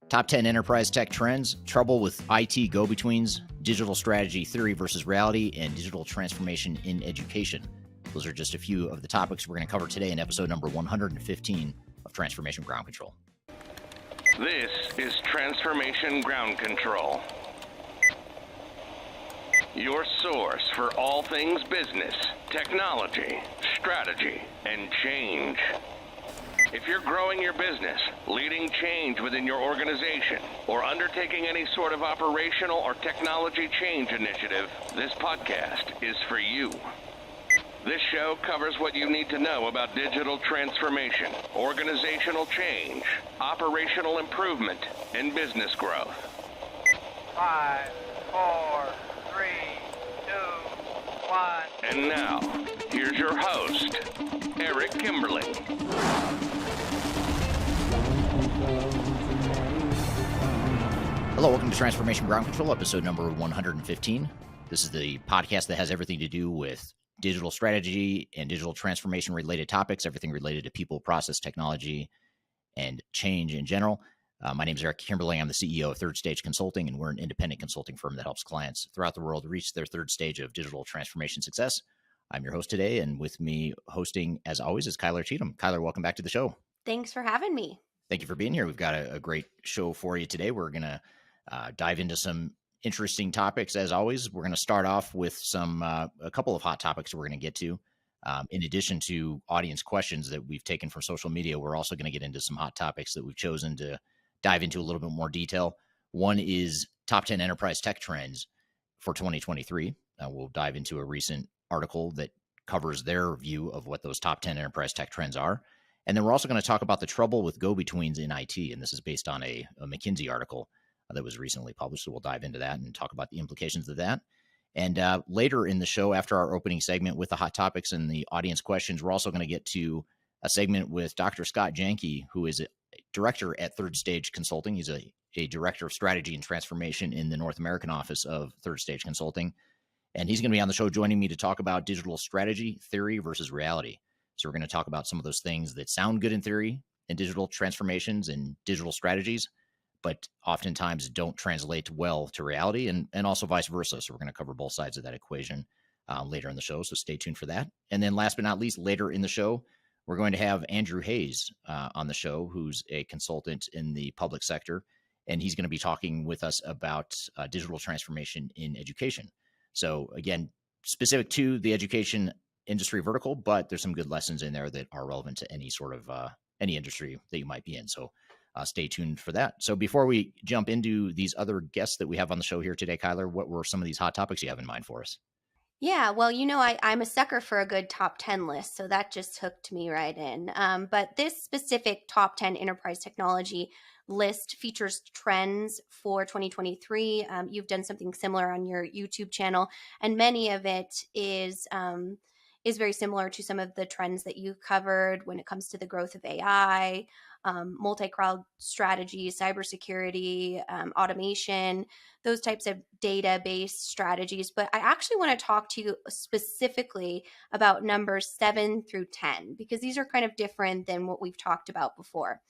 Top 10 enterprise tech trends, trouble with IT go-betweens, digital strategy theory versus reality, and digital transformation in education. Those are just a few of the topics we're going to cover today in episode number 115 of Transformation Ground Control. This is Transformation Ground Control, your source for all things business, technology, strategy, and change. If you're growing your business, leading change within your organization, or undertaking any sort of operational or technology change initiative, this podcast is for you. This show covers what you need to know about digital transformation, organizational change, operational improvement, and business growth. 5, 4, 3, 2, 1. And now, here's your host, Eric Kimberling. Hello, welcome to Transformation Ground Control, episode number 115. This is the podcast that has everything to do with digital strategy and digital transformation related topics, everything related to people, process, technology, and change in general. My name is Eric Kimberling. I'm the CEO of Third Stage Consulting, and we're an independent consulting firm that helps clients throughout the world reach their third stage of digital transformation success. I'm your host today, and with me hosting, as always, is Cheatham. Kyler, welcome back to the show. Thanks for having me. Thank you for being here. We've got a great show for you today. We're going to dive into some interesting topics. As always, we're going to start off with a couple of hot topics we're going to get to. In addition to audience questions that we've taken from social media, we're also going to get into some hot topics that we've chosen to dive into a little bit more detail. One is top 10 enterprise tech trends for 2023. We'll dive into a recent article that covers their view of what those top 10 enterprise tech trends are. And then we're also going to talk about the trouble with go-betweens in IT. And this is based on a McKinsey article that was recently published. So we'll dive into that and talk about the implications of that. And later in the show, after our opening segment with the hot topics and the audience questions, we're also going to get to a segment with Dr. Scott Janke, who is a director at Third Stage Consulting. He's a director of strategy and transformation in the North American office of Third Stage Consulting. And he's going to be on the show joining me to talk about digital strategy, theory versus reality. So we're going to talk about some of those things that sound good in theory and digital transformations and digital strategies, but oftentimes don't translate well to reality, and also vice versa. So we're going to cover both sides of that equation later in the show. So stay tuned for that. And then last but not least, later in the show, we're going to have Andrew Hayes on the show, who's a consultant in the public sector, and he's going to be talking with us about digital transformation in education. So again, specific to the education industry vertical, but there's some good lessons in there that are relevant to any sort of any industry that you might be in. So stay tuned for that. So before we jump into these other guests that we have on the show here today, Kyler, what were some of these hot topics you have in mind for us? Yeah, well, I'm a sucker for a good top 10 list, so that just hooked me right in. But this specific top 10 enterprise technology list features trends for 2023. You've done something similar on your YouTube channel, and many of it is very similar to some of the trends that you covered when it comes to the growth of AI, multi-cloud strategies, cybersecurity, automation, those types of data-based strategies. But I actually want to talk to you specifically about numbers 7 through 10, because these are kind of different than what we've talked about before.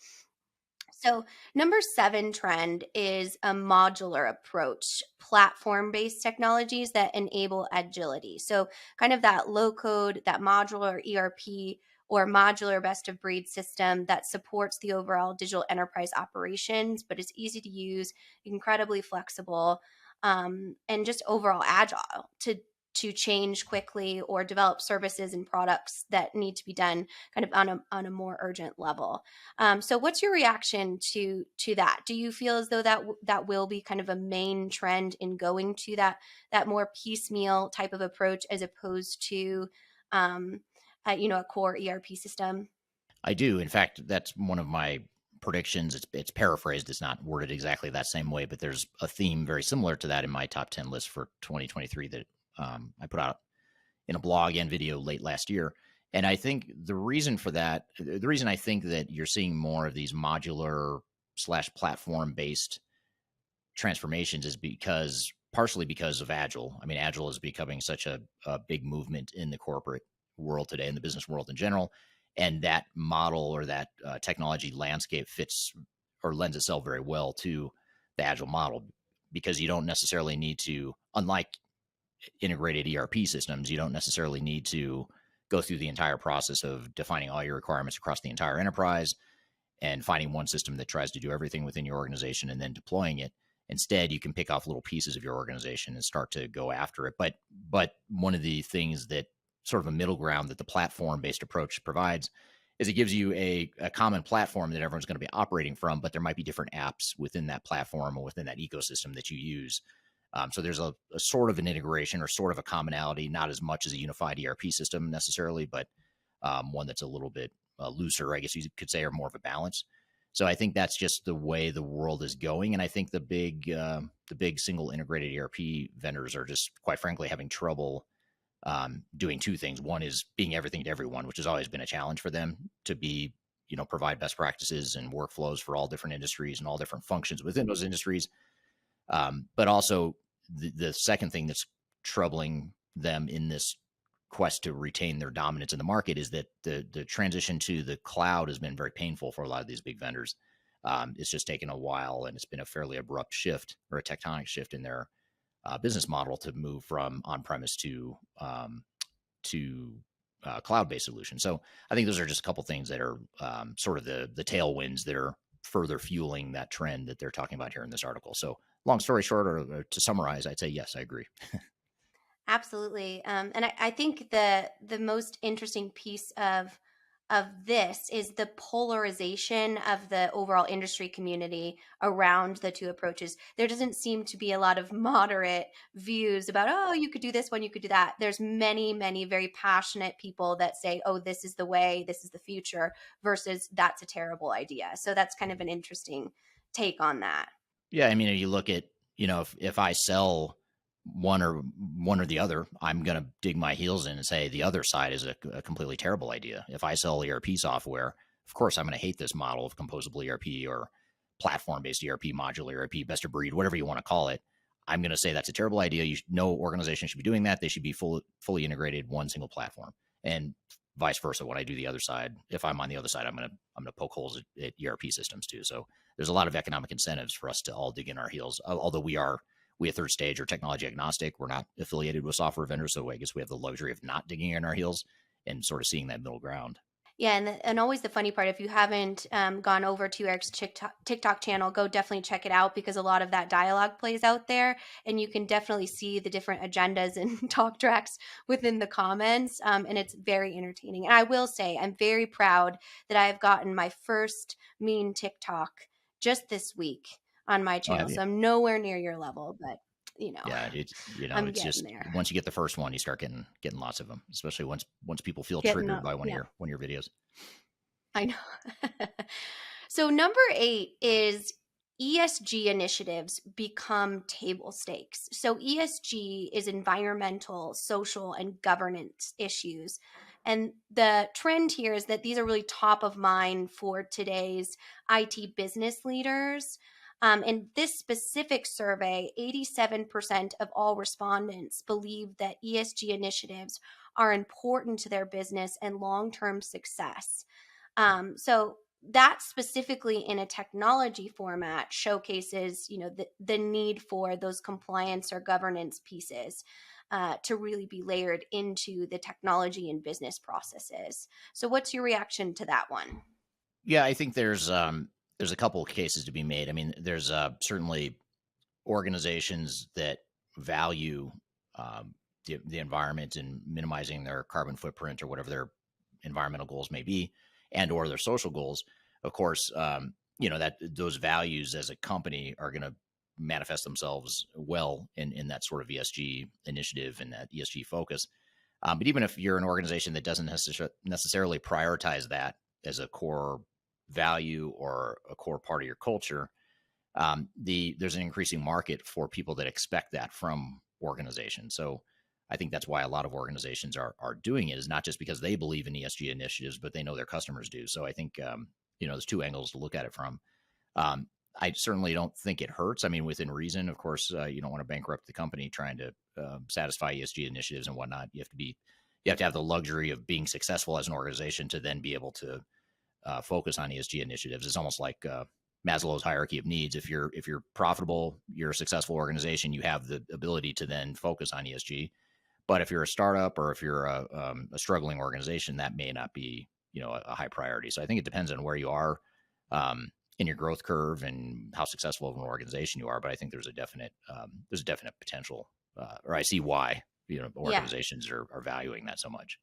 So number 7 trend is a modular approach, platform-based technologies that enable agility. So kind of that low code, that modular ERP or modular best of breed system that supports the overall digital enterprise operations, but is easy to use, incredibly flexible, and just overall agile to change quickly or develop services and products that need to be done kind of on a more urgent level. So what's your reaction to that? Do you feel as though that will be kind of a main trend in going to that more piecemeal type of approach as opposed to a core ERP system? I do. In fact, that's one of my predictions. It's paraphrased. It's not worded exactly that same way, but there's a theme very similar to that in my top 10 list for 2023 that I put out in a blog and video late last year. And I think the reason I think that you're seeing more of these modular / platform based transformations is partially because of Agile. I mean, Agile is becoming such a big movement in the corporate world today, in the business world in general. And that model or that technology landscape fits or lends itself very well to the agile model, because you don't necessarily need to, unlike integrated ERP systems, you don't necessarily need to go through the entire process of defining all your requirements across the entire enterprise and finding one system that tries to do everything within your organization and then deploying it. Instead, you can pick off little pieces of your organization and start to go after it. But one of the things that sort of a middle ground that the platform-based approach provides is it gives you a common platform that everyone's going to be operating from, but there might be different apps within that platform or within that ecosystem that you use. So there's a sort of an integration or sort of a commonality, not as much as a unified ERP system necessarily, but one that's a little bit looser, I guess you could say, or more of a balance. So I think that's just the way the world is going, and I think the big single integrated ERP vendors are just, quite frankly, having trouble doing two things. One is being everything to everyone, which has always been a challenge for them to be, provide best practices and workflows for all different industries and all different functions within those industries. But also the second thing that's troubling them in this quest to retain their dominance in the market is that the transition to the cloud has been very painful for a lot of these big vendors. It's just taken a while, and it's been a fairly abrupt shift, or a tectonic shift in their business model, to move from on-premise to cloud-based solutions. So I think those are just a couple things that are sort of the tailwinds that are further fueling that trend that they're talking about here in this article. So long story short, or to summarize, I'd say yes, I agree. Absolutely. And I think the most interesting piece of this is the polarization of the overall industry community around the two approaches. There doesn't seem to be a lot of moderate views about, oh, you could do this one, you could do that. There's many, many very passionate people that say, oh, this is the way, this is the future, versus that's a terrible idea. So that's kind of an interesting take on that. Yeah, I mean, if you look at, if I sell one or the other, I'm going to dig my heels in and say the other side is a completely terrible idea. If I sell ERP software, of course, I'm going to hate this model of composable ERP or platform-based ERP, modular ERP, best of breed, whatever you want to call it. I'm going to say that's a terrible idea. No organization should be doing that. They should be fully integrated, one single platform, and vice versa. When I do the other side, if I'm on the other side, I'm going to poke holes at ERP systems too. So there's a lot of economic incentives for us to all dig in our heels. Although we at Third Stage are technology agnostic. We're not affiliated with software vendors, so I guess we have the luxury of not digging in our heels and sort of seeing that middle ground. Yeah, and always the funny part, if you haven't gone over to Eric's TikTok channel, go definitely check it out, because a lot of that dialogue plays out there, and you can definitely see the different agendas and talk tracks within the comments, and it's very entertaining. And I will say, I'm very proud that I've gotten my first mean TikTok just this week on my channel. So I'm nowhere near your level, but yeah, it's I'm it's just there. Once you get the first one, you start getting lots of them, especially once people feel triggered by one of your videos. I know. So number 8 is ESG initiatives become table stakes. So ESG is environmental, social, and governance issues. And the trend here is that these are really top of mind for today's IT business leaders. In this specific survey, 87% of all respondents believe that ESG initiatives are important to their business and long-term success. So that specifically in a technology format showcases, the need for those compliance or governance pieces to really be layered into the technology and business processes. So what's your reaction to that one? Yeah, I think there's a couple of cases to be made. I mean, there's certainly organizations that value the environment and minimizing their carbon footprint or whatever their environmental goals may be, and or their social goals. Of course, that those values as a company are going to manifest themselves well in that sort of ESG initiative and that ESG focus. But even if you're an organization that doesn't necessarily prioritize that as a core value or a core part of your culture, there's an increasing market for people that expect that from organizations. So I think that's why a lot of organizations are doing it, is not just because they believe in ESG initiatives, but they know their customers do. So I think there's two angles to look at it from. I certainly don't think it hurts. I mean, within reason, of course, you don't want to bankrupt the company trying to satisfy ESG initiatives and whatnot. You have to have the luxury of being successful as an organization to then be able to focus on ESG initiatives. It's almost like Maslow's hierarchy of needs. If you're profitable, you're a successful organization, you have the ability to then focus on ESG. But if you're a startup or if you're a struggling organization, that may not be, a high priority. So I think it depends on where you are in your growth curve and how successful of an organization you are. But I think there's a definite potential, or I see why Yeah. organizations are valuing that so much.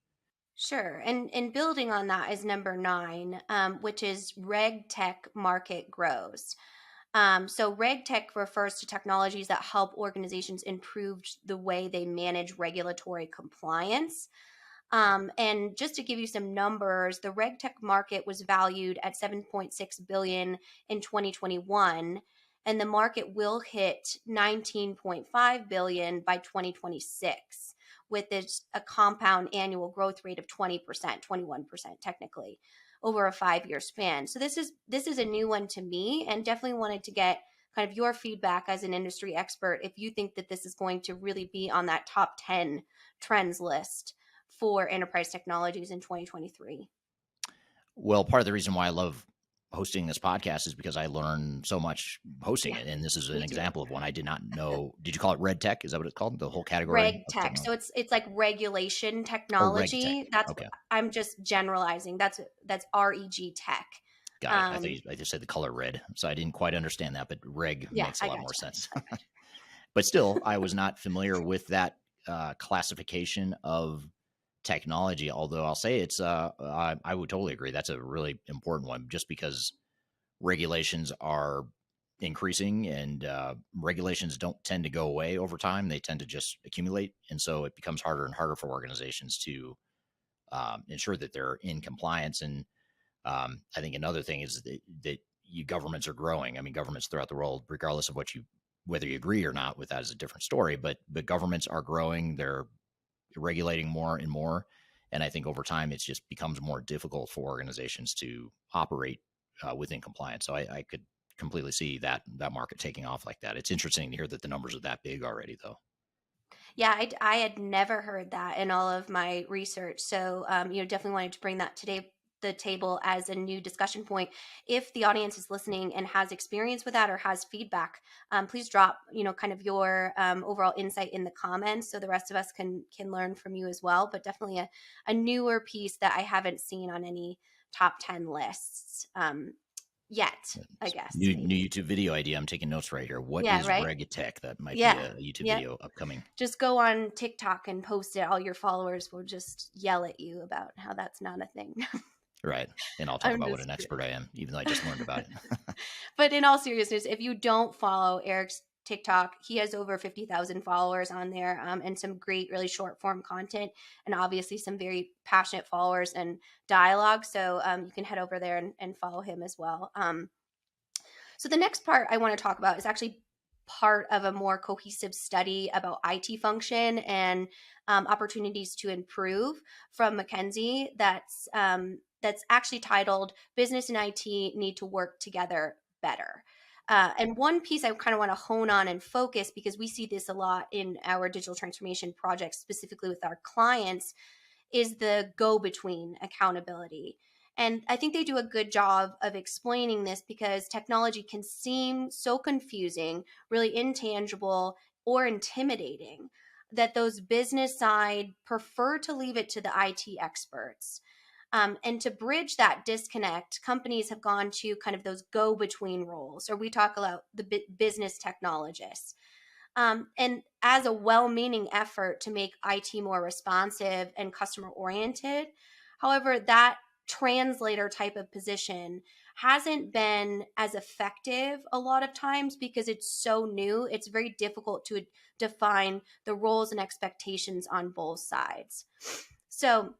Sure. And building on that is number 9, which is reg tech market grows. So reg tech refers to technologies that help organizations improve the way they manage regulatory compliance. And just to give you some numbers, the reg tech market was valued at 7.6 billion in 2021, and the market will hit 19.5 billion by 2026, with a compound annual growth rate of 20%, 21% technically, over a 5-year span. So this is a new one to me, and definitely wanted to get kind of your feedback as an industry expert if you think that this is going to really be on that top 10 trends list for enterprise technologies in 2023. Well, part of the reason why I love hosting this podcast is because I learn so much hosting Yeah, it. And this is an me too. example of one I did not know. Did you call it red tech? Is that what it's called? The whole category Reg of tech. So technology? it's like regulation Oh, reg tech. technology. That's Okay. I'm just generalizing. That's reg tech. Got it. Um, I just said the color red. So I didn't quite understand that, but reg yeah, makes a I lot got more you. sense. I got But still, I was not familiar with that classification of technology. Although I'll say I would totally agree. That's a really important one just because regulations are increasing and regulations don't tend to go away over time. They tend to just accumulate. And so it becomes harder and harder for organizations to ensure that they're in compliance. And I think another thing is that governments are growing. I mean, governments throughout the world, regardless of whether you agree or not with that is a different story, but governments are growing. They're regulating more and more. And I think over time, it just becomes more difficult for organizations to operate within compliance. So I could completely see that market taking off like that. It's interesting to hear that the numbers are that big already, though. Yeah, I had never heard that in all of my research. So, definitely wanted to bring that today the table as a new discussion point. If the audience is listening and has experience with that or has feedback, please drop, kind of your overall insight in the comments so the rest of us can learn from you as well. But definitely a newer piece that I haven't seen on any top 10 lists yet, I It's guess, new maybe. YouTube video idea. I'm taking notes right here. What Yeah, is right? Regitech? That might be Yeah. a YouTube Yep. video upcoming. Just go on TikTok and post it. All your followers will just yell at you about how that's not a thing. Right. And I'll talk I'm about what just an expert kidding. I am, even though I just learned about it. But in all seriousness, if you don't follow Eric's TikTok, he has over 50,000 followers on there, and some great, really short form content, and obviously some very passionate followers and dialogue. So you can head over there and follow him as well. So the next part I want to talk about is actually part of a more cohesive study about IT function and opportunities to improve from McKinsey. That's actually titled "Business and IT Need to Work Together Better." And one piece I kind of want to hone on and focus, because we see this a lot in our digital transformation projects, specifically with our clients, is the go between accountability. And I think they do a good job of explaining this because technology can seem so confusing, really intangible, or intimidating that those business side prefer to leave it to the IT experts. And to bridge that disconnect, companies have gone to kind of those go between roles, or we talk about the business technologists. And as a well meaning effort to make IT more responsive and customer oriented. However, that translator type of position hasn't been as effective a lot of times because it's so new. It's very difficult to define the roles and expectations on both sides. So,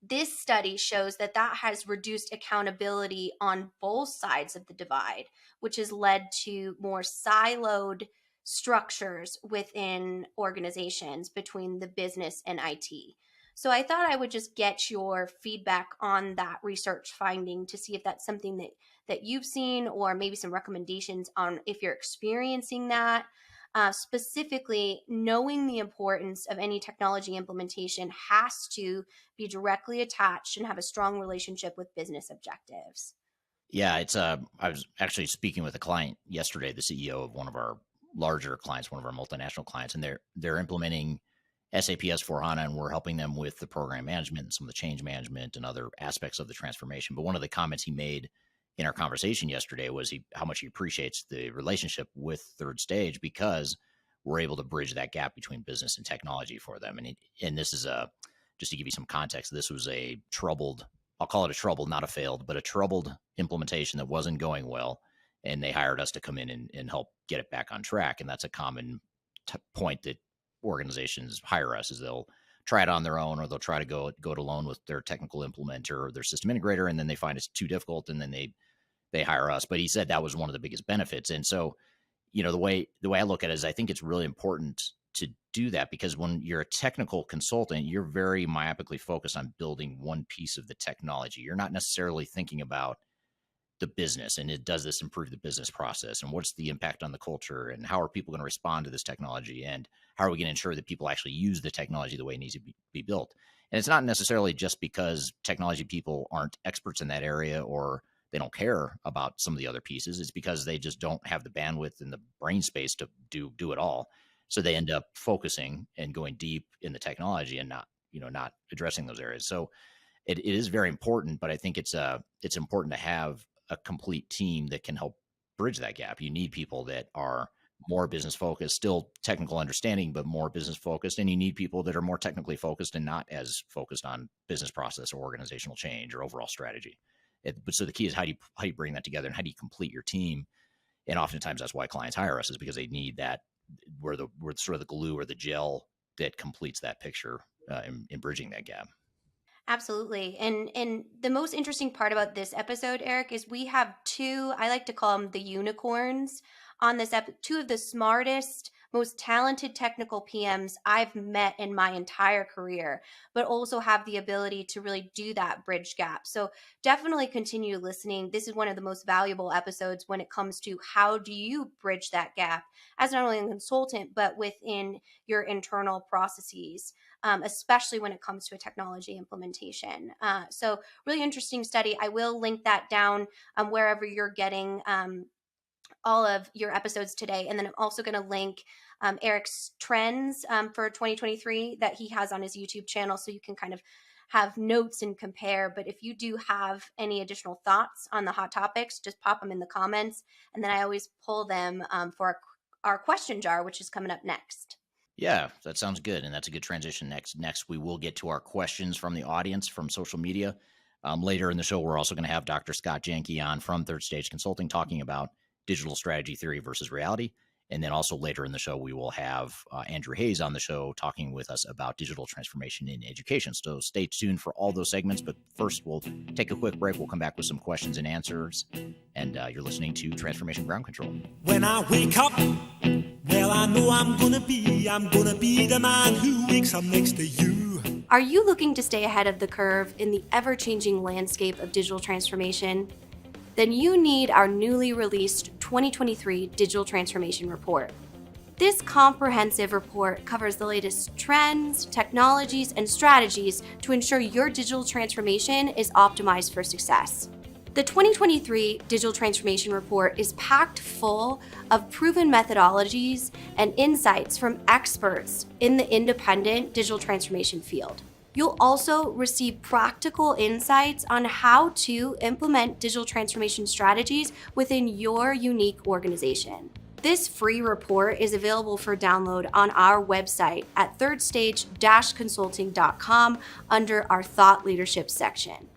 this study shows that has reduced accountability on both sides of the divide, which has led to more siloed structures within organizations between the business and IT. So I thought I would just get your feedback on that research finding to see if that's something that you've seen, or maybe some recommendations on if you're experiencing that. Specifically, knowing the importance of any technology implementation has to be directly attached and have a strong relationship with business objectives. Yeah, it's I was actually speaking with a client yesterday, the CEO of one of our larger clients, one of our multinational clients, and they're implementing SAP S/4HANA, and we're helping them with the program management and some of the change management and other aspects of the transformation. But one of the comments he made in our conversation yesterday was how much he appreciates the relationship with Third Stage because we're able to bridge that gap between business and technology for them. And this is a just to give you some context, this was a troubled, I'll call it a troubled, not a failed, but a troubled implementation that wasn't going well. And they hired us to come in and help get it back on track. And that's a common point that organizations hire us is they'll try it on their own or they'll try to go it alone with their technical implementer or their system integrator. And then they find it's too difficult and then they hire us. But he said that was one of the biggest benefits. And so, the way I look at it is I think it's really important to do that because when you're a technical consultant, you're very myopically focused on building one piece of the technology. You're not necessarily thinking about the business and does this improve the business process and what's the impact on the culture and how are people going to respond to this technology and how are we going to ensure that people actually use the technology the way it needs to be built. And it's not necessarily just because technology people aren't experts in that area or they don't care about some of the other pieces. It's because they just don't have the bandwidth and the brain space to do it all. So they end up focusing and going deep in the technology and not addressing those areas. So it is very important, but I think it's important to have a complete team that can help bridge that gap. You need people that are more business focused, still technical understanding, but more business focused. And you need people that are more technically focused and not as focused on business process or organizational change or overall strategy. But so the key is how do you bring that together and how do you complete your team? And oftentimes that's why clients hire us is because they need that. We're sort of the glue or the gel that completes that picture in bridging that gap. Absolutely. And the most interesting part about this episode, Eric, is we have two, I like to call them the unicorns on this two of the smartest, most talented technical PMs I've met in my entire career, but also have the ability to really do that bridge gap. So definitely continue listening. This is one of the most valuable episodes when it comes to how do you bridge that gap as not only a consultant, but within your internal processes. Especially when it comes to a technology implementation. So really interesting study. I will link that down wherever you're getting all of your episodes today. And then I'm also going to link Eric's trends for 2023 that he has on his YouTube channel. So you can kind of have notes and compare. But if you do have any additional thoughts on the hot topics, just pop them in the comments. And then I always pull them for our question jar, which is coming up next. Yeah, that sounds good. And that's a good transition. Next, we will get to our questions from the audience from social media. Later in the show, we're also going to have Dr. Scott Janke on from Third Stage Consulting talking about digital strategy theory versus reality. And then also later in the show, we will have Andrew Hayes on the show talking with us about digital transformation in education. So stay tuned for all those segments. But first, we'll take a quick break. We'll come back with some questions and answers. And you're listening to Transformation Ground Control. When I wake up, well, I know I'm gonna be the man who wakes up next to you. Are you looking to stay ahead of the curve in the ever-changing landscape of digital transformation? Then you need our newly released 2023 Digital Transformation Report. This comprehensive report covers the latest trends, technologies, and strategies to ensure your digital transformation is optimized for success. The 2023 Digital Transformation Report is packed full of proven methodologies and insights from experts in the independent digital transformation field. You'll also receive practical insights on how to implement digital transformation strategies within your unique organization. This free report is available for download on our website at thirdstage-consulting.com under our Thought Leadership section.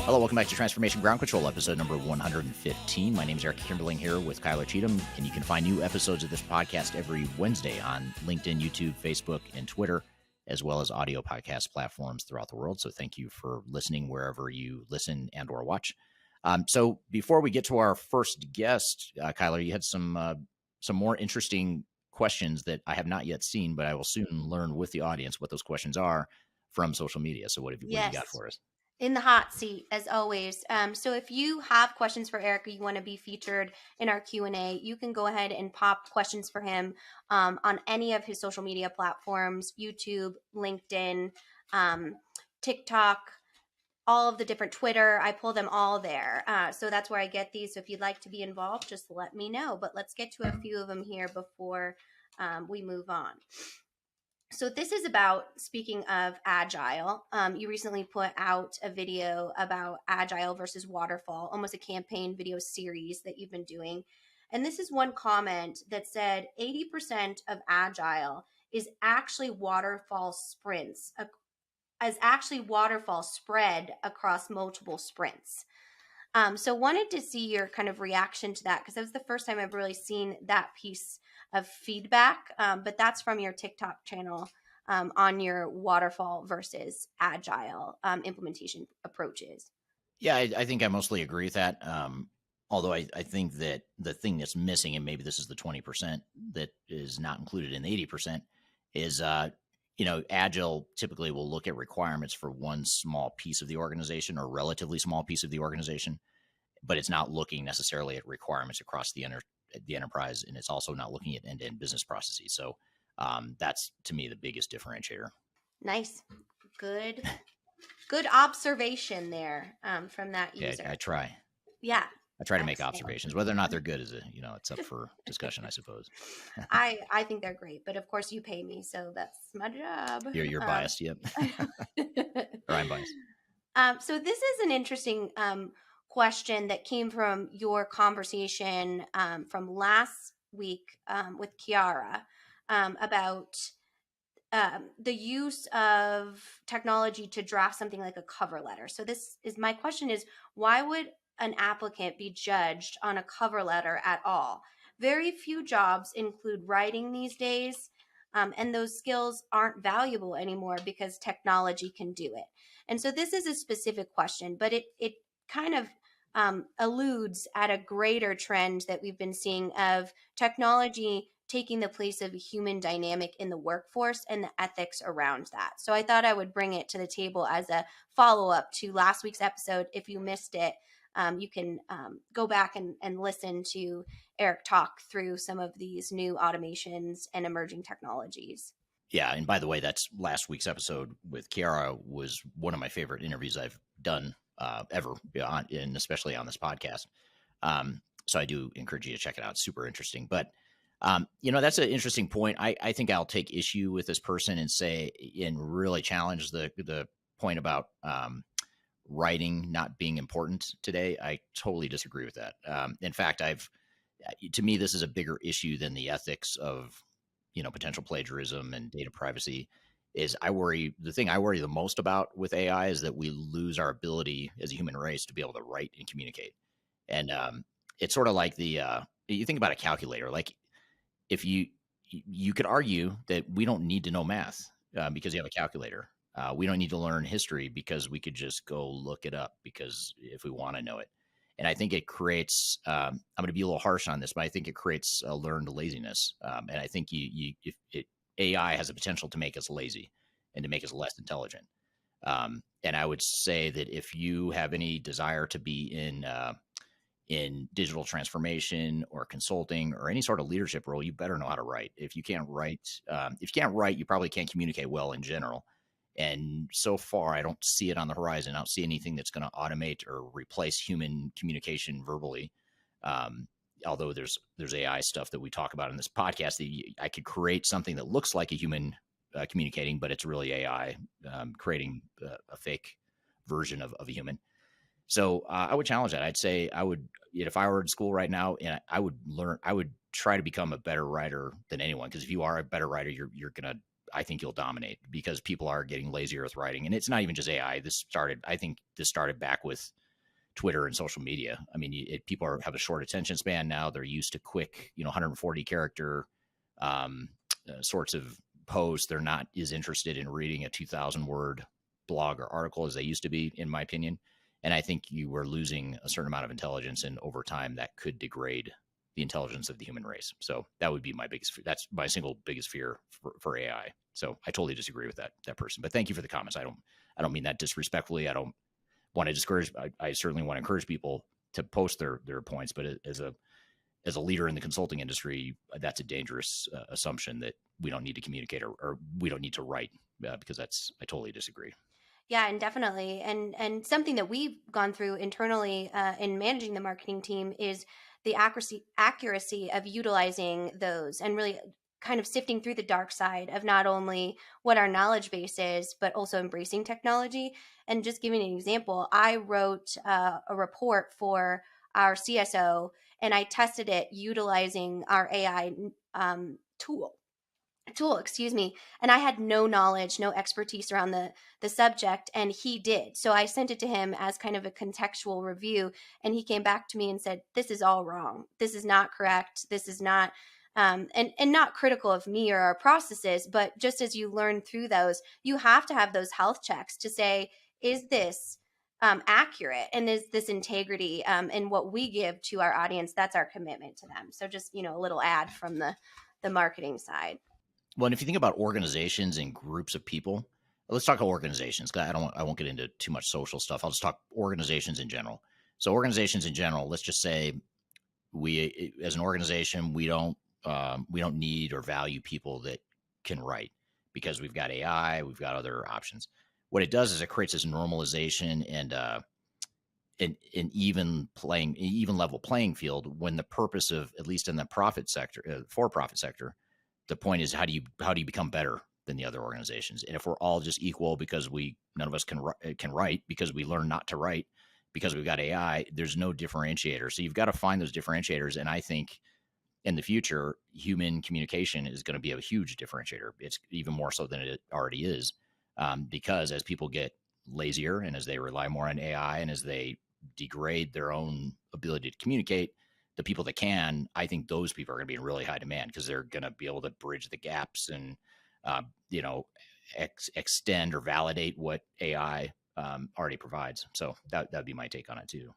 Hello, welcome back to Transformation Ground Control, episode number 115. My name is Eric Kimberling here with Kyler Cheatham, and you can find new episodes of this podcast every Wednesday on LinkedIn, YouTube, Facebook, and Twitter, as well as audio podcast platforms throughout the world. So thank you for listening wherever you listen and or watch. So before we get to our first guest, Kyler, you had some more interesting questions that I have not yet seen, but I will soon learn with the audience what those questions are from social media. So what have you got for us? in the hot seat as always. So if you have questions for Eric or you want to be featured in our Q&A, you can go ahead and pop questions for him on any of his social media platforms, YouTube, LinkedIn, TikTok, all of the different Twitter. I pull them all there. So that's where I get these. So if you'd like to be involved, just let me know. But let's get to a few of them here before we move on. So this is about, speaking of agile, you recently put out a video about agile versus waterfall, almost a campaign video series that you've been doing. And this is one comment that said 80% of agile is actually waterfall sprints, waterfall spread across multiple sprints. So wanted to see your kind of reaction to that, because that was the first time I've really seen that piece of feedback. But that's from your TikTok channel on your waterfall versus agile implementation approaches. Yeah, I think I mostly agree with that. Although I think that the thing that's missing, and maybe this is the 20% that is not included in the 80%, is Agile typically will look at requirements for one small piece of the organization or relatively small piece of the organization, but it's not looking necessarily at requirements across the enterprise, and it's also not looking at end-to-end business processes. So that's, to me, the biggest differentiator. Nice. Good observation there from that user. Yeah, I try. Yeah. I try to make observations. Whether or not they're good is it's up for discussion, I suppose. I think they're great, but of course you pay me, so that's my job. You're biased, yep. Or I'm biased. So this is an interesting question that came from your conversation from last week with Kiara about the use of technology to draft something like a cover letter. So my question is, why would an applicant be judged on a cover letter at all? Very few jobs include writing these days, and those skills aren't valuable anymore because technology can do it. And so this is a specific question, but it kind of alludes at a greater trend that we've been seeing of technology taking the place of a human dynamic in the workforce and the ethics around that. So I thought I would bring it to the table as a follow-up to last week's episode. If you missed it, you can go back and listen to Eric talk through some of these new automations and emerging technologies. Yeah, and by the way, that's last week's episode with Kiara was one of my favorite interviews I've done ever, and especially on this podcast. So I do encourage you to check it out. Super interesting. But that's an interesting point. I think I'll take issue with this person and really challenge the point about writing not being important today. I totally disagree with that. In fact, to me, this is a bigger issue than the ethics of potential plagiarism and data privacy. The thing I worry the most about with AI is that we lose our ability as a human race to be able to write and communicate. And it's sort of like you think about a calculator. Like, if you could argue that we don't need to know math because you have a calculator. We don't need to learn history because we could just go look it up because if we want to know it. And I think it creates, I'm going to be a little harsh on this, but I think it creates a learned laziness. And I think AI has the potential to make us lazy and to make us less intelligent. And I would say that if you have any desire to be in digital transformation or consulting or any sort of leadership role, you better know how to write. If you can't write, you probably can't communicate well in general. And so far, I don't see it on the horizon. I don't see anything that's going to automate or replace human communication verbally. Although there's AI stuff that we talk about in this podcast that I could create something that looks like a human communicating, but it's really AI creating a fake version of a human. So I would challenge that. I'd say if I were in school right now, and I would try to become a better writer than anyone. Because if you are a better writer, I think you'll dominate because people are getting lazier with writing. And it's not even just AI. I think this started back with Twitter and social media. I mean, people have a short attention span now. They're used to quick, 140 character sorts of posts. They're not as interested in reading a 2,000 word blog or article as they used to be, in my opinion. And I think you were losing a certain amount of intelligence, and over time that could degrade the intelligence of the human race. So that would be that's my single biggest fear for AI. So I totally disagree with that person, but thank you for the comments. I don't mean that disrespectfully. I don't want to discourage. I certainly want to encourage people to post their points, but as a leader in the consulting industry, that's a dangerous assumption that we don't need to communicate or we don't need to write, because I totally disagree. Yeah, and definitely. And something that we've gone through internally in managing the marketing team is the accuracy of utilizing those and really kind of sifting through the dark side of not only what our knowledge base is, but also embracing technology. And just giving an example, I wrote a report for our CSO, and I tested it utilizing our AI tool, and I had no knowledge, no expertise around the subject, and he did. So I sent it to him as kind of a contextual review, and he came back to me and said, this is all wrong, this is not correct, this is not and not critical of me or our processes, but just as you learn through those, you have to have those health checks to say, is this accurate, and is this integrity in what we give to our audience? That's our commitment to them. So just, a little ad from the marketing side. Well, and if you think about organizations and groups of people, let's talk about organizations. 'Cause I won't get into too much social stuff. I'll just talk organizations in general. So organizations in general, let's just say we, as an organization, we don't need or value people that can write, because we've got AI, we've got other options. What it does is it creates this normalization and an even level playing field, when the purpose of, at least in the profit sector, for-profit sector, the point is, how do you become better than the other organizations? And if we're all just equal because none of us can write, because we learn not to write because we've got AI, there's no differentiator. So you've got to find those differentiators. And I think in the future, human communication is going to be a huge differentiator. It's even more so than it already is, because as people get lazier and as they rely more on AI and as they degrade their own ability to communicate, the people that can, I think those people are going to be in really high demand, because they're going to be able to bridge the gaps and, extend or validate what AI already provides. So that'd be my take on it too.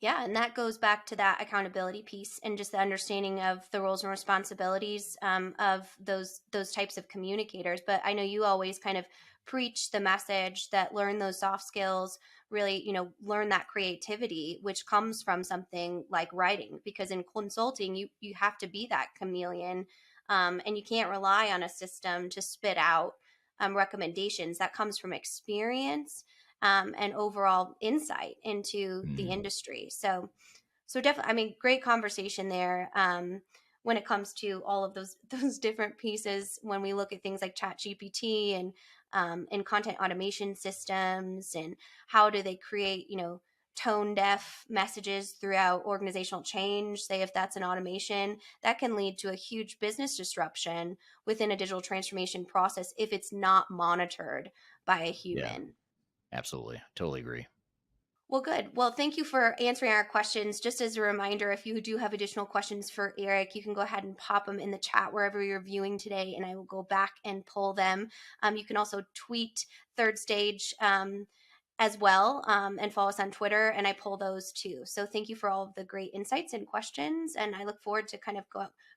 Yeah, and that goes back to that accountability piece and just the understanding of the roles and responsibilities of those types of communicators. But I know you always kind of preach the message that learn those soft skills, really, learn that creativity, which comes from something like writing, because in consulting, you have to be that chameleon, and you can't rely on a system to spit out recommendations. That comes from experience and overall insight into the industry. So definitely, great conversation there. When it comes to all of those different pieces, when we look at things like ChatGPT and content automation systems, and how do they create, tone deaf messages throughout organizational change, say if that's an automation, that can lead to a huge business disruption within a digital transformation process if it's not monitored by a human. Yeah, absolutely. Totally agree. Well, good. Well, thank you for answering our questions. Just as a reminder, if you do have additional questions for Eric, you can go ahead and pop them in the chat wherever you're viewing today, and I will go back and pull them. You can also tweet Third Stage as well, and follow us on Twitter, and I pull those too. So thank you for all of the great insights and questions, and I look forward to kind of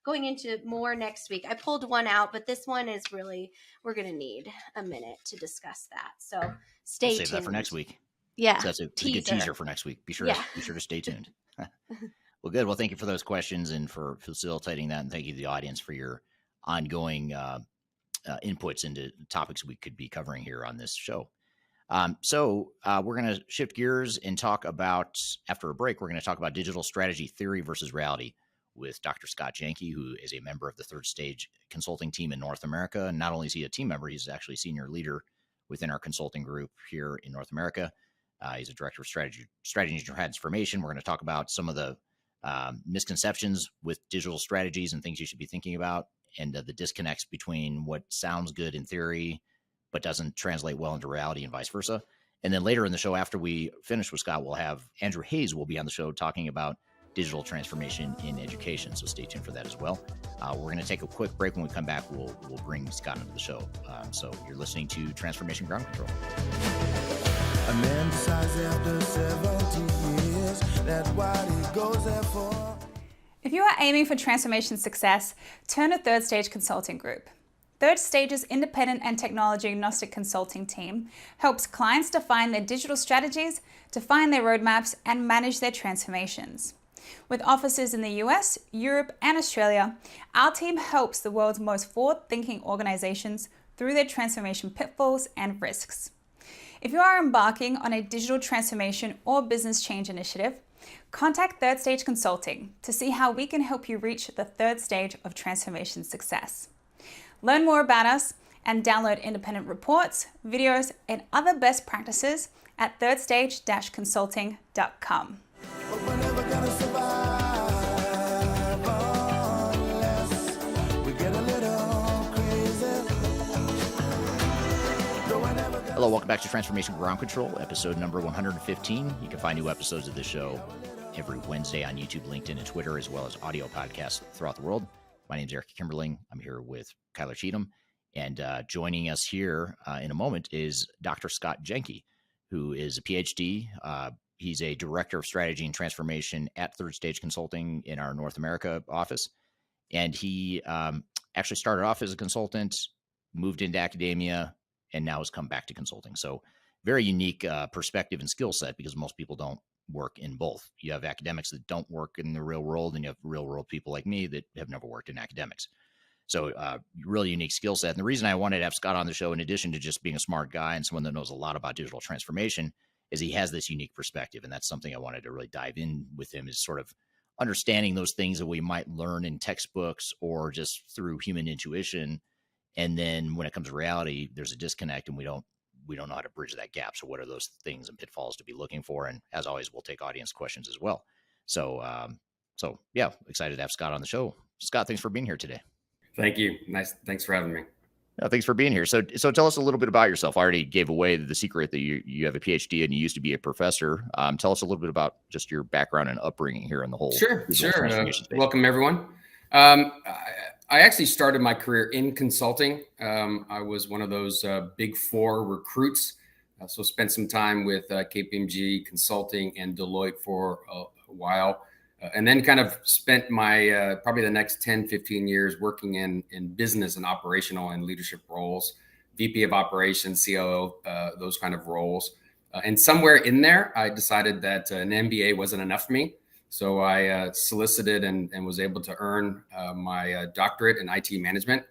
going into more next week. I pulled one out, but this one is really, we're going to need a minute to discuss that. So stay tuned. Save that for next week. Yeah, so that's a good teaser for next week. Be sure to stay tuned. Well, good. Well, thank you for those questions and for facilitating that, and thank you to the audience for your ongoing inputs into topics we could be covering here on this show. So we're going to shift gears and talk about, after a break, we're going to talk about digital strategy theory versus reality with Dr. Scott Janke, who is a member of the Third Stage consulting team in North America. And not only is he a team member, he's actually a senior leader within our consulting group here in North America. He's a director of strategy and transformation. We're going to talk about some of the misconceptions with digital strategies and things you should be thinking about, and the disconnects between what sounds good in theory but doesn't translate well into reality, and vice versa. And then later in the show, after we finish with Scott, we'll have Andrew Hayes will be on the show talking about digital transformation in education. So stay tuned for that as well. We're going to take a quick break. When we come back, we'll bring Scott into the show. So you're listening to Transformation Ground Control. A man decides after 70 years that what he goes there for. If you are aiming for transformation success, turn to Third Stage Consulting Group. Third Stage's independent and technology agnostic consulting team helps clients define their digital strategies, define their roadmaps, and manage their transformations. With offices in the US, Europe, and Australia, our team helps the world's most forward-thinking organizations through their transformation pitfalls and risks. If you are embarking on a digital transformation or business change initiative, contact Third Stage Consulting to see how we can help you reach the third stage of transformation success. Learn more about us and download independent reports, videos, and other best practices at thirdstage-consulting.com. But we're never gonna survive unless we get a little crazy. Though we're never gonna Hello, welcome back to Transformation Ground Control, episode number 115. You can find new episodes of this show every Wednesday on YouTube, LinkedIn, and Twitter, as well as audio podcasts throughout the world. My name is Eric Kimberling. I'm here with Kyler Cheatham. And joining us here in a moment is Dr. Scott Janke, who is a PhD. He's a director of strategy and transformation at Third Stage Consulting in our North America office. And he actually started off as a consultant, moved into academia, and now has come back to consulting. So very unique perspective and skill set, because most people don't work in both. You have academics that don't work in the real world, and you have real world people like me that have never worked in academics. So really unique skill set. And the reason I wanted to have Scott on the show, in addition to just being a smart guy and someone that knows a lot about digital transformation, is he has this unique perspective. And that's something I wanted to really dive in with him, is sort of understanding those things that we might learn in textbooks or just through human intuition. And then when it comes to reality, there's a disconnect, and we don't know how to bridge that gap. So what are those things and pitfalls to be looking for? And as always, we'll take audience questions as well. So yeah, excited to have Scott on the show. Scott, thanks for being here today. Thank you. Nice. Thanks for having me. Thanks for being here. So tell us a little bit about yourself. I already gave away the secret that you have a PhD and you used to be a professor. Tell us a little bit about just your background and upbringing here in the whole. Sure. Transformation space. Welcome, everyone. I actually started my career in consulting. I was one of those big four recruits. So spent some time with KPMG Consulting and Deloitte for a while. And then kind of spent my probably the next 10, 15 years working in business and operational and leadership roles, VP of operations, COO, those kind of roles. And somewhere in there, I decided that an MBA wasn't enough for me. So I solicited and was able to earn my doctorate in IT management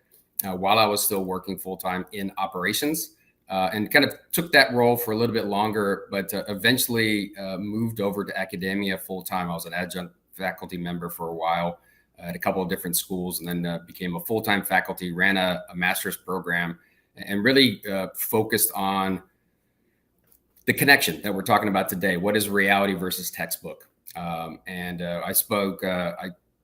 while I was still working full-time in operations, and kind of took that role for a little bit longer, but eventually moved over to academia full-time. I was an adjunct faculty member for a while at a couple of different schools, and then became a full-time faculty, ran a master's program, and really focused on the connection that we're talking about today. What is reality versus textbook? I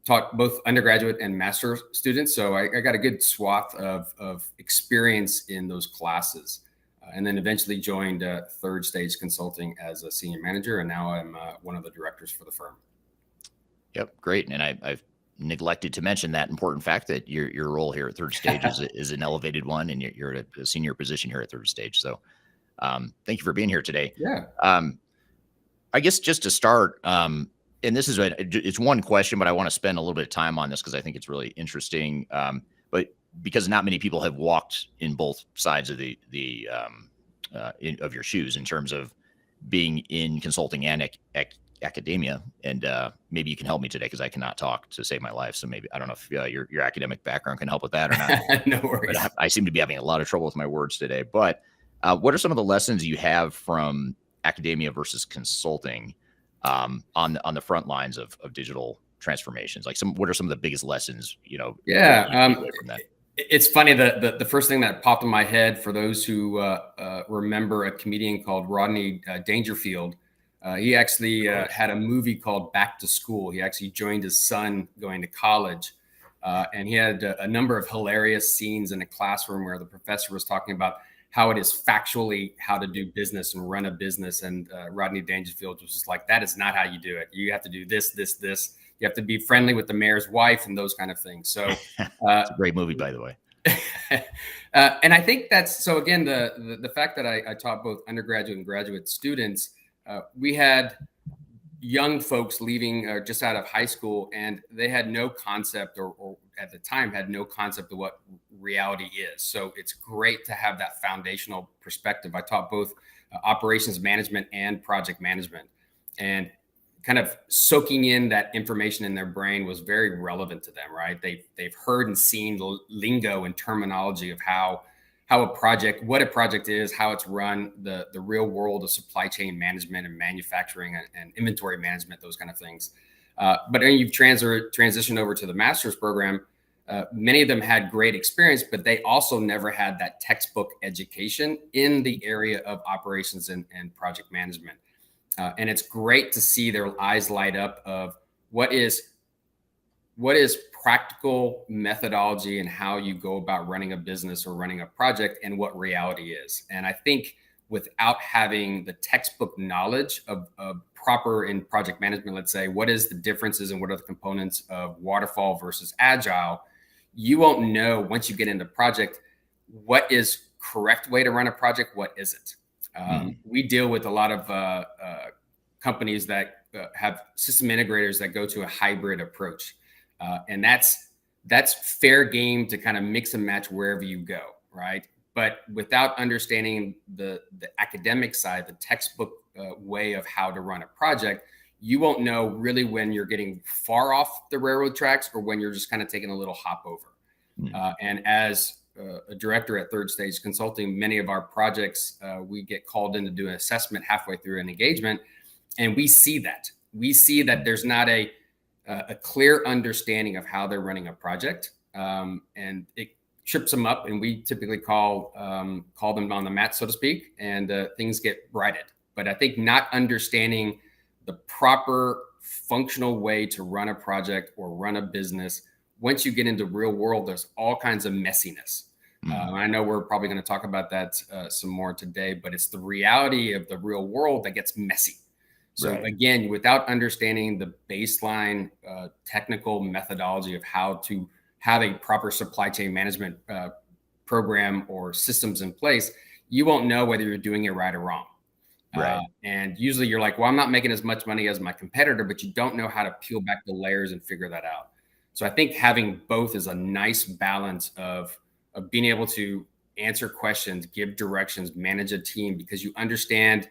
taught both undergraduate and master's students. So I got a good swath of experience in those classes, and then eventually joined Third Stage Consulting as a senior manager. And now I'm one of the directors for the firm. Yep. Great. And I've neglected to mention that important fact that your role here at Third Stage is an elevated one, and you're at a senior position here at Third Stage. So thank you for being here today. Yeah. I guess just to start, and this is it's one question, but I want to spend a little bit of time on this because I think it's really interesting. But because not many people have walked in both sides of of your shoes in terms of being in consulting and academia, and maybe you can help me today because I cannot talk to save my life. So maybe I don't know if your academic background can help with that or not. No worries. But I seem to be having a lot of trouble with my words today. But what are some of the lessons you have from academia versus consulting on the front lines of digital transformations? Like what are some of the biggest lessons, Yeah. away from that? It's funny that the first thing that popped in my head, for those who remember a comedian called Rodney Dangerfield, he actually had a movie called Back to School. He actually joined his son going to college. And he had a number of hilarious scenes in a classroom where the professor was talking about how it is factually how to do business and run a business. And Rodney Dangerfield was just like, that is not how you do it. You have to do this, this, this. You have to be friendly with the mayor's wife and those kind of things. So it's a great movie, by the way. And I think that's, so again, the fact that I taught both undergraduate and graduate students, we had young folks leaving just out of high school, and they had no concept, or at the time had no concept of what reality is. So it's great to have that foundational perspective. I taught both operations management and project management, and kind of soaking in that information in their brain was very relevant to them, right? They've heard and seen the lingo and terminology of what a project is, how it's run, the real world of supply chain management and manufacturing and inventory management, those kind of things. But then you've transitioned over to the master's program. Many of them had great experience, but they also never had that textbook education in the area of operations and project management. And it's great to see their eyes light up of what is practical methodology and how you go about running a business or running a project and what reality is. And I think without having the textbook knowledge of proper in project management, let's say, what is the differences and what are the components of waterfall versus agile, you won't know once you get into project, what is correct way to run a project, what isn't. We deal with a lot of companies that have system integrators that go to a hybrid approach. And that's fair game to kind of mix and match wherever you go, right? But without understanding the academic side, the textbook way of how to run a project, you won't know really when you're getting far off the railroad tracks or when you're just kind of taking a little hop over. And as a director at Third Stage Consulting, many of our projects, we get called in to do an assessment halfway through an engagement. And we see that. We see that there's not a clear understanding of how they're running a project. And it trips them up. And we typically call them on the mat, so to speak, and things get righted. But I think not understanding the proper functional way to run a project or run a business, once you get into real world, there's all kinds of messiness. I know we're probably going to talk about that some more today, but it's the reality of the real world that gets messy. So again, without understanding the baseline technical methodology of how to have a proper supply chain management program or systems in place, you won't know whether you're doing it right or wrong. And usually you're like, well, I'm not making as much money as my competitor, but you don't know how to peel back the layers and figure that out. So I think having both is a nice balance of being able to answer questions, give directions, manage a team, because you understand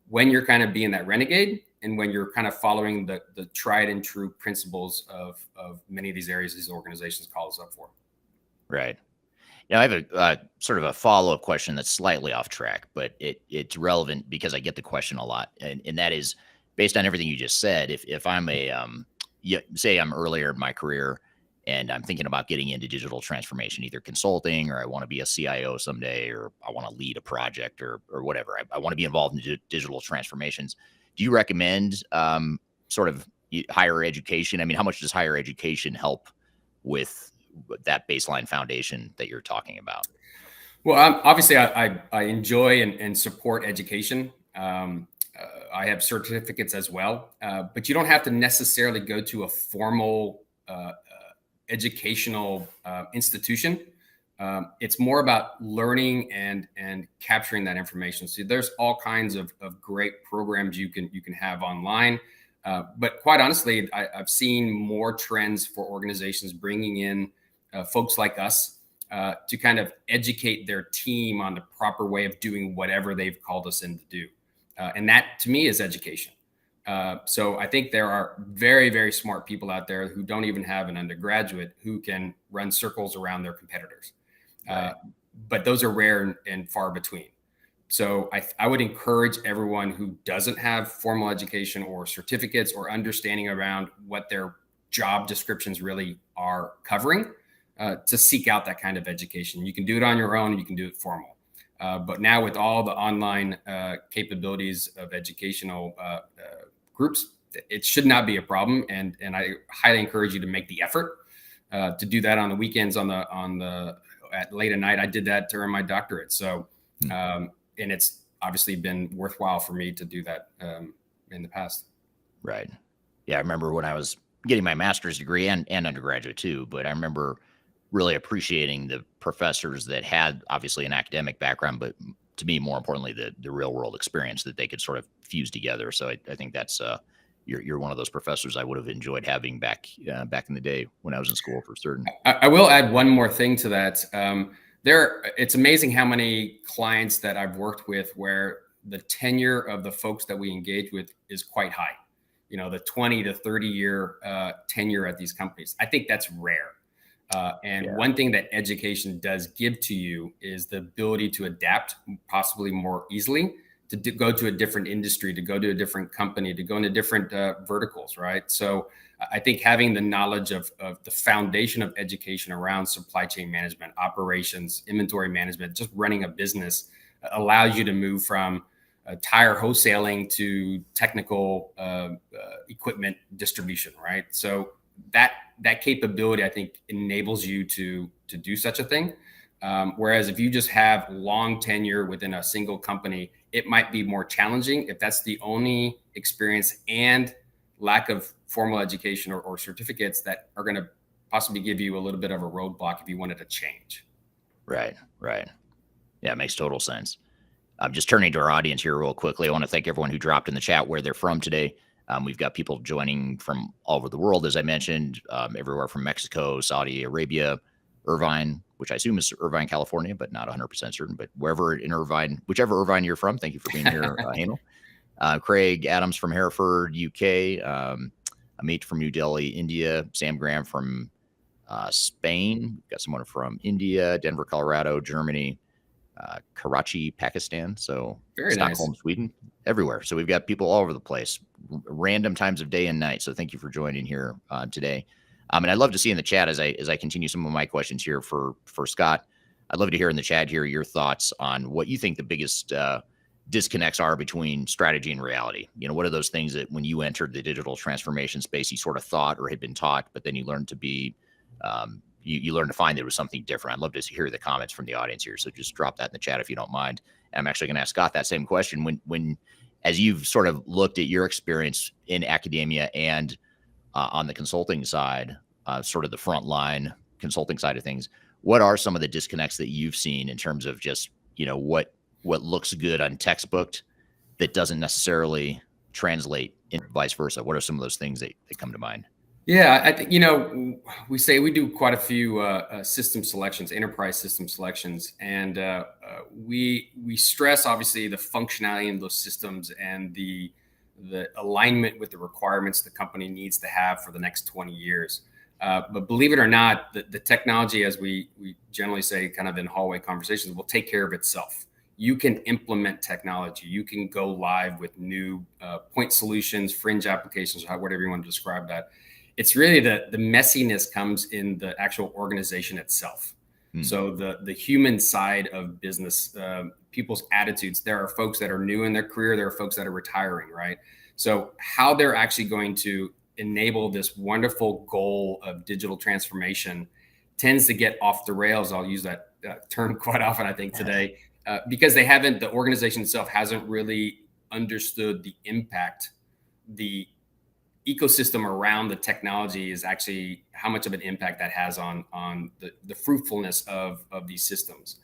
when you're kind of being that renegade and when you're kind of following the tried and true principles of many of these areas these organizations call us up for. Right. Yeah, I have a sort of a follow-up question that's slightly off track, but it's relevant because I get the question a lot. And that is based on everything you just said. If I'm say I'm earlier in my career and I'm thinking about getting into digital transformation, either consulting, or I want to be a CIO someday, or I want to lead a project or whatever. I want to be involved in digital transformations. Do you recommend sort of higher education? I mean, how much does higher education help with that baseline foundation that you're talking about? Well, obviously, I enjoy and support education. I have certificates as well, but you don't have to necessarily go to a formal educational institution. It's more about learning and capturing that information. So there's all kinds of great programs you can have online. But quite honestly, I've seen more trends for organizations bringing in folks like us to kind of educate their team on the proper way of doing whatever they've called us in to do. And that to me is education. So I think there are very, very smart people out there who don't even have an undergraduate who can run circles around their competitors. But those are rare and far between. So I would encourage everyone who doesn't have formal education or certificates or understanding around what their job descriptions really are covering to seek out that kind of education. You can do it on your own. You can do it formal. But now with all the online capabilities of educational groups, it should not be a problem. And I highly encourage you to make the effort to do that on the weekends, at late at night. I did that during my doctorate. So, and it's obviously been worthwhile for me to do that in the past. Right. Yeah. I remember when I was getting my master's degree and undergraduate too, but I remember really appreciating the professors that had obviously an academic background, but to me, more importantly, the real world experience that they could sort of fuse together. So I think that's you're one of those professors I would have enjoyed having back in the day when I was in school, for certain. I will add one more thing to that. It's amazing how many clients that I've worked with where the tenure of the folks that we engage with is quite high. The 20 to 30 year tenure at these companies. I think that's rare. One thing that education does give to you is the ability to adapt possibly more easily, to go to a different industry, to go to a different company, to go into different verticals, right? So I think having the knowledge of the foundation of education around supply chain management, operations, inventory management, just running a business allows you to move from tire wholesaling to technical equipment distribution, right? So that capability, I think, enables you to do such a thing. Whereas if you just have long tenure within a single company, it might be more challenging if that's the only experience and lack of formal education or certificates that are going to possibly give you a little bit of a roadblock if you wanted to change. Right. Yeah, it makes total sense. I'm just turning to our audience here real quickly. I want to thank everyone who dropped in the chat where they're from today. We've got people joining from all over the world, as I mentioned, everywhere from Mexico, Saudi Arabia, Irvine, which I assume is Irvine, California, but not 100% certain. But wherever in Irvine, whichever Irvine you're from, thank you for being here, Hanel. Craig Adams from Hereford, UK. Amit from New Delhi, India. Sam Graham from Spain. We've got someone from India, Denver, Colorado, Germany. Karachi, Pakistan. So very Stockholm, nice. Sweden, everywhere. So we've got people all over the place, random times of day and night. So thank you for joining here today. And I'd love to see in the chat as I continue some of my questions here for Scott. I'd love to hear in the chat here your thoughts on what you think the biggest disconnects are between strategy and reality. What are those things that when you entered the digital transformation space, you sort of thought or had been taught, but then you learned to be you learn to find there was something different. I'd love to hear the comments from the audience here. So just drop that in the chat if you don't mind. And I'm actually going to ask Scott that same question. When as you've sort of looked at your experience in academia and on the consulting side, sort of the frontline consulting side of things, what are some of the disconnects that you've seen in terms of just, what looks good on textbook that doesn't necessarily translate in vice versa? What are some of those things that come to mind? Yeah, I think, we say we do quite a few system selections, enterprise system selections, and we stress obviously the functionality in those systems and the alignment with the requirements the company needs to have for the next 20 years. But believe it or not, the technology, as we generally say kind of in hallway conversations, will take care of itself. You can implement technology. You can go live with new point solutions, fringe applications, whatever you want to describe that. It's really the messiness comes in the actual organization itself. So the human side of business, people's attitudes. There are folks that are new in their career. There are folks that are retiring, right? So how they're actually going to enable this wonderful goal of digital transformation tends to get off the rails. I'll use that term quite often, I think, today, because the organization itself hasn't really understood the impact, the ecosystem around the technology is actually how much of an impact that has on the fruitfulness of these systems.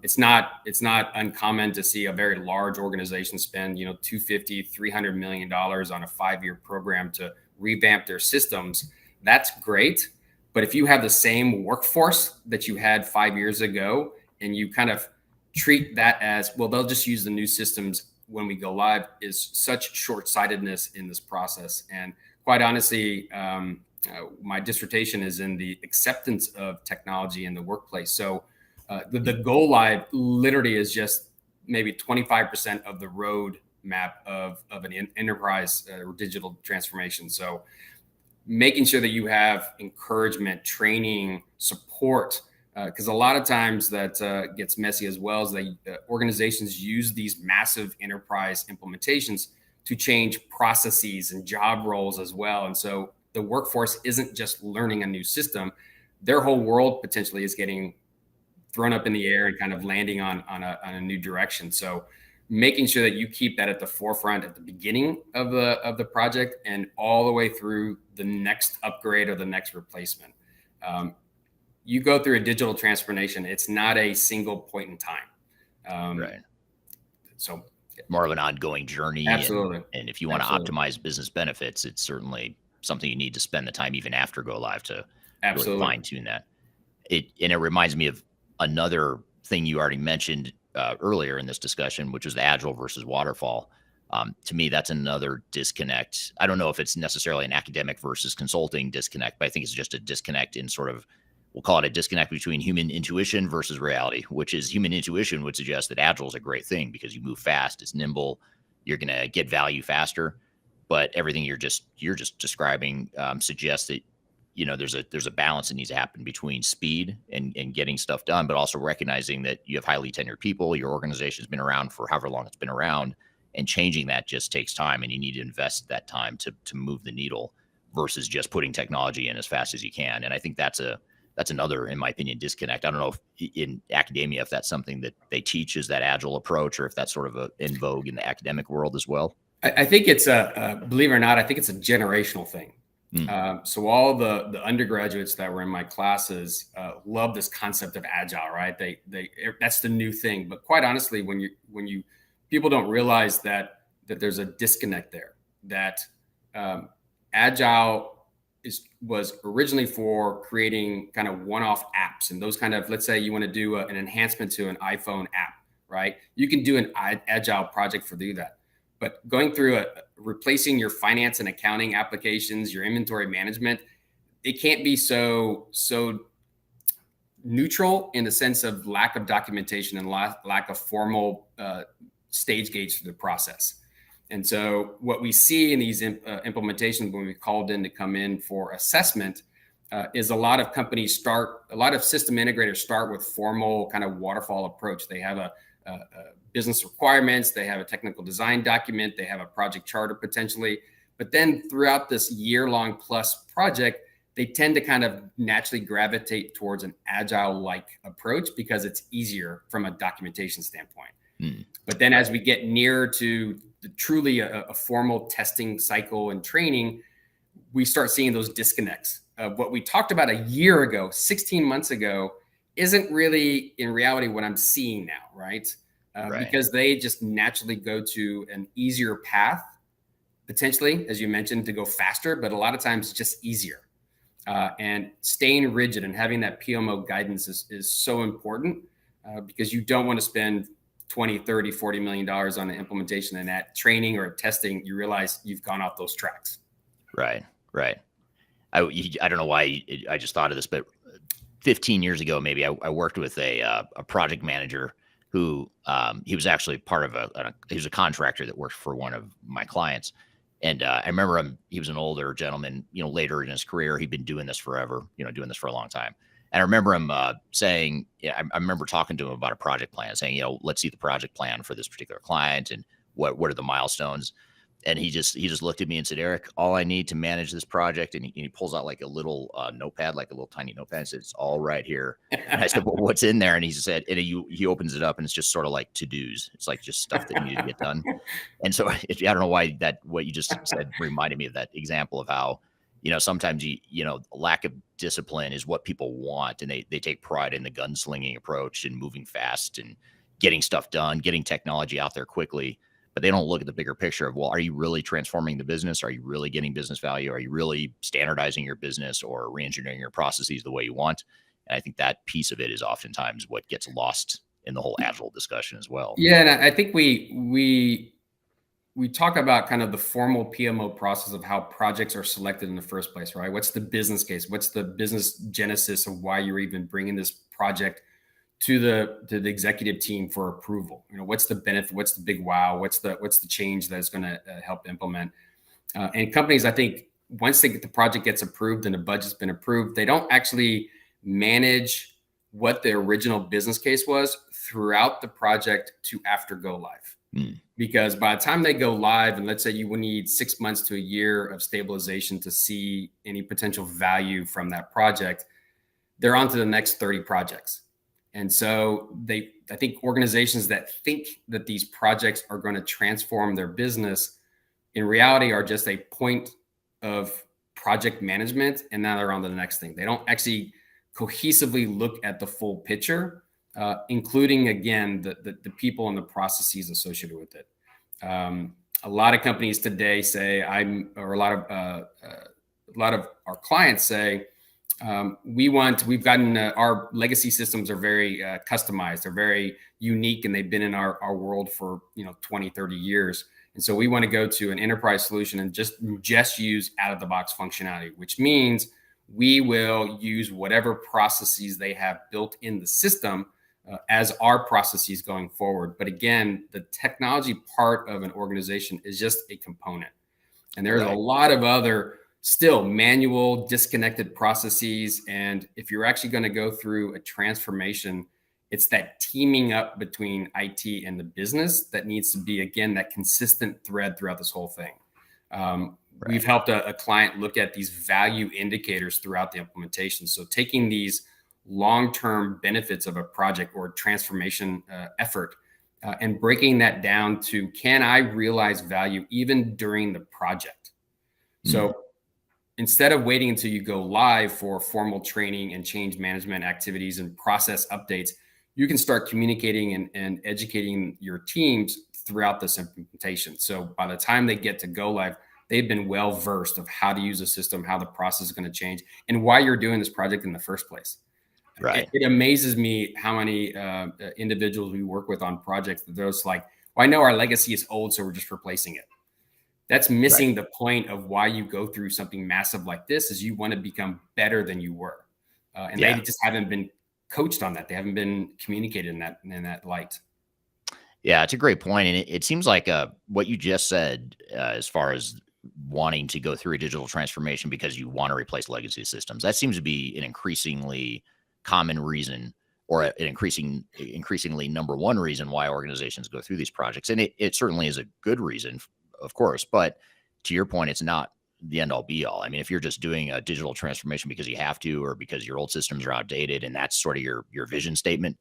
It's not uncommon to see a very large organization spend, $250, $300 million on a 5-year program to revamp their systems. That's great. But if you have the same workforce that you had 5 years ago and you kind of treat that as, well, they'll just use the new systems when we go live, is such short-sightedness in this process. And quite honestly, my dissertation is in the acceptance of technology in the workplace. So the go live literally is just maybe 25% of the road map of an enterprise or digital transformation. So making sure that you have encouragement, training, support, because a lot of times that gets messy as well, as organizations use these massive enterprise implementations to change processes and job roles as well. And so the workforce isn't just learning a new system. Their whole world potentially is getting thrown up in the air and kind of landing on a new direction. So making sure that you keep that at the forefront at the beginning of the project and all the way through the next upgrade or the next replacement. You go through a digital transformation, it's not a single point in time. Right. So more of an ongoing journey. Absolutely. And if you want to Absolutely. optimize business benefits, it's certainly something you need to spend the time even after go live to really Absolutely. fine tune that. And it reminds me of another thing you already mentioned earlier in this discussion, which was the agile versus waterfall. To me, that's another disconnect. I don't know if it's necessarily an academic versus consulting disconnect, but I think it's just a disconnect in sort of, we'll call it a disconnect between human intuition versus reality, which is human intuition would suggest that agile is a great thing because you move fast, it's nimble, you're going to get value faster. But everything you're just describing suggests that there's a balance that needs to happen between speed and getting stuff done, but also recognizing that you have highly tenured people, your organization's been around for however long it's been around, and changing that just takes time, and you need to invest that time to move the needle versus just putting technology in as fast as you can. And I think that's another, in my opinion, disconnect. I don't know if in academia, if that's something that they teach, is that agile approach, or if that's sort of in vogue in the academic world as well. I think it's believe it or not, I think it's a generational thing. So all the undergraduates that were in my classes love this concept of agile, right? They that's the new thing. But quite honestly, when you people don't realize that there's a disconnect there. That agile was originally for creating kind of one-off apps, and those kind of, let's say you want to do an enhancement to an iPhone app, right? You can do an agile project for do that. But going through replacing your finance and accounting applications, your inventory management, it can't be so neutral in the sense of lack of documentation and lack of formal stage gauge for the process. And so what we see in these implementations when we called in to come in for assessment is a lot of companies a lot of system integrators start with formal kind of waterfall approach. They have a business requirements, they have a technical design document, they have a project charter potentially. But then throughout this year-long plus project, they tend to kind of naturally gravitate towards an agile-like approach because it's easier from a documentation standpoint. But then as we get near to truly a formal testing cycle and training, we start seeing those disconnects. What we talked about a year ago, 16 months ago, isn't really in reality what I'm seeing now, right? Because they just naturally go to an easier path, potentially, as you mentioned, to go faster, but a lot of times it's just easier. And staying rigid and having that PMO guidance is so important because you don't want to spend 20, 30, $40 million on the implementation, and that training or testing, you realize you've gone off those tracks. Right. I don't know why I just thought of this, but 15 years ago, maybe I worked with a project manager who he was actually part of he was a contractor that worked for one of my clients. And I remember him, he was an older gentleman, later in his career, he'd been doing this forever, doing this for a long time. And I remember him saying, I remember talking to him about a project plan, saying, let's see the project plan for this particular client and what are the milestones. And he just looked at me and said, Eric, all I need to manage this project. And he pulls out like a little notepad, like a little tiny notepad, and said, it's all right here. And I said, well, what's in there? And he said, and he opens it up and it's just sort of like to-dos. It's like just stuff that needed to get done. And so I don't know why what you just said reminded me of that example of how, sometimes lack of discipline is what people want. And they take pride in the gunslinging approach and moving fast and getting stuff done, getting technology out there quickly. But they don't look at the bigger picture of, well, are you really transforming the business? Are you really getting business value? Are you really standardizing your business or re-engineering your processes the way you want? And I think that piece of it is oftentimes what gets lost in the whole agile discussion as well. Yeah, and I think we talk about kind of the formal PMO process of how projects are selected in the first place, right? What's the business case? What's the business genesis of why you're even bringing this project to the executive team for approval? What's the benefit? What's the big wow? What's the change that's going to help implement? And companies, I think, once the project gets approved and the budget's been approved, they don't actually manage what the original business case was throughout the project to after go live. Because by the time they go live, and let's say you would need 6 months to a year of stabilization to see any potential value from that project, they're on to the next 30 projects. And so I think organizations that think that these projects are going to transform their business in reality are just a point of project management. And now they're on to the next thing. They don't actually cohesively look at the full picture, including, again, the people and the processes associated with it. A lot of companies today say or a lot of our clients say, we've gotten our legacy systems are very customized. They're very unique, and they've been in our world for 20, 30 years. And so we want to go to an enterprise solution and just use out of the box functionality, which means we will use whatever processes they have built in the system as our processes going forward. But again, the technology part of an organization is just a component. And there's a lot of other still manual, disconnected processes. And if you're actually going to go through a transformation, it's that teaming up between IT and the business that needs to be, again, that consistent thread throughout this whole thing. We've helped a client look at these value indicators throughout the implementation. So taking these long-term benefits of a project or transformation effort and breaking that down to, can I realize value even during the project? So instead of waiting until you go live for formal training and change management activities and process updates, you can start communicating and educating your teams throughout this implementation. So by the time they get to go live, they've been well versed of how to use the system, how the process is going to change, and why you're doing this project in the first place. Right. It amazes me how many individuals we work with on projects that they're just like, well, I know our legacy is old, so we're just replacing it. That's missing the point of why you go through something massive like this, is you want to become better than you were. And they just haven't been coached on that. They haven't been communicated in that light. Yeah, it's a great point. And it seems like what you just said, as far as wanting to go through a digital transformation because you want to replace legacy systems, that seems to be an increasingly common reason, or an increasingly number one reason why organizations go through these projects. And it certainly is a good reason, of course, but to your point, it's not the end all be all. I mean, if you're just doing a digital transformation because you have to, or because your old systems are outdated, and that's sort of your vision statement,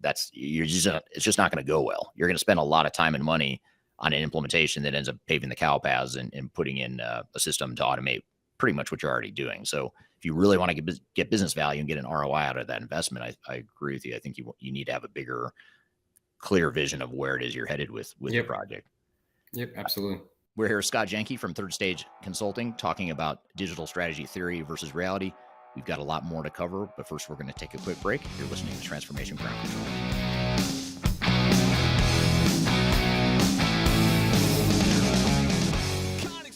it's just not going to go well. You're going to spend a lot of time and money on an implementation that ends up paving the cow paths and putting in a system to automate pretty much what you're already doing. So if you really want to get business value and get an ROI out of that investment, I agree with you. I think you need to have a bigger, clear vision of where it is you're headed with the project. Yep, absolutely. We're here with Scott Janke from Third Stage Consulting, talking about digital strategy theory versus reality. We've got a lot more to cover, but first we're going to take a quick break. You're listening to Transformation Ground Control.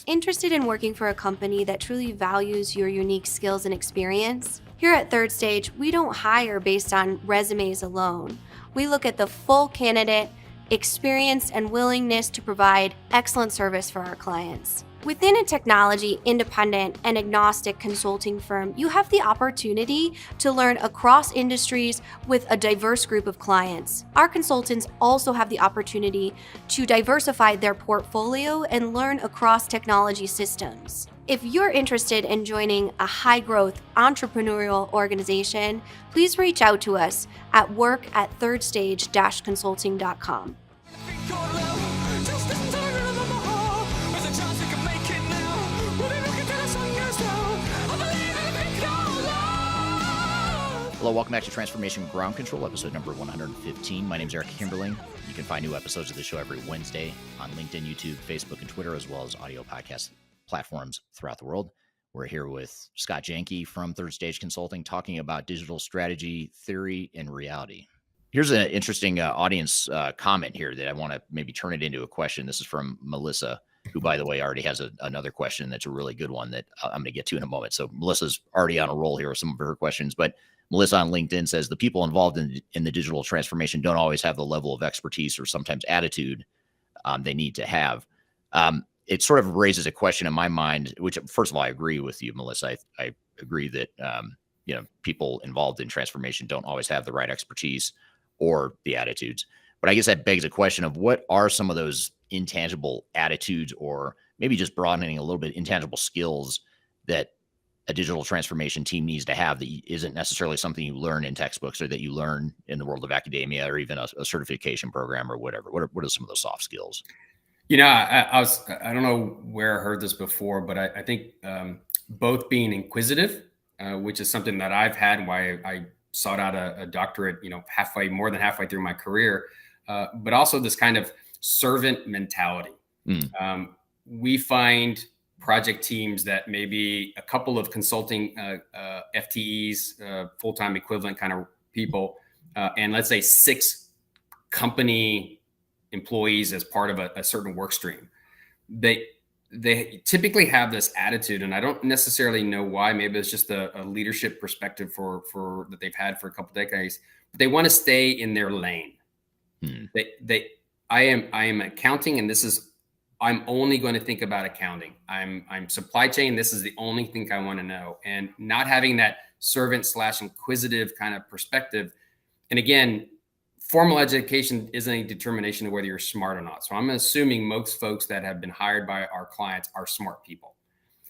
Interested in working for a company that truly values your unique skills and experience? Here at Third Stage, we don't hire based on resumes alone. We look at the full candidate, experience, and willingness to provide excellent service for our clients. Within a technology, independent, and agnostic consulting firm, you have the opportunity to learn across industries with a diverse group of clients. Our consultants also have the opportunity to diversify their portfolio and learn across technology systems. If you're interested in joining a high-growth entrepreneurial organization, please reach out to us at work@thirdstage-consulting.com. Hello, welcome back to Transformation Ground Control, episode number 115. My name is Eric Kimberling. You can find new episodes of the show every Wednesday on LinkedIn, YouTube, Facebook, and Twitter, as well as audio podcast platforms throughout the world. We're here with Scott Janke from Third Stage Consulting, talking about digital strategy, theory, and reality. Here's an interesting audience comment here that I want to maybe turn it into a question. This is from Melissa, who, by the way, already has another question that's a really good one that I'm going to get to in a moment. So Melissa's already on a roll here with some of her questions, but Melissa on LinkedIn says the people involved in the digital transformation don't always have the level of expertise or sometimes attitude they need to have. It sort of raises a question in my mind, which, first of all, I agree with you, Melissa. I agree that people involved in transformation don't always have the right expertise or the attitudes. But I guess that begs a question of, what are some of those intangible attitudes, or maybe just broadening a little bit, intangible skills that a digital transformation team needs to have that isn't necessarily something you learn in textbooks, or that you learn in the world of academia, or even a certification program or whatever? What are some of those soft skills? I don't know where I heard this before, but I think both being inquisitive, which is something that I've had, why I sought out a doctorate, more than halfway through my career, but also this kind of servant mentality. Mm. We find project teams that maybe a couple of consulting FTEs, full-time equivalent kind of people, and let's say 6 company employees as part of a certain work stream. They typically have this attitude, and I don't necessarily know why. Maybe it's just a leadership perspective for that they've had for a couple decades. But they want to stay in their lane. I am accounting, and I'm only going to think about accounting. I'm supply chain. This is the only thing I want to know, and not having that servant/inquisitive kind of perspective. And again, formal education isn't a determination of whether you're smart or not. So I'm assuming most folks that have been hired by our clients are smart people,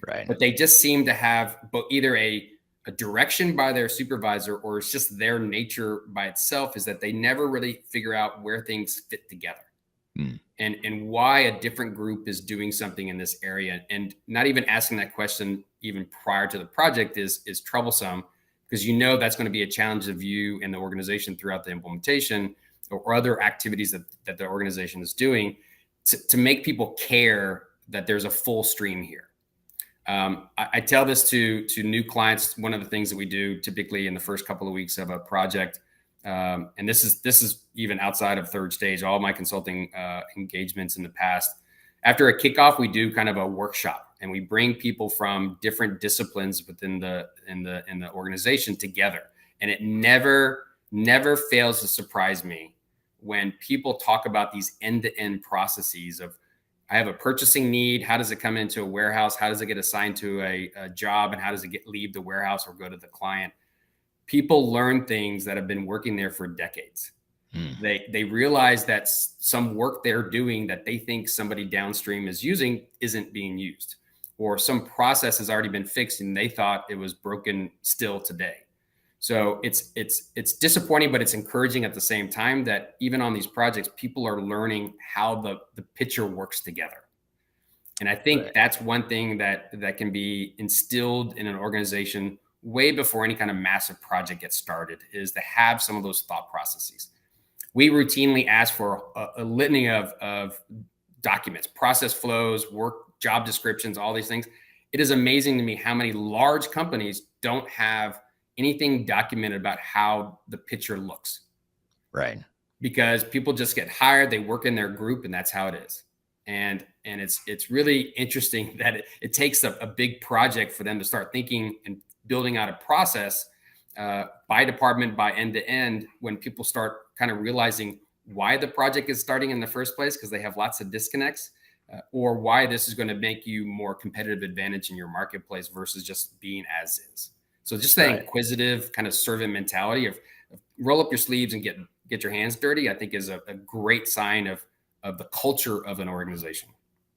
right? But they just seem to have either a direction by their supervisor, or it's just their nature by itself, is that they never really figure out where things fit together. And why a different group is doing something in this area, and not even asking that question even prior to the project is troublesome, because that's going to be a challenge of you and the organization throughout the implementation or other activities that the organization is doing to make people care that there's a full stream here. I tell this to new clients. One of the things that we do typically in the first couple of weeks of a project, and this is even outside of third stage, all my consulting engagements in the past, after a kickoff, we do kind of a workshop, and we bring people from different disciplines within the organization together. And it never fails to surprise me when people talk about these end-to-end processes of, I have a purchasing need. How does it come into a warehouse? How does it get assigned to a job? And how does it leave the warehouse or go to the client? People learn things that have been working there for decades. They realize that some work they're doing that they think somebody downstream is using isn't being used, or some process has already been fixed and they thought it was broken still today. So it's disappointing, but it's encouraging at the same time that even on these projects, people are learning how the picture works together. And I think that's one thing that can be instilled in an organization way before any kind of massive project gets started, is to have some of those thought processes. We routinely ask for a litany of documents, process flows, work, job descriptions, all these things. It is amazing to me how many large companies don't have anything documented about how the picture looks. Right. Because people just get hired, they work in their group, and that's how it is. And it's really interesting that it takes a big project for them to start thinking and building out a process by department, by end to end, when people start kind of realizing why the project is starting in the first place, because they have lots of disconnects, or why this is going to make you more competitive advantage in your marketplace versus just being as is. So just that inquisitive kind of servant mentality of roll up your sleeves and get your hands dirty, I think is a great sign of the culture of an organization.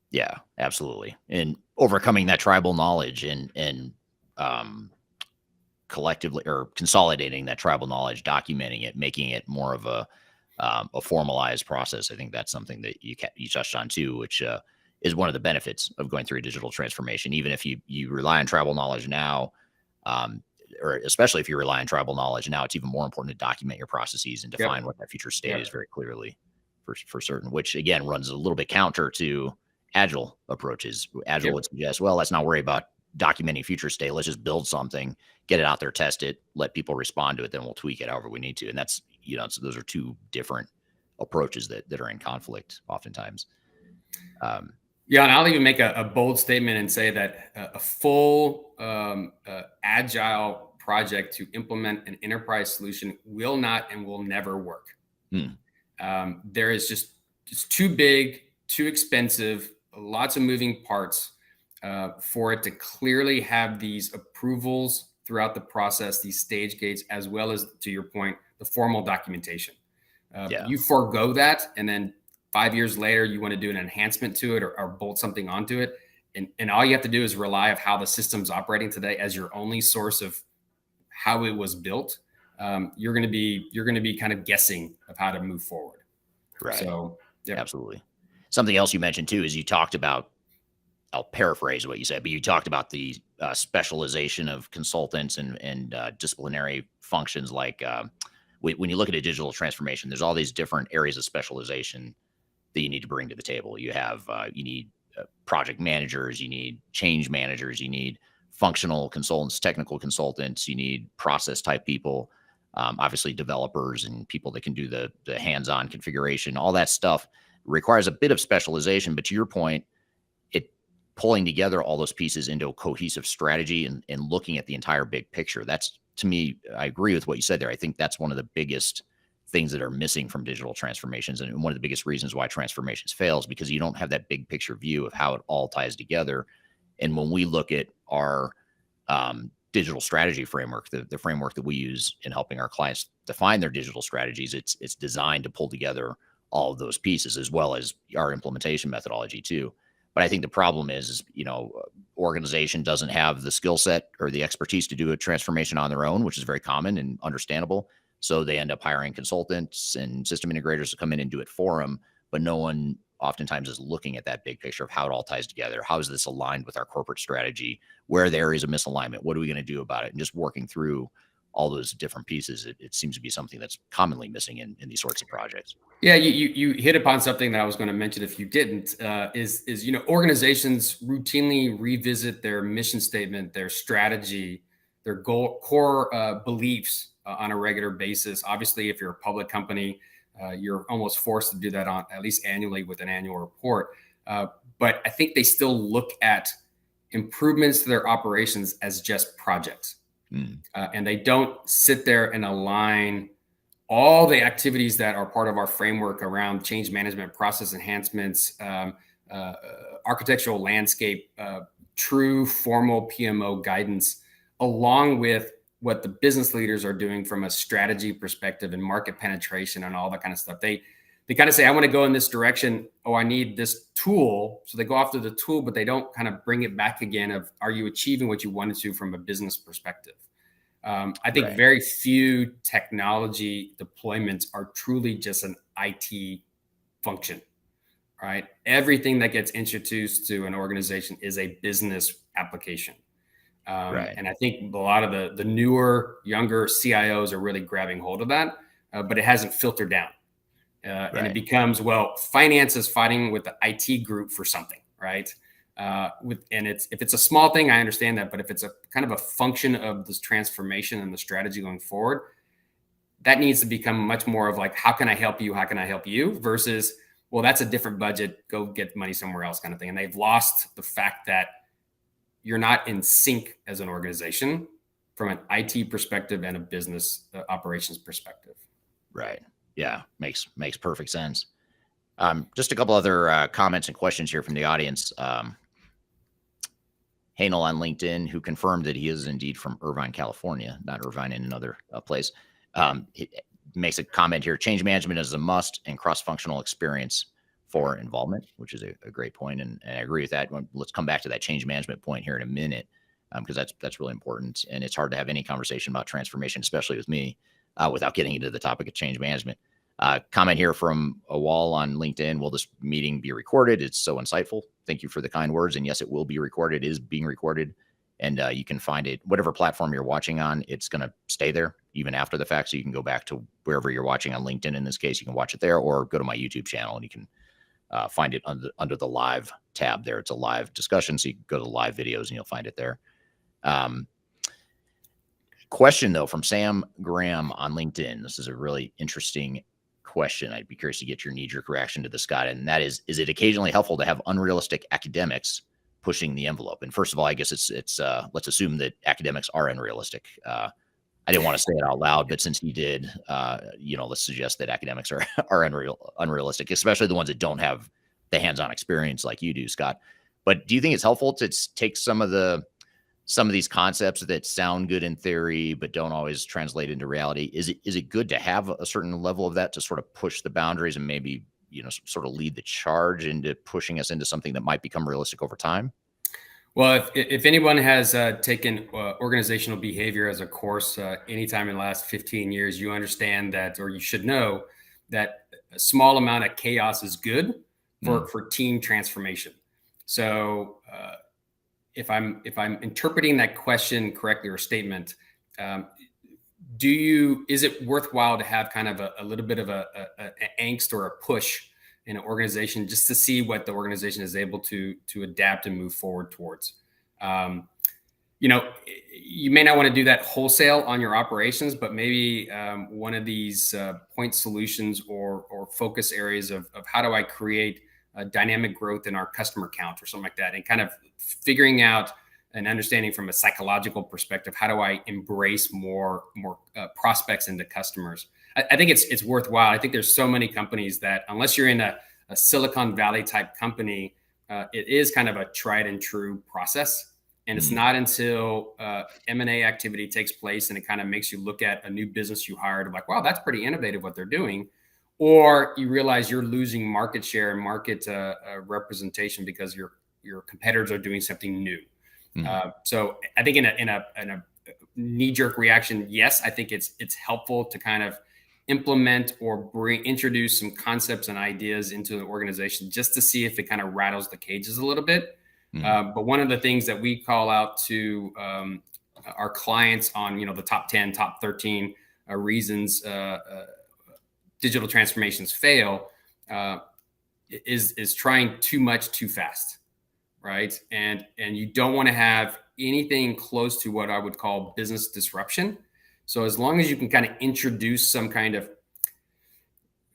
Yeah, absolutely. And overcoming that tribal knowledge and collectively or consolidating that tribal knowledge, documenting it, making it more of a formalized process. I think that's something that you touched on too, which is one of the benefits of going through a digital transformation. Even if you rely on tribal knowledge now, or especially if you rely on tribal knowledge now, it's even more important to document your processes and define what that future state is very clearly for certain, which again runs a little bit counter to agile approaches. Agile would suggest, well, let's not worry about documenting future state. Let's just build something, get it out there, test it, let people respond to it, then we'll tweak it however we need to. And that's, so those are two different approaches that are in conflict oftentimes. Yeah, and I'll even make a bold statement and say that a full agile project to implement an enterprise solution will not and will never work. There is it's too big, too expensive, lots of moving parts for it to clearly have these approvals throughout the process, these stage gates, as well as, to your point, the formal documentation. You forego that, and then 5 years later, you want to do an enhancement to it or bolt something onto it. And all you have to do is rely on how the system's operating today as your only source of how it was built. You're going to be kind of guessing of how to move forward. Right. So, absolutely. Something else you mentioned too is you talked about, I'll paraphrase what you said, but you talked about the specialization of consultants and disciplinary functions. Like when you look at a digital transformation, there's all these different areas of specialization that you need to bring to the table. You have you need project managers, you need change managers, you need functional consultants, technical consultants, you need process type people, obviously developers and people that can do the hands-on configuration. All that stuff requires a bit of specialization. But to your point, it pulling together all those pieces into a cohesive strategy and looking at the entire big picture. That's, to me, I agree with what you said there. I think that's one of the biggest things that are missing from digital transformations, and one of the biggest reasons why transformations fails, because you don't have that big picture view of how it all ties together. And when we look at our digital strategy framework, the framework that we use in helping our clients define their digital strategies, it's designed to pull together all of those pieces, as well as our implementation methodology too. But I think the problem is, organization doesn't have the skill set or the expertise to do a transformation on their own, which is very common and understandable. So they end up hiring consultants and system integrators to come in and do it for them. But no one oftentimes is looking at that big picture of how it all ties together. How is this aligned with our corporate strategy? Where there is a misalignment, what are we going to do about it? And just working through all those different pieces, it seems to be something that's commonly missing in these sorts of projects. Yeah, you hit upon something that I was going to mention if you didn't. Is organizations routinely revisit their mission statement, their strategy, their core beliefs on a regular basis. Obviously, if you're a public company, you're almost forced to do that on at least annually with an annual report. But I think they still look at improvements to their operations as just projects. And they don't sit there and align all the activities that are part of our framework around change management, process enhancements, architectural landscape, true formal PMO guidance, along with what the business leaders are doing from a strategy perspective and market penetration and all that kind of stuff. They kind of say, I want to go in this direction. Oh, I need this tool. So they go after the tool, but they don't kind of bring it back again of, are you achieving what you wanted to from a business perspective? I think very few technology deployments are truly just an IT function, right? Everything that gets introduced to an organization is a business application. And I think a lot of the newer, younger CIOs are really grabbing hold of that, but it hasn't filtered down. And it becomes, well, finance is fighting with the IT group for something, right? If it's a small thing, I understand that. But if it's a kind of a function of this transformation and the strategy going forward, that needs to become much more of like, how can I help you? How can I help you? Versus, well, that's a different budget. Go get money somewhere else kind of thing. And they've lost the fact that you're not in sync as an organization from an IT perspective and a business operations perspective. Right. Yeah. Makes perfect sense. Just a couple other comments and questions here from the audience. Hanel on LinkedIn, who confirmed that he is indeed from Irvine, California, not Irvine in another place. He makes a comment here: change management is a must and cross-functional experience for involvement, which is a great point. And I agree with that. Let's come back to that change management point here in a minute, because that's really important. And it's hard to have any conversation about transformation, especially with me, without getting into the topic of change management. Comment here from a wall on LinkedIn: will this meeting be recorded? It's so insightful. Thank you for the kind words. And yes, it will be recorded. It is being recorded. And you can find it, whatever platform you're watching on, it's going to stay there even after the fact. So you can go back to wherever you're watching on LinkedIn. In this case, you can watch it there, or go to my YouTube channel and you can find it under the live tab there. It's a live discussion. So you can go to live videos and you'll find it there. Question though, from Sam Graham on LinkedIn. This is a really interesting question. I'd be curious to get your knee-jerk reaction to this, Scott. And that is it occasionally helpful to have unrealistic academics pushing the envelope? And first of all, I guess it's let's assume that academics are unrealistic. I didn't want to say it out loud, but since you did, let's suggest that academics are unrealistic, especially the ones that don't have the hands-on experience like you do, Scott. But do you think it's helpful to take some of these concepts that sound good in theory but don't always translate into reality? Is it good to have a certain level of that to sort of push the boundaries and maybe sort of lead the charge into pushing us into something that might become realistic over time? Well, if anyone has taken organizational behavior as a course anytime in the last 15 years, you understand that, or you should know that a small amount of chaos is good for team transformation. So if I'm interpreting that question correctly or statement, is it worthwhile to have kind of a little bit of a angst or a push in an organization just to see what the organization is able to adapt and move forward towards. You know, you may not want to do that wholesale on your operations, but maybe one of these point solutions or focus areas of how do I create dynamic growth in our customer count or something like that, and kind of figuring out and understanding from a psychological perspective, how do I embrace more prospects into customers? I think it's worthwhile. I think there's so many companies that unless you're in a Silicon Valley type company, it is kind of a tried and true process. And it's not until M&A activity takes place and it kind of makes you look at a new business you hired, like, wow, that's pretty innovative what they're doing. Or you realize you're losing market share and market representation because your competitors are doing something new. So I think in a knee-jerk reaction, yes, I think it's helpful to kind of implement or introduce some concepts and ideas into the organization just to see if it kind of rattles the cages a little bit. But one of the things that we call out to our clients on, the top 10, top 13 reasons digital transformations fail is trying too much too fast, right? And you don't want to have anything close to what I would call business disruption. So as long as you can kind of introduce some kind of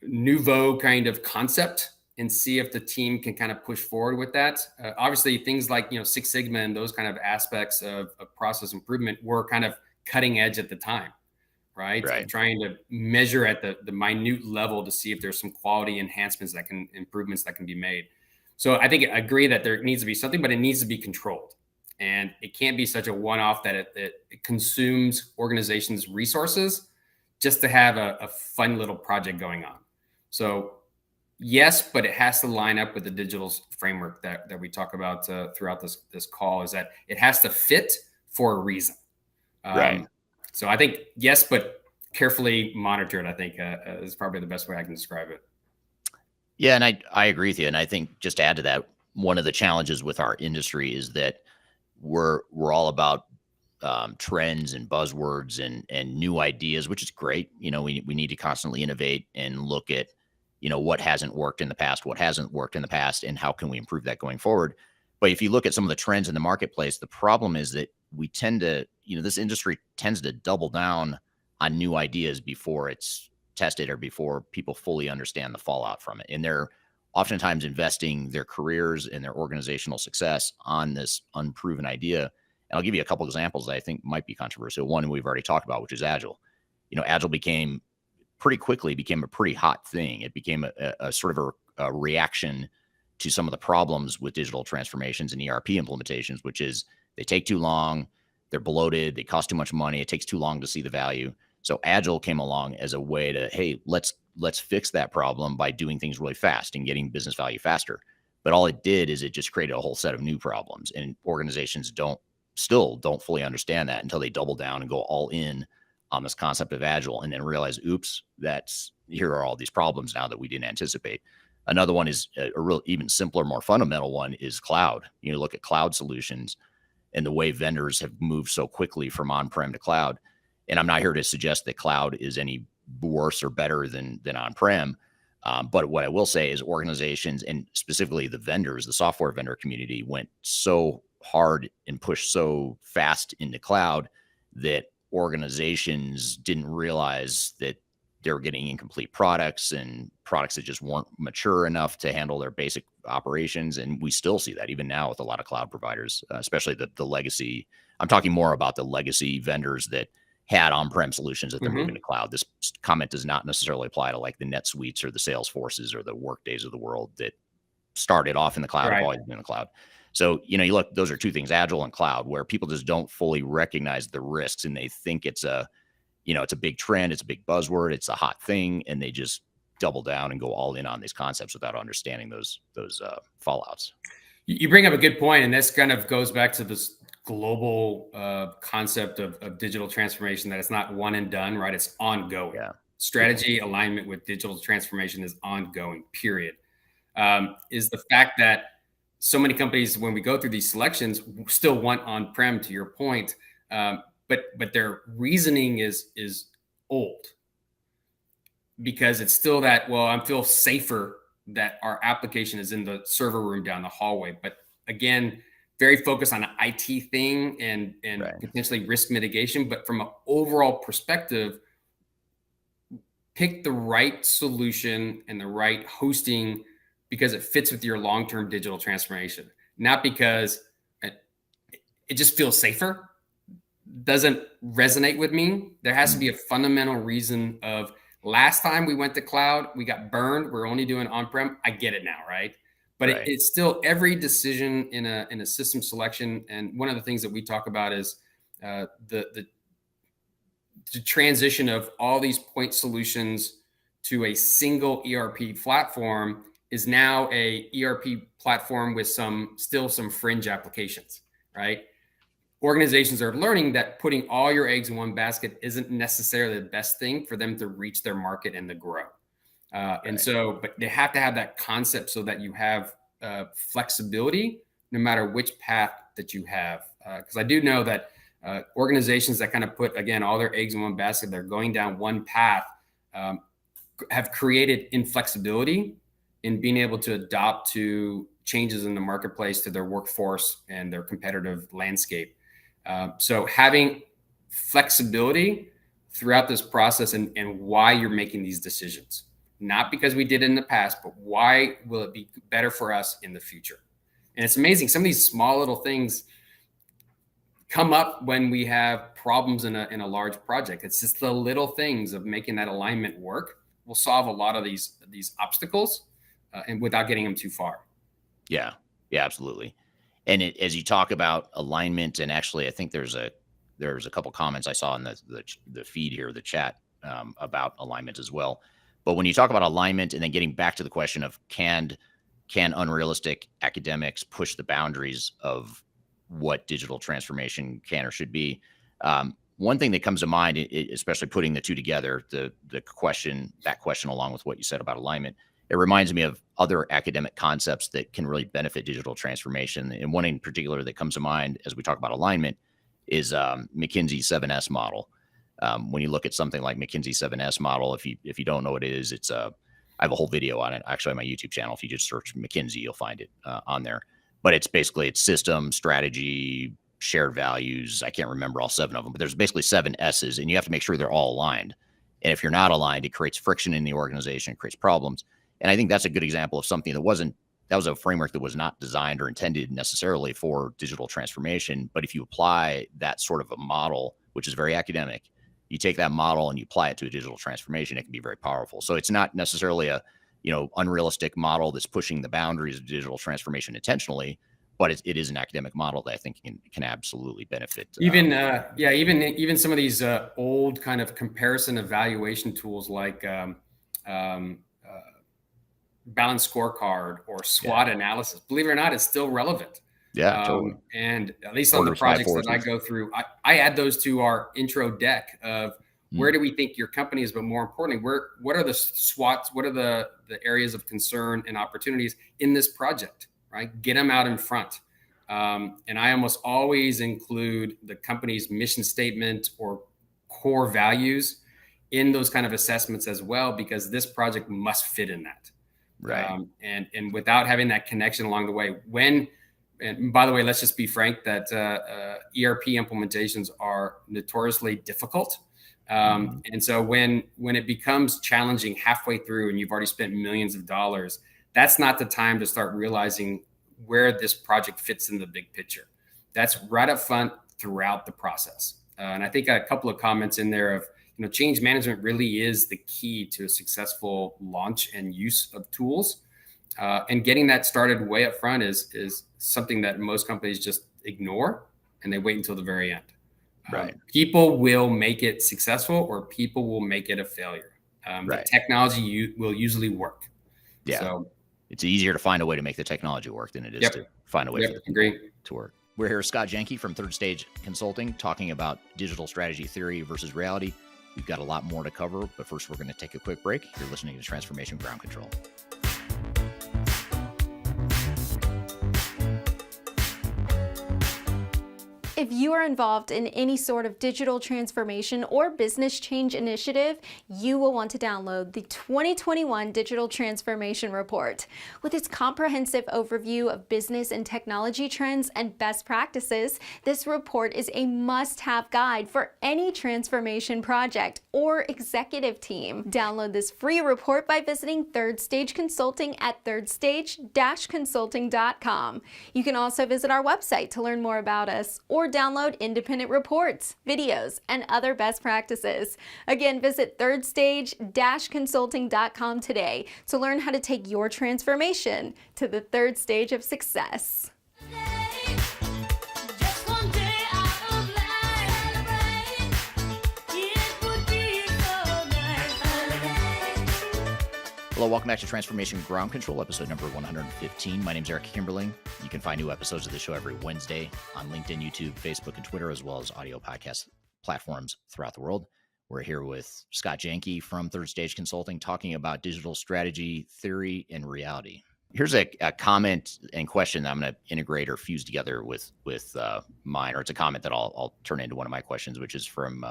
nouveau kind of concept and see if the team can kind of push forward with that. Obviously, things like Six Sigma and those kind of aspects of process improvement were kind of cutting edge at the time, right? Trying to measure at the minute level to see if there's some quality improvements that can be made. So I think I agree that there needs to be something, but it needs to be controlled, and it can't be such a one-off that it consumes organizations' resources just to have a fun little project going on. So yes, but it has to line up with the digital framework that we talk about throughout this call, is that it has to fit for a reason. Right. So I think yes, but carefully monitored, I think is probably the best way I can describe it. Yeah, and I agree with you. And I think just to add to that, one of the challenges with our industry is that we're all about trends and buzzwords and new ideas, which is great. We need to constantly innovate and look at what hasn't worked in the past, and how can we improve that going forward. But if you look at some of the trends in the marketplace, the problem is that we tend to, this industry tends to double down on new ideas before it's tested or before people fully understand the fallout from it. And they're oftentimes investing their careers and their organizational success on this unproven idea. And I'll give you a couple examples that I think might be controversial. One we've already talked about, which is Agile. Agile pretty quickly became a pretty hot thing. It became a sort of a reaction to some of the problems with digital transformations and ERP implementations, which is they take too long, they're bloated, they cost too much money, it takes too long to see the value. So Agile came along as a way to, hey, let's fix that problem by doing things really fast and getting business value faster. But all it did is it just created a whole set of new problems, and organizations still don't fully understand that until they double down and go all in on this concept of Agile, and then realize, oops, here are all these problems now that we didn't anticipate. Another one is a real even simpler, more fundamental one is cloud. Look at cloud solutions and the way vendors have moved so quickly from on-prem to cloud. And I'm not here to suggest that cloud is any worse or better than on-prem. But what I will say is organizations, and specifically the vendors, the software vendor community, went so hard and pushed so fast into cloud that organizations didn't realize that they were getting incomplete products and products that just weren't mature enough to handle their basic operations. And we still see that even now with a lot of cloud providers, especially the legacy. I'm talking more about the legacy vendors that had on-prem solutions that they're moving to cloud. This comment does not necessarily apply to like the NetSuites or the Salesforces or the Workdays of the world that started off in the cloud, have always been in the cloud. So, you look, those are two things, Agile and cloud, where people just don't fully recognize the risks, and they think it's a big trend, it's a big buzzword, it's a hot thing, and they just double down and go all in on these concepts without understanding those fallouts. You bring up a good point, and this kind of goes back to this global concept of digital transformation, that it's not one and done, right? It's ongoing. Yeah. Strategy alignment with digital transformation is ongoing, period. Is the fact that so many companies, when we go through these selections, still want on-prem, to your point, but their reasoning is old, because it's still that, well, I feel safer that our application is in the server room down the hallway. But again, very focused on an IT thing and Right. potentially risk mitigation. But from an overall perspective, pick the right solution and the right hosting because it fits with your long-term digital transformation, not because it just feels safer. Doesn't resonate with me. There has to be a fundamental reason of last time we went to cloud, we got burned. We're only doing on-prem. I get it now, right? But Right. it's still every decision in a system selection. And one of the things that we talk about is the transition of all these point solutions to a single ERP platform is now a ERP platform with still some fringe applications, right? Organizations are learning that putting all your eggs in one basket isn't necessarily the best thing for them to reach their market and to grow. And so, but they have to have that concept so that you have flexibility no matter which path that you have. Because I do know that organizations that kind of put, again, all their eggs in one basket, they're going down one path, have created inflexibility in being able to adapt to changes in the marketplace, to their workforce and their competitive landscape. So having flexibility throughout this process and why you're making these decisions, not because we did it in the past, but why will it be better for us in the future? And it's amazing. Some of these small little things come up when we have problems in a large project. It's just the little things of making that alignment work will solve a lot of these obstacles and without getting them too far. Yeah, absolutely. And as you talk about alignment, and actually, I think there's a couple comments I saw in the feed here, the chat, about alignment as well. But when you talk about alignment, and then getting back to the question of can unrealistic academics push the boundaries of what digital transformation can or should be? One thing that comes to mind, especially putting the two together, that question along with what you said about alignment, it reminds me of other academic concepts that can really benefit digital transformation. And one in particular that comes to mind as we talk about alignment is McKinsey's 7S model. When you look at something like McKinsey's 7S model, if you don't know what it is, I have a whole video on it actually on my YouTube channel. If you just search McKinsey, you'll find it on there. But it's system, strategy, shared values. I can't remember all 7 of them, but there's basically 7 S's, and you have to make sure they're all aligned. And if you're not aligned, it creates friction in the organization, it creates problems. And I think that's a good example of something that was a framework that was not designed or intended necessarily for digital transformation. But if you apply that sort of a model, which is very academic, you take that model and you apply it to a digital transformation, it can be very powerful. So it's not necessarily a unrealistic model that's pushing the boundaries of digital transformation intentionally, but it is an academic model that I think can absolutely benefit. Even some of these old kind of comparison evaluation tools like balanced scorecard or SWOT analysis, believe it or not, it's still relevant. Yeah, totally. And at least on the projects that I go through, I add those to our intro deck of where do we think your company is, but more importantly, what are the SWOTs? What are the areas of concern and opportunities in this project, right? Get them out in front. And I almost always include the company's mission statement or core values in those kind of assessments as well, because this project must fit in that. Right. And without having that connection along the way, and by the way, let's just be frank that ERP implementations are notoriously difficult. And so when it becomes challenging halfway through and you've already spent millions of dollars, that's not the time to start realizing where this project fits in the big picture. That's right up front throughout the process. And I think a couple of comments in there of, change management really is the key to a successful launch and use of tools. And getting that started way up front is something that most companies just ignore and they wait until the very end. Right. People will make it successful or people will make it a failure. The technology will usually work. Yeah. So it's easier to find a way to make the technology work than it is to find a way for it to work. We're here with Scott Janke from Third Stage Consulting talking about digital strategy theory versus reality. We've got a lot more to cover, but first we're going to take a quick break. You're listening to Transformation Ground Control. If you are involved in any sort of digital transformation or business change initiative, you will want to download the 2021 Digital Transformation Report. With its comprehensive overview of business and technology trends and best practices, this report is a must-have guide for any transformation project or executive team. Download this free report by visiting Third Stage Consulting at thirdstage-consulting.com. You can also visit our website to learn more about us or download independent reports, videos, and other best practices. Again, visit thirdstage-consulting.com today to learn how to take your transformation to the third stage of success. Hello, welcome back to Transformation Ground Control, episode number 115. My name is Eric Kimberling. You can find new episodes of the show every Wednesday on LinkedIn, YouTube, Facebook, and Twitter, as well as audio podcast platforms throughout the world. We're here with Scott Janke from Third Stage Consulting, talking about digital strategy, theory, and reality. Here's a comment and question that I'm going to integrate or fuse together with mine, or it's a comment that I'll turn into one of my questions, which is from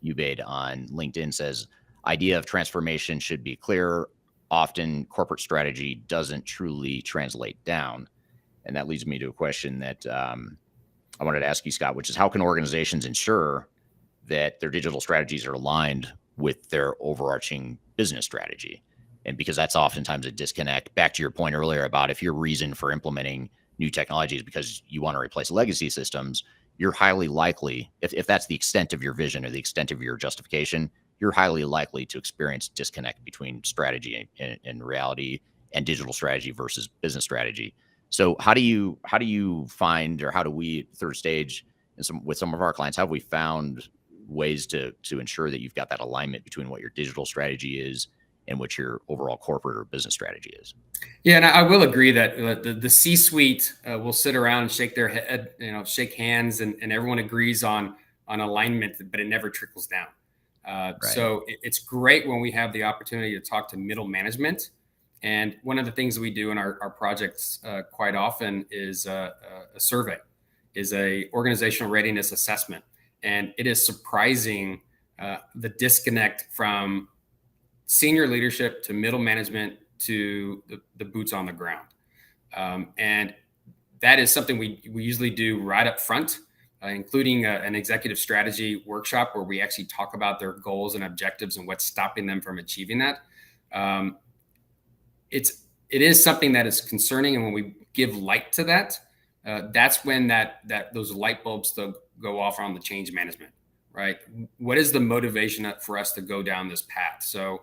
Ubaid on LinkedIn. Says, idea of transformation should be clear. Often corporate strategy doesn't truly translate down. And that leads me to a question that I wanted to ask you, Scott, which is how can organizations ensure that their digital strategies are aligned with their overarching business strategy? And because that's oftentimes a disconnect, back to your point earlier about if your reason for implementing new technology is because you want to replace legacy systems, you're highly likely, if that's the extent of your vision or the extent of your justification, you're highly likely to experience disconnect between strategy and reality, and digital strategy versus business strategy. So how do you find, or how do we at Third Stage and with some of our clients, how have we found ways to ensure that you've got that alignment between what your digital strategy is and what your overall corporate or business strategy is? Yeah, and I will agree that the C-suite will sit around and shake their head, shake hands, and everyone agrees on alignment, but it never trickles down. Right. So it's great when we have the opportunity to talk to middle management. And one of the things we do in our projects quite often is a survey, is a organizational readiness assessment. And it is surprising the disconnect from senior leadership to middle management to the boots on the ground. And that is something we usually do right up front. Including an executive strategy workshop where we actually talk about their goals and objectives and what's stopping them from achieving that. It is something that is concerning, and when we give light to that, that's when those light bulbs go off on the change management, right? What is the motivation for us to go down this path? So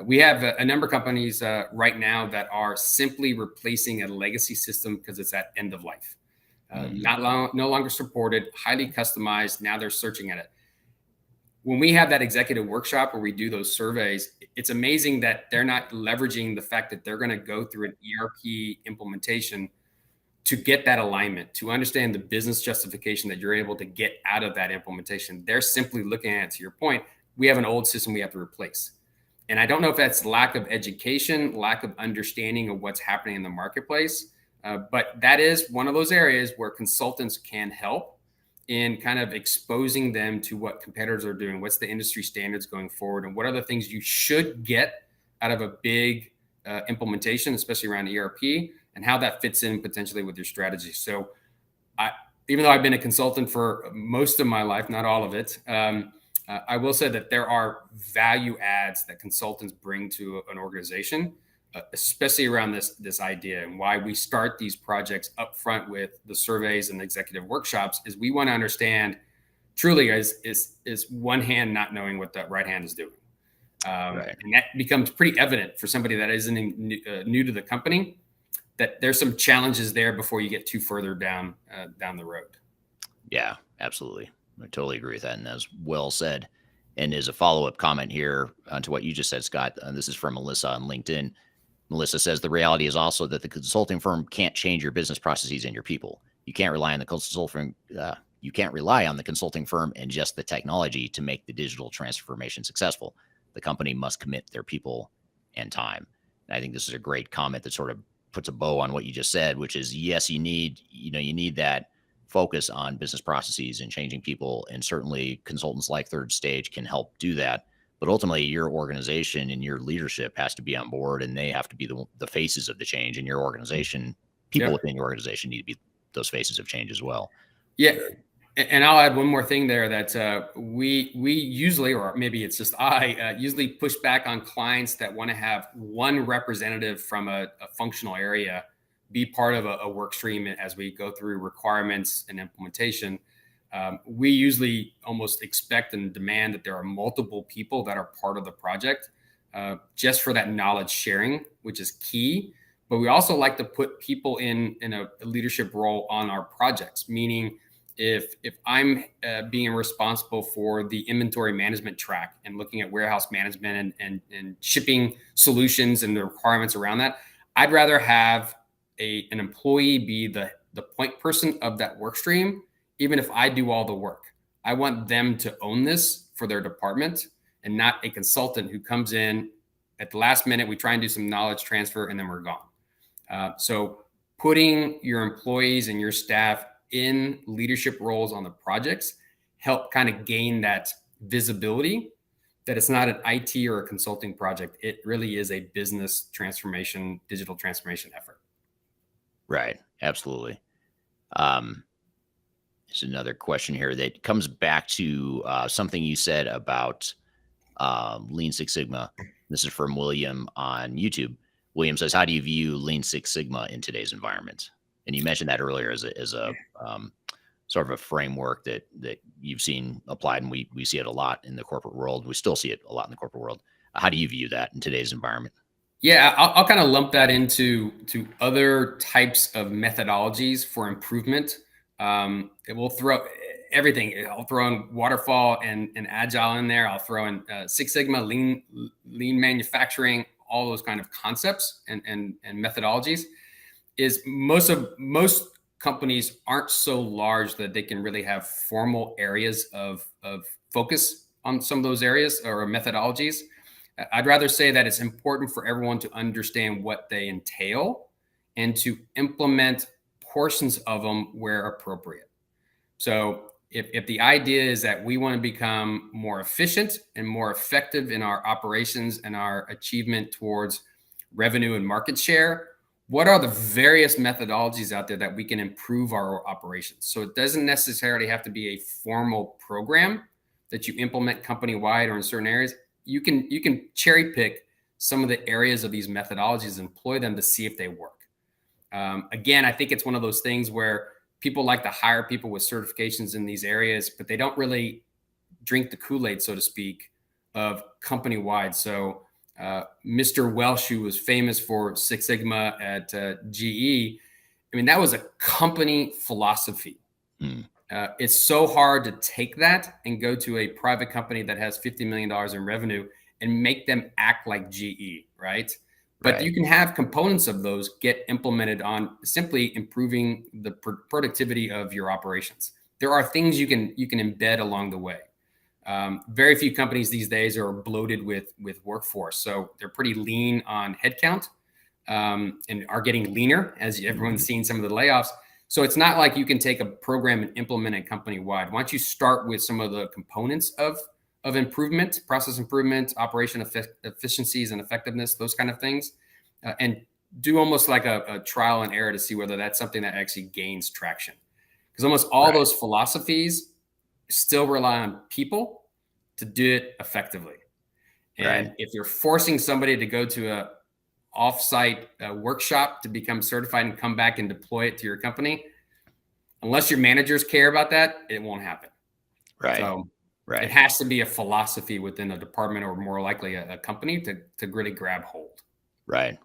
we have a number of companies right now that are simply replacing a legacy system because it's at end of life. No longer supported, highly customized. Now they're searching at it. When we have that executive workshop where we do those surveys, it's amazing that they're not leveraging the fact that they're going to go through an ERP implementation to get that alignment, to understand the business justification that you're able to get out of that implementation. They're simply looking at it, to your point, we have an old system we have to replace. And I don't know if that's lack of education, lack of understanding of what's happening in the marketplace. But that is one of those areas where consultants can help in kind of exposing them to what competitors are doing, what's the industry standards going forward, and what are the things you should get out of a big implementation, especially around ERP, and how that fits in potentially with your strategy. So even though I've been a consultant for most of my life, not all of it, I will say that there are value adds that consultants bring to an organization, especially around this idea, and why we start these projects up front with the surveys and executive workshops is we want to understand truly is one hand not knowing what the right hand is doing. Right. And that becomes pretty evident for somebody that isn't new to the company, that there's some challenges there before you get too further down the road. Yeah, absolutely. I totally agree with that. And that's well said. And as a follow-up comment here to what you just said, Scott, this is from Melissa on LinkedIn. Melissa says, the reality is also that the consulting firm can't change your business processes and your people. You can't rely on the consulting firm and just the technology to make the digital transformation successful. The company must commit their people and time. And I think this is a great comment that sort of puts a bow on what you just said, which is, yes, you need that focus on business processes and changing people. And certainly consultants like Third Stage can help do that. But ultimately, your organization and your leadership has to be on board, and they have to be the faces of the change in your organization. People Yeah. within your organization need to be those faces of change as well. Yeah. And I'll add one more thing there that we usually, or maybe it's just I usually push back on clients that want to have one representative from a functional area be part of a work stream as we go through requirements and implementation. We usually almost expect and demand that there are multiple people that are part of the project just for that knowledge sharing, which is key. But we also like to put people in a leadership role on our projects, meaning if I'm being responsible for the inventory management track and looking at warehouse management and shipping solutions and the requirements around that, I'd rather have an employee be the point person of that work stream, even if I do all the work. I want them to own this for their department and not a consultant who comes in at the last minute. We try and do some knowledge transfer and then we're gone. So putting your employees and your staff in leadership roles on the projects help kind of gain that visibility that it's not an IT or a consulting project. It really is a business transformation, digital transformation effort. Right. Absolutely. There's another question here that comes back to something you said about Lean Six Sigma. This is from William on YouTube. William says, how do you view Lean Six Sigma in today's environment? And you mentioned that earlier as a sort of a framework that you've seen applied, and we see it a lot in the corporate world. We still see it a lot in the corporate world. How do you view that in today's environment? Yeah, I'll kind of lump that into other types of methodologies for improvement. It will throw everything. I'll throw in waterfall and agile in there. I'll throw in Six Sigma, lean manufacturing, all those kind of concepts and methodologies. Is most companies aren't so large that they can really have formal areas of focus on some of those areas or methodologies. I'd rather say that it's important for everyone to understand what they entail and to implement portions of them where appropriate. So if the idea is that we want to become more efficient and more effective in our operations and our achievement towards revenue and market share, what are the various methodologies out there that we can improve our operations? So it doesn't necessarily have to be a formal program that you implement company-wide or in certain areas. You can cherry pick some of the areas of these methodologies and employ them to see if they work. Again, I think it's one of those things where people like to hire people with certifications in these areas, but they don't really drink the Kool-Aid, so to speak, of company-wide. So Mr. Welsh, who was famous for Six Sigma at GE, I mean, that was a company philosophy. It's so hard to take that and go to a private company that has $50 million in revenue and make them act like GE, right? But you can have components of those get implemented on simply improving the productivity of your operations. There are things you can embed along the way. Very few companies these days are bloated with workforce, so they're pretty lean on headcount and are getting leaner as everyone's seen some of the layoffs. So it's not like you can take a program and implement it company-wide. Why don't you start with some of the components of improvement, process improvement, operation efficiencies and effectiveness, those kind of things, and do almost like a trial and error to see whether that's something that actually gains traction. Because almost all those philosophies still rely on people to do it effectively. And if you're forcing somebody to go to a off-site workshop to become certified and come back and deploy it to your company, unless your managers care about that, it won't happen. So it has to be a philosophy within a department or more likely a company to really grab hold. Right.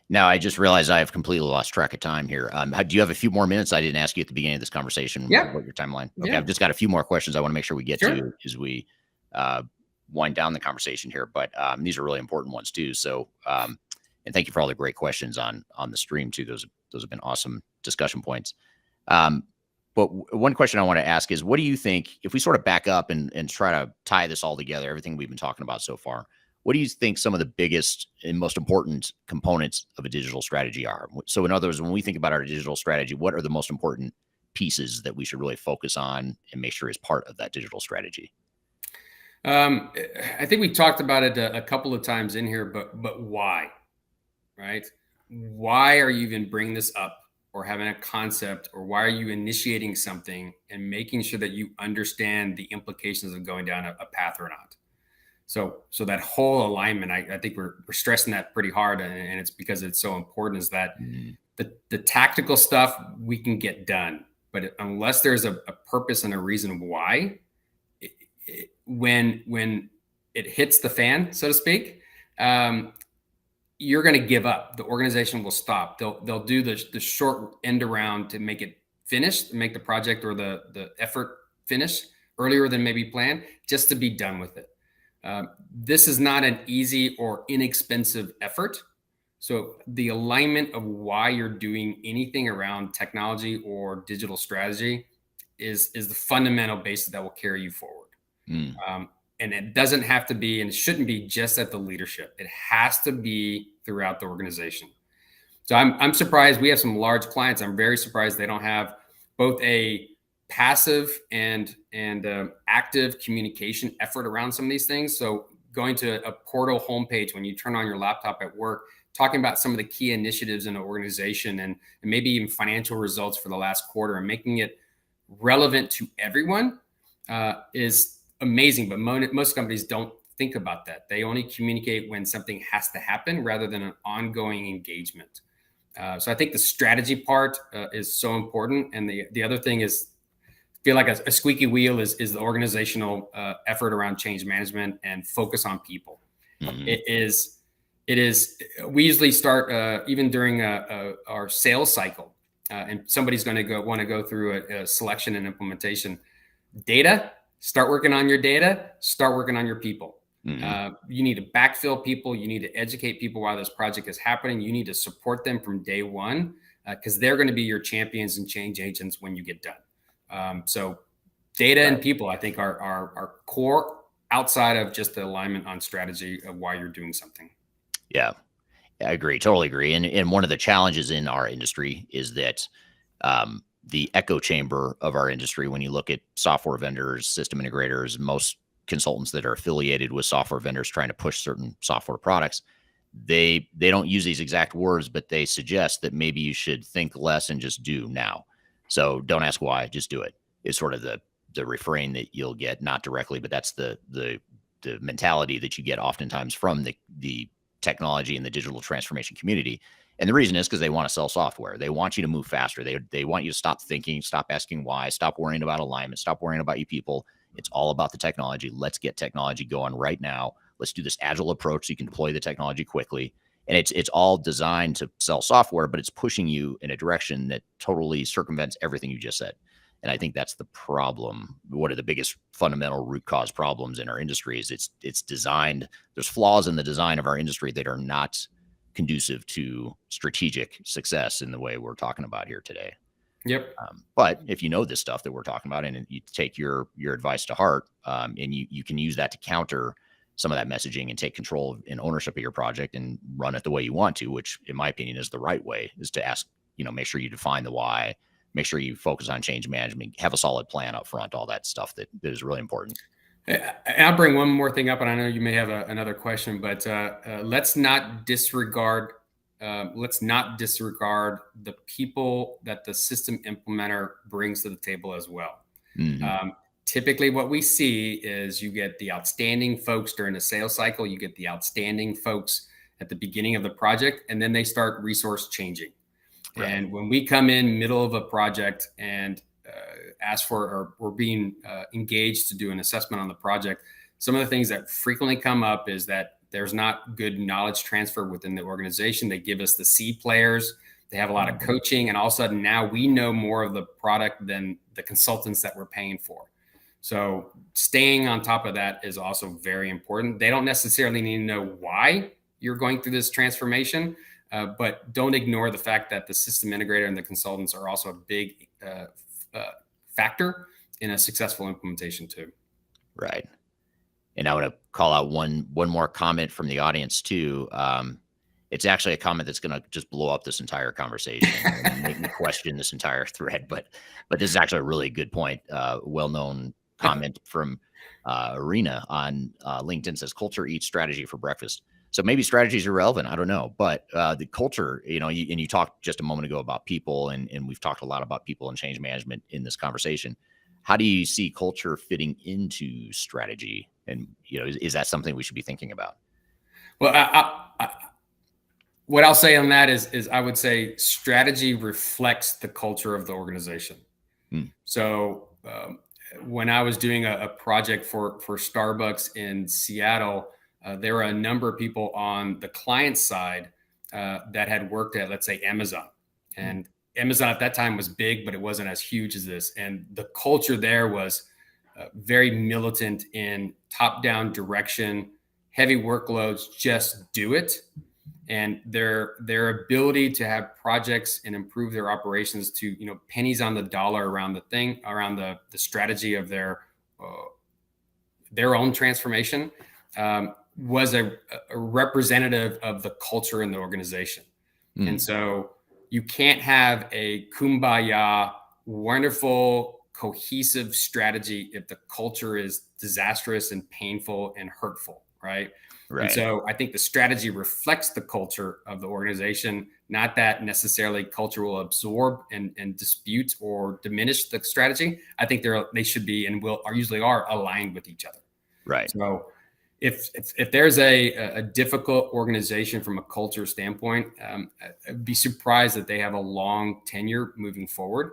Now, I just realized I have completely lost track of time here. Do you have a few more minutes? I didn't ask you at the beginning of this conversation what your timeline. Okay, I've just got a few more questions I want to make sure we get to as we wind down the conversation here. But these are really important ones too. So, and thank you for all the great questions on the stream too. Those have been awesome discussion points. But one question I want to ask is, what do you think, if we sort of back up and try to tie this all together, everything we've been talking about so far, what do you think some of the biggest and most important components of a digital strategy are? So in other words, when we think about our digital strategy, what are the most important pieces that we should really focus on and make sure is part of that digital strategy? I think we talked about it a couple of times in here, but why, right? Why are you even bringing this up or having a concept, or why are you initiating something and making sure that you understand the implications of going down a path or not? So that whole alignment, I think we're stressing that pretty hard, and it's because it's so important, is that the tactical stuff we can get done, but unless there's a purpose and a reason why, when it hits the fan, so to speak, you're going to give up. The organization will stop. They'll do the short end around to make it finish, make the project or the effort finish earlier than maybe planned, just to be done with it. This is not an easy or inexpensive effort. So the alignment of why you're doing anything around technology or digital strategy is the fundamental basis that will carry you forward. And it doesn't have to be, and it shouldn't be just at the leadership. It has to be throughout the organization. So I'm surprised. We have some large clients. I'm very surprised they don't have both a passive and active communication effort around some of these things. So going to a portal homepage when you turn on your laptop at work, talking about some of the key initiatives in the organization and maybe even financial results for the last quarter, and making it relevant to everyone is amazing. But most companies don't think about that. They only communicate when something has to happen rather than an ongoing engagement. So I think the strategy part is so important. And the other thing is, feel like a squeaky wheel is the organizational effort around change management and focus on people. It is. We usually start even during our sales cycle, and somebody's going to want to go through a selection and implementation. Data. Start working on your data. Start working on your people. You need to backfill people. You need to educate people while this project is happening. You need to support them from day one, because they're going to be your champions and change agents when you get done. So data and people, I think, are core outside of just the alignment on strategy of why you're doing something. Yeah, I agree. Totally agree. And one of the challenges in our industry is that the echo chamber of our industry, when you look at software vendors, system integrators, most consultants that are affiliated with software vendors trying to push certain software products, they don't use these exact words, but they suggest that maybe you should think less and just do now. So don't ask why, just do it. It's sort of the refrain that you'll get, not directly, but that's the mentality that you get oftentimes from the technology and the digital transformation community. And the reason is because they want to sell software. They want you to move faster. They want you to stop thinking, stop asking why, stop worrying about alignment, stop worrying about you people. It's all about the technology. Let's get technology going right now. Let's do this agile approach so you can deploy the technology quickly. And it's all designed to sell software, but it's pushing you in a direction that totally circumvents everything you just said. And I think that's the problem. One of the biggest fundamental root cause problems in our industry is it's designed. There's flaws in the design of our industry that are not conducive to strategic success in the way we're talking about here today. Yep. But if you know this stuff that we're talking about and you take your advice to heart, and you can use that to counter some of that messaging and take control and ownership of your project and run it the way you want to, which in my opinion is the right way, is to ask, make sure you define the why, make sure you focus on change management, have a solid plan up front, all that stuff that is really important. I'll bring one more thing up, and I know you may have another question, but let's not disregard the people that the system implementer brings to the table as well. Typically what we see is you get the outstanding folks during the sales cycle, you get the outstanding folks at the beginning of the project, and then they start resource changing. Right. And when we come in middle of a project and ask for, or we're being engaged to do an assessment on the project, some of the things that frequently come up is that there's not good knowledge transfer within the organization. They give us the C players. They have a lot of coaching, and all of a sudden now we know more of the product than the consultants that we're paying for. So staying on top of that is also very important. They don't necessarily need to know why you're going through this transformation, but don't ignore the fact that the system integrator and the consultants are also a big factor in a successful implementation too. Right. And I want to call out one more comment from the audience too. it's actually a comment that's going to just blow up this entire conversation and make me question this entire thread. But this is actually a really good point. Well-known comment from Arena on LinkedIn says, culture eats strategy for breakfast. So maybe strategies are relevant. I don't know. But the culture, and you talked just a moment ago about people, and we've talked a lot about people and change management in this conversation. How do you see culture fitting into strategy? And, is that something we should be thinking about? Well, what I'll say on that is I would say strategy reflects the culture of the organization. So when I was doing a project for Starbucks in Seattle, there were a number of people on the client side that had worked at, let's say, Amazon. And Amazon at that time was big, but it wasn't as huge as this. And the culture there was very militant in top-down direction, heavy workloads, just do it. And their ability to have projects and improve their operations to, pennies on the dollar around the strategy of their own transformation was a representative of the culture in the organization. And so you can't have a kumbaya, wonderful, cohesive strategy if the culture is disastrous and painful and hurtful, right? And so I think the strategy reflects the culture of the organization, not that necessarily culture will absorb and dispute or diminish the strategy. I think they should be and usually are aligned with each other. Right. So if there's a difficult organization from a culture standpoint, I'd be surprised that they have a long tenure moving forward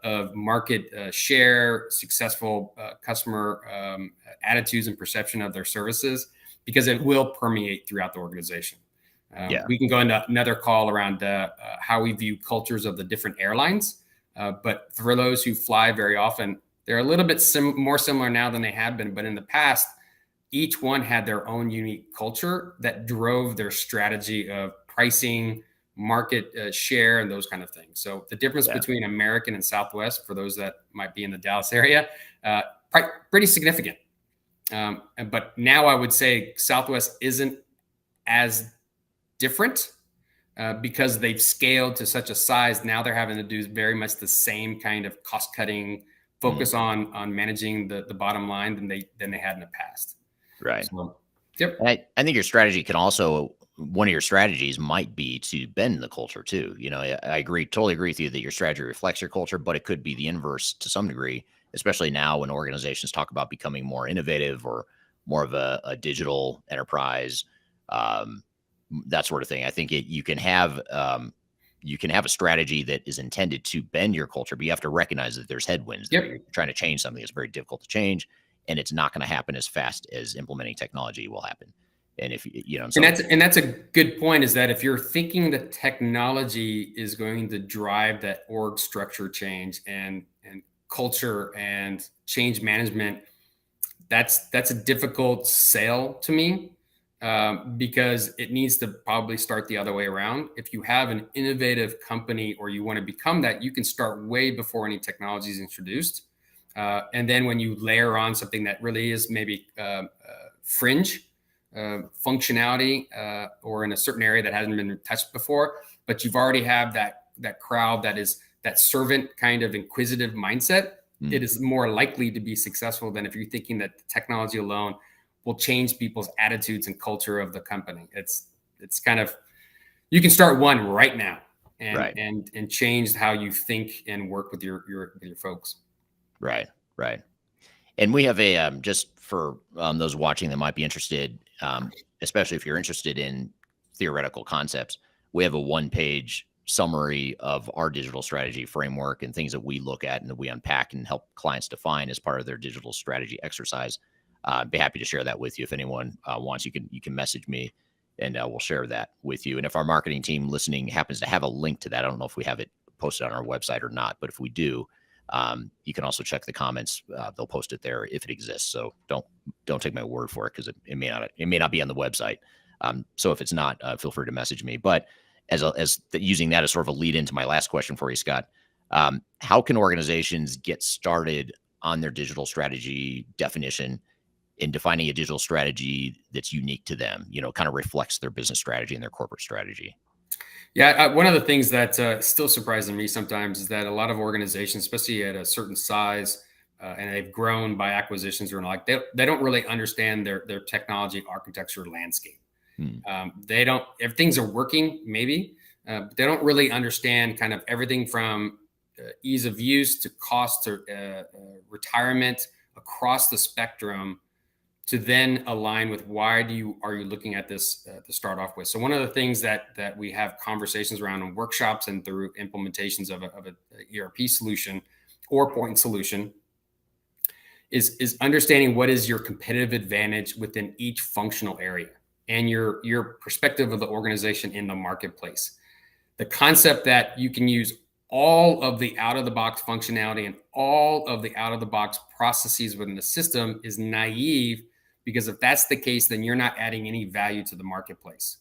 of market share, successful customer attitudes and perception of their services, because it will permeate throughout the organization. We can go into another call around how we view cultures of the different airlines. But for those who fly very often, they're a little bit more similar now than they have been. But in the past, each one had their own unique culture that drove their strategy of pricing, market share, and those kind of things. So the difference between American and Southwest, for those that might be in the Dallas area, pretty significant. But now I would say Southwest isn't as different because they've scaled to such a size. Now they're having to do very much the same kind of cost cutting, focus on managing the bottom line than they had in the past. Right. So, yep. I think your strategy can also, one of your strategies might be to bend the culture too. I totally agree with you that your strategy reflects your culture, but it could be the inverse to some degree, especially now when organizations talk about becoming more innovative or more of a digital enterprise, that sort of thing. I think you can have a strategy that is intended to bend your culture, but you have to recognize that there's headwinds. Yep. You're trying to change something that's very difficult to change, and it's not going to happen as fast as implementing technology will happen. And if and that's a good point, is that if you're thinking that technology is going to drive that org structure change and culture and change management, that's a difficult sale to me, because it needs to probably start the other way around. If you have an innovative company or you want to become that, you can start way before any technology is introduced. And then when you layer on something that really is maybe fringe functionality or in a certain area that hasn't been touched before, but you've already have that crowd that is that servant kind of inquisitive mindset, it is more likely to be successful than if you're thinking that technology alone will change people's attitudes and culture of the company. It's kind of, you can start one right now and change how you think and work with your folks. Right. And we have a, just for those watching that might be interested, especially if you're interested in theoretical concepts, we have a 1-page summary of our digital strategy framework and things that we look at and that we unpack and help clients define as part of their digital strategy exercise. I'd be happy to share that with you. If anyone wants, you can message me and we'll share that with you. And if our marketing team listening happens to have a link to that, I don't know if we have it posted on our website or not, but if we do, you can also check the comments. They'll post it there if it exists. So don't take my word for it, because it may not be on the website. So if it's not, feel free to message me. But using that as sort of a lead into my last question for you, Scott, how can organizations get started on their digital strategy definition in defining a digital strategy that's unique to them, kind of reflects their business strategy and their corporate strategy? Yeah, one of the things that's still surprising me sometimes is that a lot of organizations, especially at a certain size, and they've grown by acquisitions or like, they don't really understand their technology architecture landscape. They don't, if things are working, maybe, but they don't really understand kind of everything from ease of use to cost to retirement across the spectrum, to then align with why are you looking at this to start off with. So one of the things that we have conversations around in workshops and through implementations of a ERP solution or point solution is understanding what is your competitive advantage within each functional area and your perspective of the organization in the marketplace. The concept that you can use all of the out-of-the-box functionality and all of the out-of-the-box processes within the system is naive, because if that's the case, then you're not adding any value to the marketplace.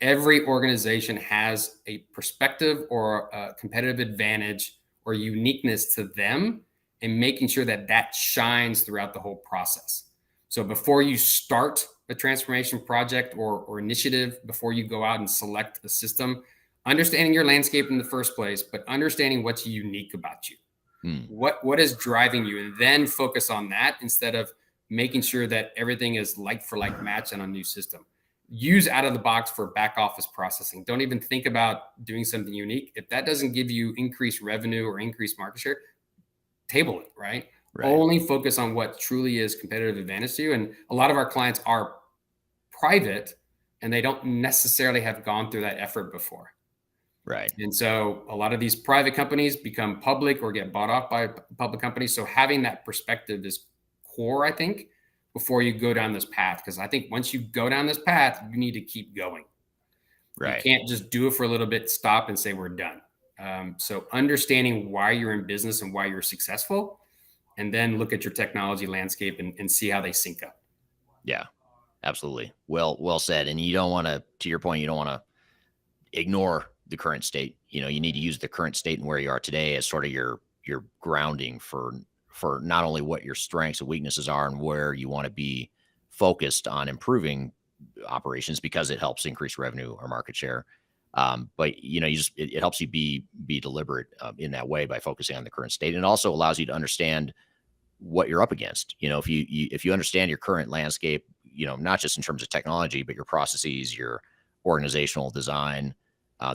Every organization has a perspective or a competitive advantage or uniqueness to them, and making sure that that shines throughout the whole process. So before you start a transformation project or initiative, before you go out and select a system, understanding your landscape in the first place, but understanding what's unique about you. What is driving you, and then focus on that instead of making sure that everything is like for like match on a new system. Use out of the box for back office processing. Don't even think about doing something unique. If that doesn't give you increased revenue or increased market share, table it, right? Only focus on what truly is competitive advantage to you. And a lot of our clients are private and they don't necessarily have gone through that effort before. Right. And so a lot of these private companies become public or get bought off by public companies. So having that perspective is core, I think, before you go down this path. Because I think once you go down this path, you need to keep going. Right. You can't just do it for a little bit, stop and say we're done. So understanding why you're in business and why you're successful, and then look at your technology landscape and see how they sync up. Yeah, absolutely. Well said. And you don't want to your point, you don't want to ignore the current state. You need to use the current state and where you are today as sort of your grounding for not only what your strengths and weaknesses are and where you want to be focused on improving operations, because it helps increase revenue or market share. But it helps you be deliberate in that way by focusing on the current state, and it also allows you to understand what you're up against. If you understand your current landscape, not just in terms of technology, but your processes, your organizational design,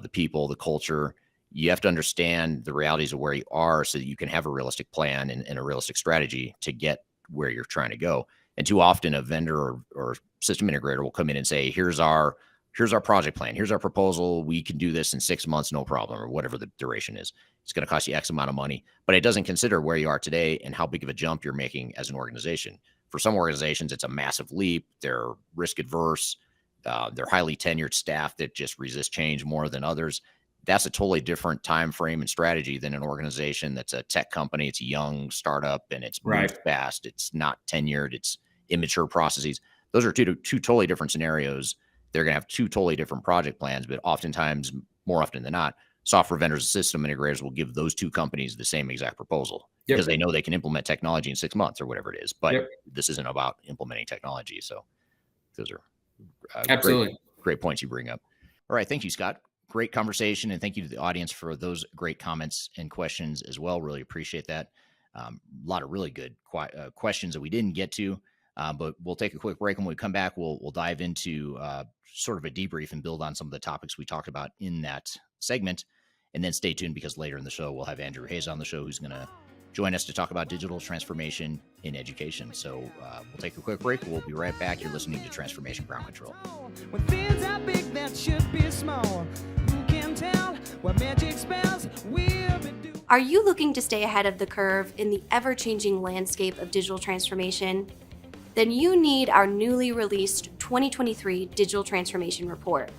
the people, the culture, you have to understand the realities of where you are so that you can have a realistic plan and a realistic strategy to get where you're trying to go. And too often a vendor or system integrator will come in and say, here's our project plan. Here's our proposal. We can do this in 6 months, no problem, or whatever the duration is. It's going to cost you X amount of money, but it doesn't consider where you are today and how big of a jump you're making as an organization. For some organizations, it's a massive leap. They're risk adverse. They're highly tenured staff that just resist change more than others. That's a totally different time frame and strategy than an organization that's a tech company. It's a young startup and it's moved fast. It's not tenured. It's immature processes. Those are two totally different scenarios. They're going to have two totally different project plans, but oftentimes, more often than not, software vendors and system integrators will give those two companies the same exact proposal because they know they can implement technology in 6 months or whatever it is. But this isn't about implementing technology. So those are absolutely great points you bring up. All right. Thank you, Scott. Great conversation. And thank you to the audience for those great comments and questions as well. Really appreciate that. A lot of really good questions that we didn't get to. But we'll take a quick break. When we come back, we'll dive into sort of a debrief and build on some of the topics we talked about in that segment. And then stay tuned, because later in the show, we'll have Andrew Hayes on the show, who's going to join us to talk about digital transformation in education. So we'll take a quick break. We'll be right back. You're listening to Transformation Ground Control. When things are big that should be small, who can tell what magic spells will be doing? Are you looking to stay ahead of the curve in the ever-changing landscape of digital transformation? Then you need our newly released 2023 Digital Transformation Report.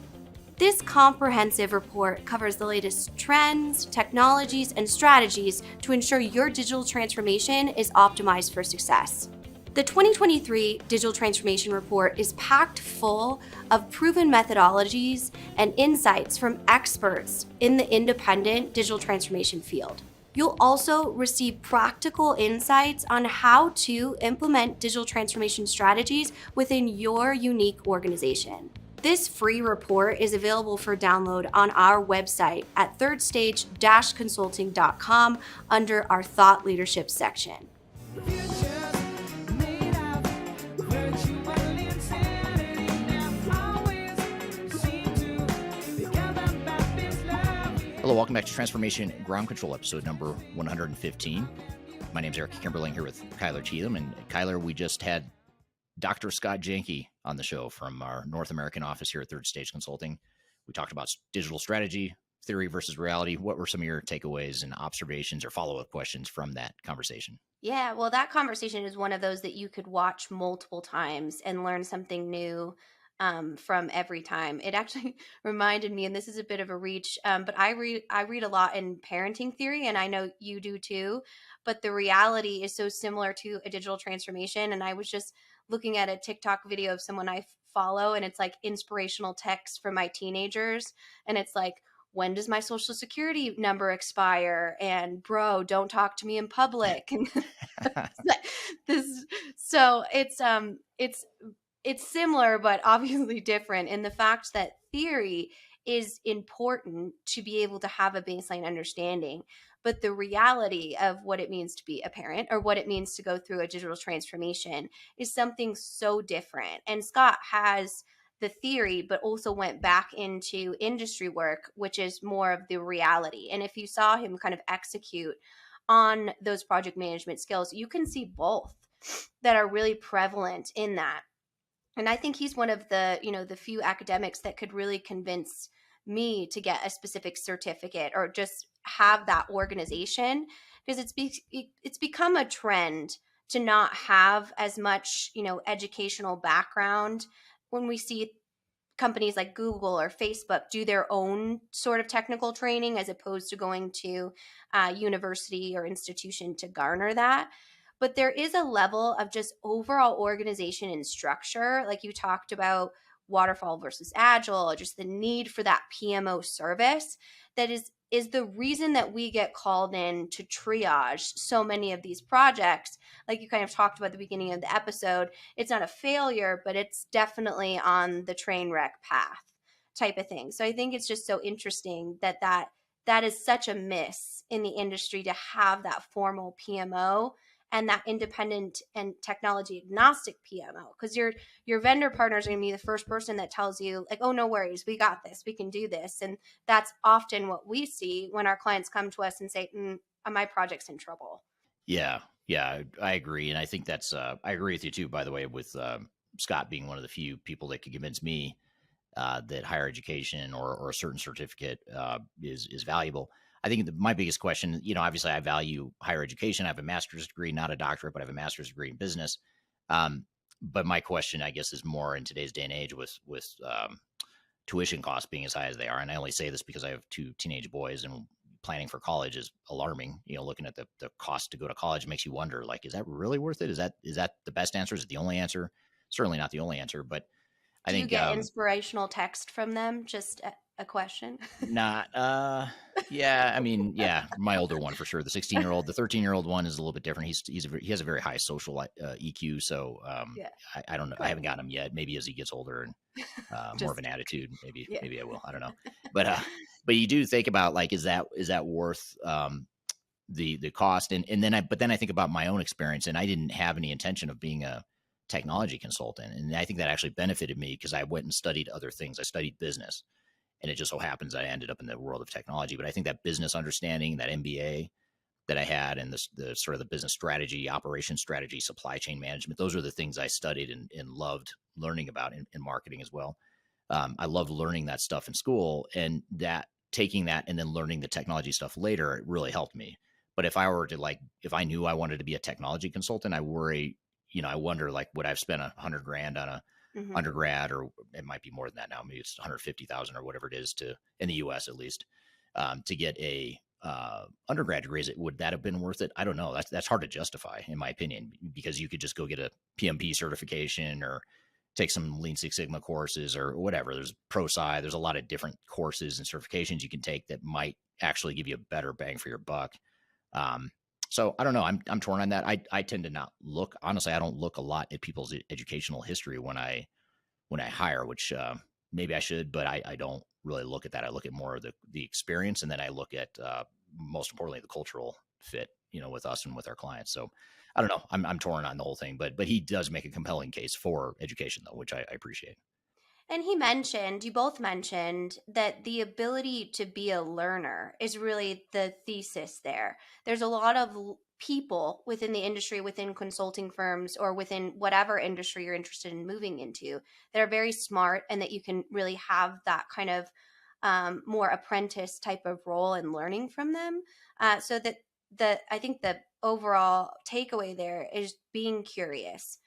This comprehensive report covers the latest trends, technologies, and strategies to ensure your digital transformation is optimized for success. The 2023 Digital Transformation Report is packed full of proven methodologies and insights from experts in the independent digital transformation field. You'll also receive practical insights on how to implement digital transformation strategies within your unique organization. This free report is available for download on our website at thirdstage-consulting.com under our Thought Leadership section. Hello, welcome back to Transformation Ground Control, episode number 115. My name is Eric Kimberling here with Kyler Cheatham. And Kyler, we just had Dr. Scott Janke on the show from our North American office here at Third Stage Consulting. We talked about digital strategy, theory versus reality. What were some of your takeaways and observations or follow-up questions from that conversation? Yeah, well, that conversation is one of those that you could watch multiple times and learn something new from every time. It actually reminded me, and this is a bit of a reach, but I read a lot in parenting theory, and I know you do too. But the reality is so similar to a digital transformation. And I was just looking at a TikTok video of someone I follow, and it's like inspirational text for my teenagers, and it's like, when does my social security number expire? And bro, don't talk to me in public. And this, so it's similar, but obviously different in the fact that theory is important to be able to have a baseline understanding. But the reality of what it means to be a parent or what it means to go through a digital transformation is something so different. And Scott has the theory, but also went back into industry work, which is more of the reality. And if you saw him kind of execute on those project management skills, you can see both that are really prevalent in that. And I think he's one of the, the few academics that could really convince me to get a specific certificate or just have that organization, because it's become a trend to not have as much, educational background. When we see companies like Google or Facebook do their own sort of technical training as opposed to going to a university or institution to garner that. But there is a level of just overall organization and structure, like you talked about waterfall versus agile, just the need for that PMO service that is the reason that we get called in to triage so many of these projects. Like you kind of talked about at the beginning of the episode, it's not a failure, but it's definitely on the train wreck path type of thing. So I think it's just so interesting that is such a miss in the industry, to have that formal PMO and that independent and technology agnostic PMO, because your vendor partners are going to be the first person that tells you like, oh, no worries, we got this, we can do this. And that's often what we see when our clients come to us and say, my project's in trouble. Yeah, I agree. And I think that's, I agree with you too, by the way, with Scott being one of the few people that could convince me that higher education or a certain certificate is valuable. I think my biggest question, obviously I value higher education. I have a master's degree, not a doctorate, but I have a master's degree in business. But my question, I guess, is more in today's day and age with tuition costs being as high as they are. And I only say this because I have two teenage boys, and planning for college is alarming. Looking at the cost to go to college makes you wonder, like, is that really worth it? Is that the best answer? Is it the only answer? Certainly not the only answer, but I think you get inspirational text from them? Just a question. Not, yeah. I mean, yeah, my older one for sure. The 16-year-old, the 13-year-old one is a little bit different. He has a very high social EQ. So yeah. I don't know. I haven't gotten him yet. Maybe as he gets older and more of an attitude, maybe I will. I don't know. But you do think about, like, is that worth the cost? And then I think about my own experience, and I didn't have any intention of being a technology consultant. And I think that actually benefited me because I went and studied other things. I studied business, and it just so happens I ended up in the world of technology. But I think that business understanding, that MBA that I had, and the sort of the business strategy, operation strategy, supply chain management, those are the things I studied and loved learning about in marketing as well. I loved learning that stuff in school, and that taking that and then learning the technology stuff later, it really helped me. But if I were to, if I knew I wanted to be a technology consultant, I worry, I wonder, like, would I've spent $100,000 on a undergrad, or it might be more than that now. Maybe it's 150,000 or whatever it is in the US at least, to get a undergrad degree. Would that have been worth it? I don't know. That's hard to justify, in my opinion, because you could just go get a PMP certification or take some Lean Six Sigma courses or whatever. There's ProSci. There's a lot of different courses and certifications you can take that might actually give you a better bang for your buck So I don't know. I'm torn on that. I tend to not look, honestly, I don't look a lot at people's educational history when I hire, which maybe I should, but I don't really look at that. I look at more of the experience, and then I look at most importantly the cultural fit, with us and with our clients. So I don't know. I'm torn on the whole thing, but he does make a compelling case for education though, which I appreciate. And you both mentioned that the ability to be a learner is really the thesis there. There's a lot of people within the industry, within consulting firms, or within whatever industry you're interested in moving into, that are very smart, and that you can really have that kind of more apprentice type of role and learning from them. So that I think the overall takeaway there is being curious,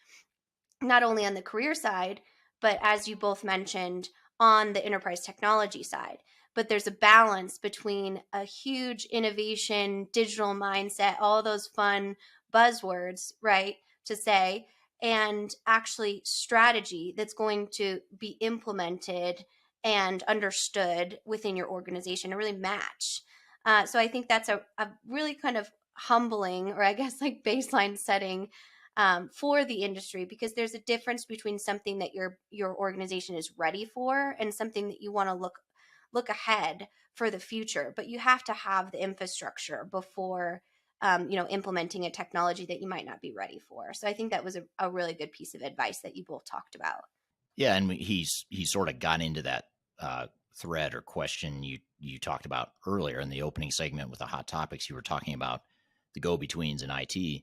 not only on the career side, but as you both mentioned, on the enterprise technology side. But there's a balance between a huge innovation, digital mindset, all those fun buzzwords, right, to say, and actually strategy that's going to be implemented and understood within your organization and really match. So I think that's a really kind of humbling, or I guess like baseline setting for the industry, because there's a difference between something that your organization is ready for and something that you want to look ahead for the future. But you have to have the infrastructure before implementing a technology that you might not be ready for. So I think that was a really good piece of advice that you both talked about. Yeah, and he's sort of got into that thread or question you talked about earlier in the opening segment with the hot topics. You were talking about the go-betweens in IT,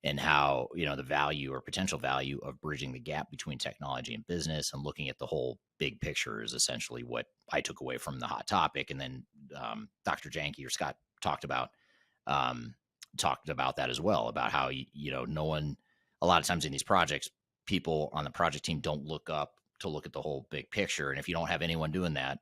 and how, the value or potential value of bridging the gap between technology and business, and looking at the whole big picture is essentially what I took away from the hot topic. And then Dr. Janke or Scott talked about that as well, about how, no one, a lot of times in these projects, people on the project team don't look up to look at the whole big picture. And if you don't have anyone doing that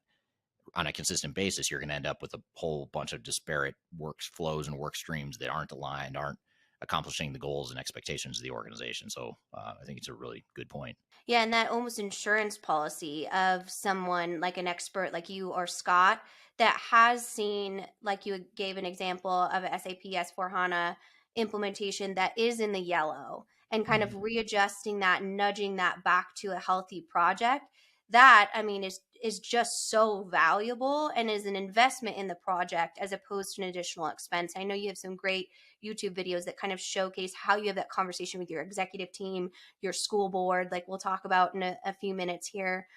on a consistent basis, you're going to end up with a whole bunch of disparate workflows and work streams that aren't aligned, aren't accomplishing the goals and expectations of the organization. So I think it's a really good point. Yeah, and that almost insurance policy of someone like an expert like you or Scott that has seen, like you gave an example of a SAP S4HANA implementation that is in the yellow, and kind of readjusting that, nudging that back to a healthy project. That, I mean, is just so valuable and is an investment in the project as opposed to an additional expense. I know you have some great YouTube videos that kind of showcase how you have that conversation with your executive team, your school board, like we'll talk about in a few minutes here.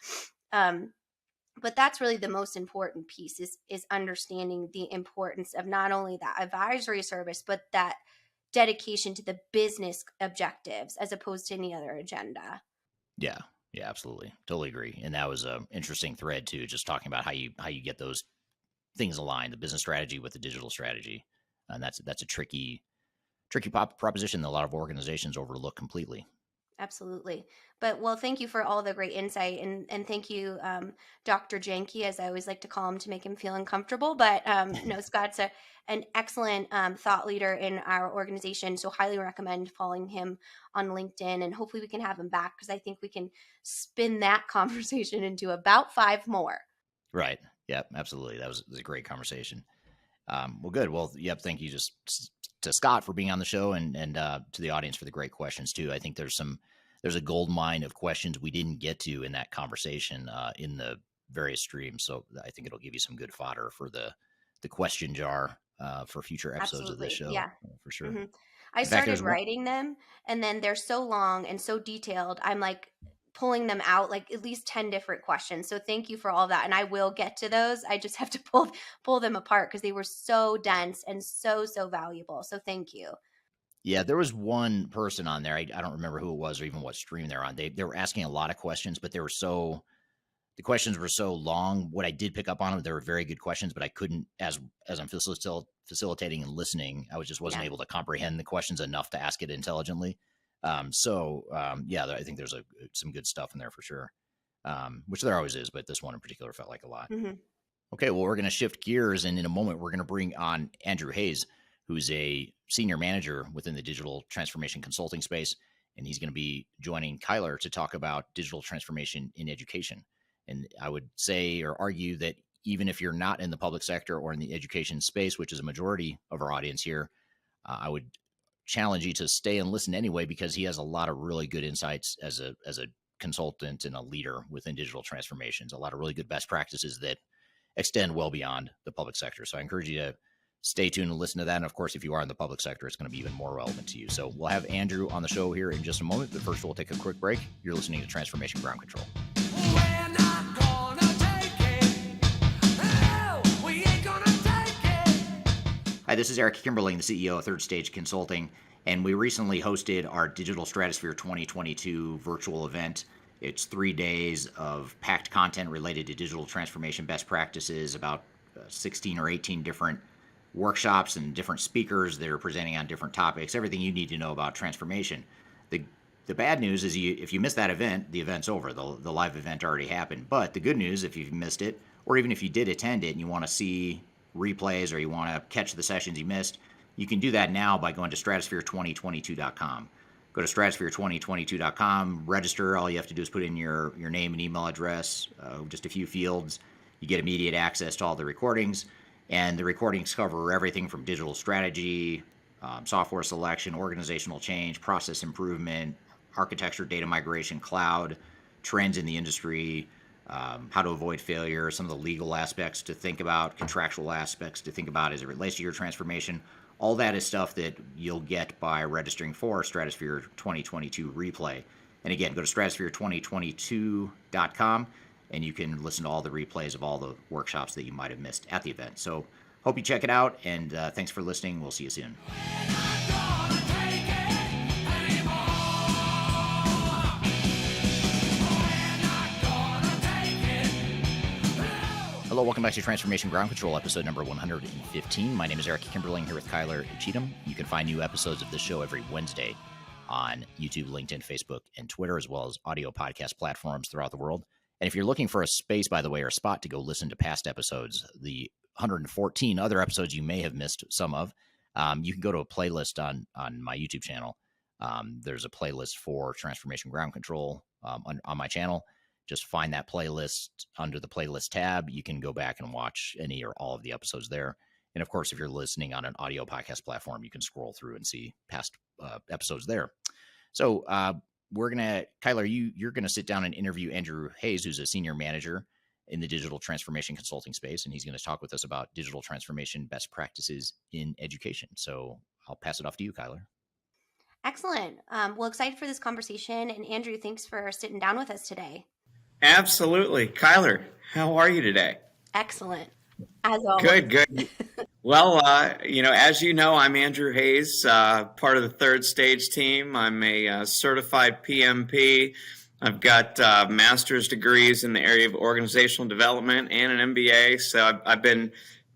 But that's really the most important piece is understanding the importance of not only that advisory service, but that dedication to the business objectives as opposed to any other agenda. Yeah, absolutely, totally agree. And that was an interesting thread too, just talking about how you get those things aligned, the business strategy with the digital strategy, and that's a tricky proposition that a lot of organizations overlook completely. Absolutely. But well, thank you for all the great insight, and thank you, Dr. Janke, as I always like to call him to make him feel uncomfortable. But no, Scott's an excellent thought leader in our organization, so highly recommend following him on LinkedIn, and hopefully we can have him back, because I think we can spin that conversation into about 5 more. Right. Yep. Absolutely. That was a great conversation. Well, good. Well, yep. Thank you just to Scott for being on the show, and to the audience for the great questions too. I think there's a gold mine of questions we didn't get to in that conversation in the various streams. So I think it'll give you some good fodder for the question jar for future episodes of this show. Yeah, for sure. Mm-hmm. I started writing them, and then they're so long and so detailed. I'm like pulling them out, like at least 10 different questions. So thank you for all that. And I will get to those. I just have to pull them apart because they were so dense and so valuable. So thank you. Yeah, there was one person on there. I don't remember who it was or even what stream they're on. They were asking a lot of questions, but the questions were so long. What I did pick up on them, they were very good questions, but I couldn't, as I'm facilitating and listening, I wasn't able to comprehend the questions enough to ask it intelligently. Yeah, I think there's some good stuff in there for sure, which there always is, but this one in particular felt like a lot. Mm-hmm. Okay, well, we're going to shift gears, and in a moment, we're going to bring on Andrew Hayes, who's a senior manager within the digital transformation consulting space, and he's going to be joining Kyler to talk about digital transformation in education. And I would say or argue that even if you're not in the public sector or in the education space, which is a majority of our audience here, I would challenge you to stay and listen anyway, because he has a lot of really good insights as a consultant and a leader within digital transformations, a lot of really good best practices that extend well beyond the public sector. So I encourage you to stay tuned and listen to that. And of course, if you are in the public sector, it's going to be even more relevant to you. So we'll have Andrew on the show here in just a moment, but first we'll take a quick break. You're listening to Transformation Ground Control. Hi, this is Eric Kimberling, the CEO of Third Stage Consulting, and we recently hosted our Digital Stratosphere 2022 virtual event. It's 3 days of packed content related to digital transformation best practices, about 16 or 18 different workshops and different speakers that are presenting on different topics, everything you need to know about transformation. The bad news is if you miss that event, the event's over. The live event already happened. But the good news, if you've missed it, or even if you did attend it and you want to see replays or you want to catch the sessions you missed, you can do that now by going to stratosphere2022.com. Go to stratosphere2022.com, register. All you have to do is put in your name and email address, just a few fields. You get immediate access to all the recordings. And the recordings cover everything from digital strategy, software selection, organizational change, process improvement, architecture, data migration, cloud, trends in the industry, how to avoid failure, some of the legal aspects to think about, contractual aspects to think about as it relates to your transformation. All that is stuff that you'll get by registering for Stratosphere 2022 replay. And again, go to stratosphere2022.com and you can listen to all the replays of all the workshops that you might have missed at the event. So hope you check it out, and thanks for listening. We'll see you soon. Hello, welcome back to Transformation Ground Control, episode number 115. My name is Eric Kimberling here with Kyler Cheatham. You can find new episodes of this show every Wednesday on YouTube, LinkedIn, Facebook, and Twitter, as well as audio podcast platforms throughout the world. And if you're looking for a space, by the way, or a spot to go listen to past episodes, the 114 other episodes you may have missed some of, you can go to a playlist on my YouTube channel. There's a playlist for Transformation Ground Control on my channel. Just find that playlist under the playlist tab. You can go back and watch any or all of the episodes there. And of course, if you're listening on an audio podcast platform, you can scroll through and see past episodes there. So we're going to, Kyler, you're going to sit down and interview Andrew Hayes, who's a senior manager in the digital transformation consulting space. And he's going to talk with us about digital transformation best practices in education. So I'll pass it off to you, Kyler. Excellent. Well, excited for this conversation. And Andrew, thanks for sitting down with us today. Absolutely. Kyler, how are you today? Excellent. As always. Good. Well, as you know, I'm Andrew Hayes, part of the Third Stage team. I'm a certified PMP. I've got master's degrees in the area of organizational development and an MBA. So I've been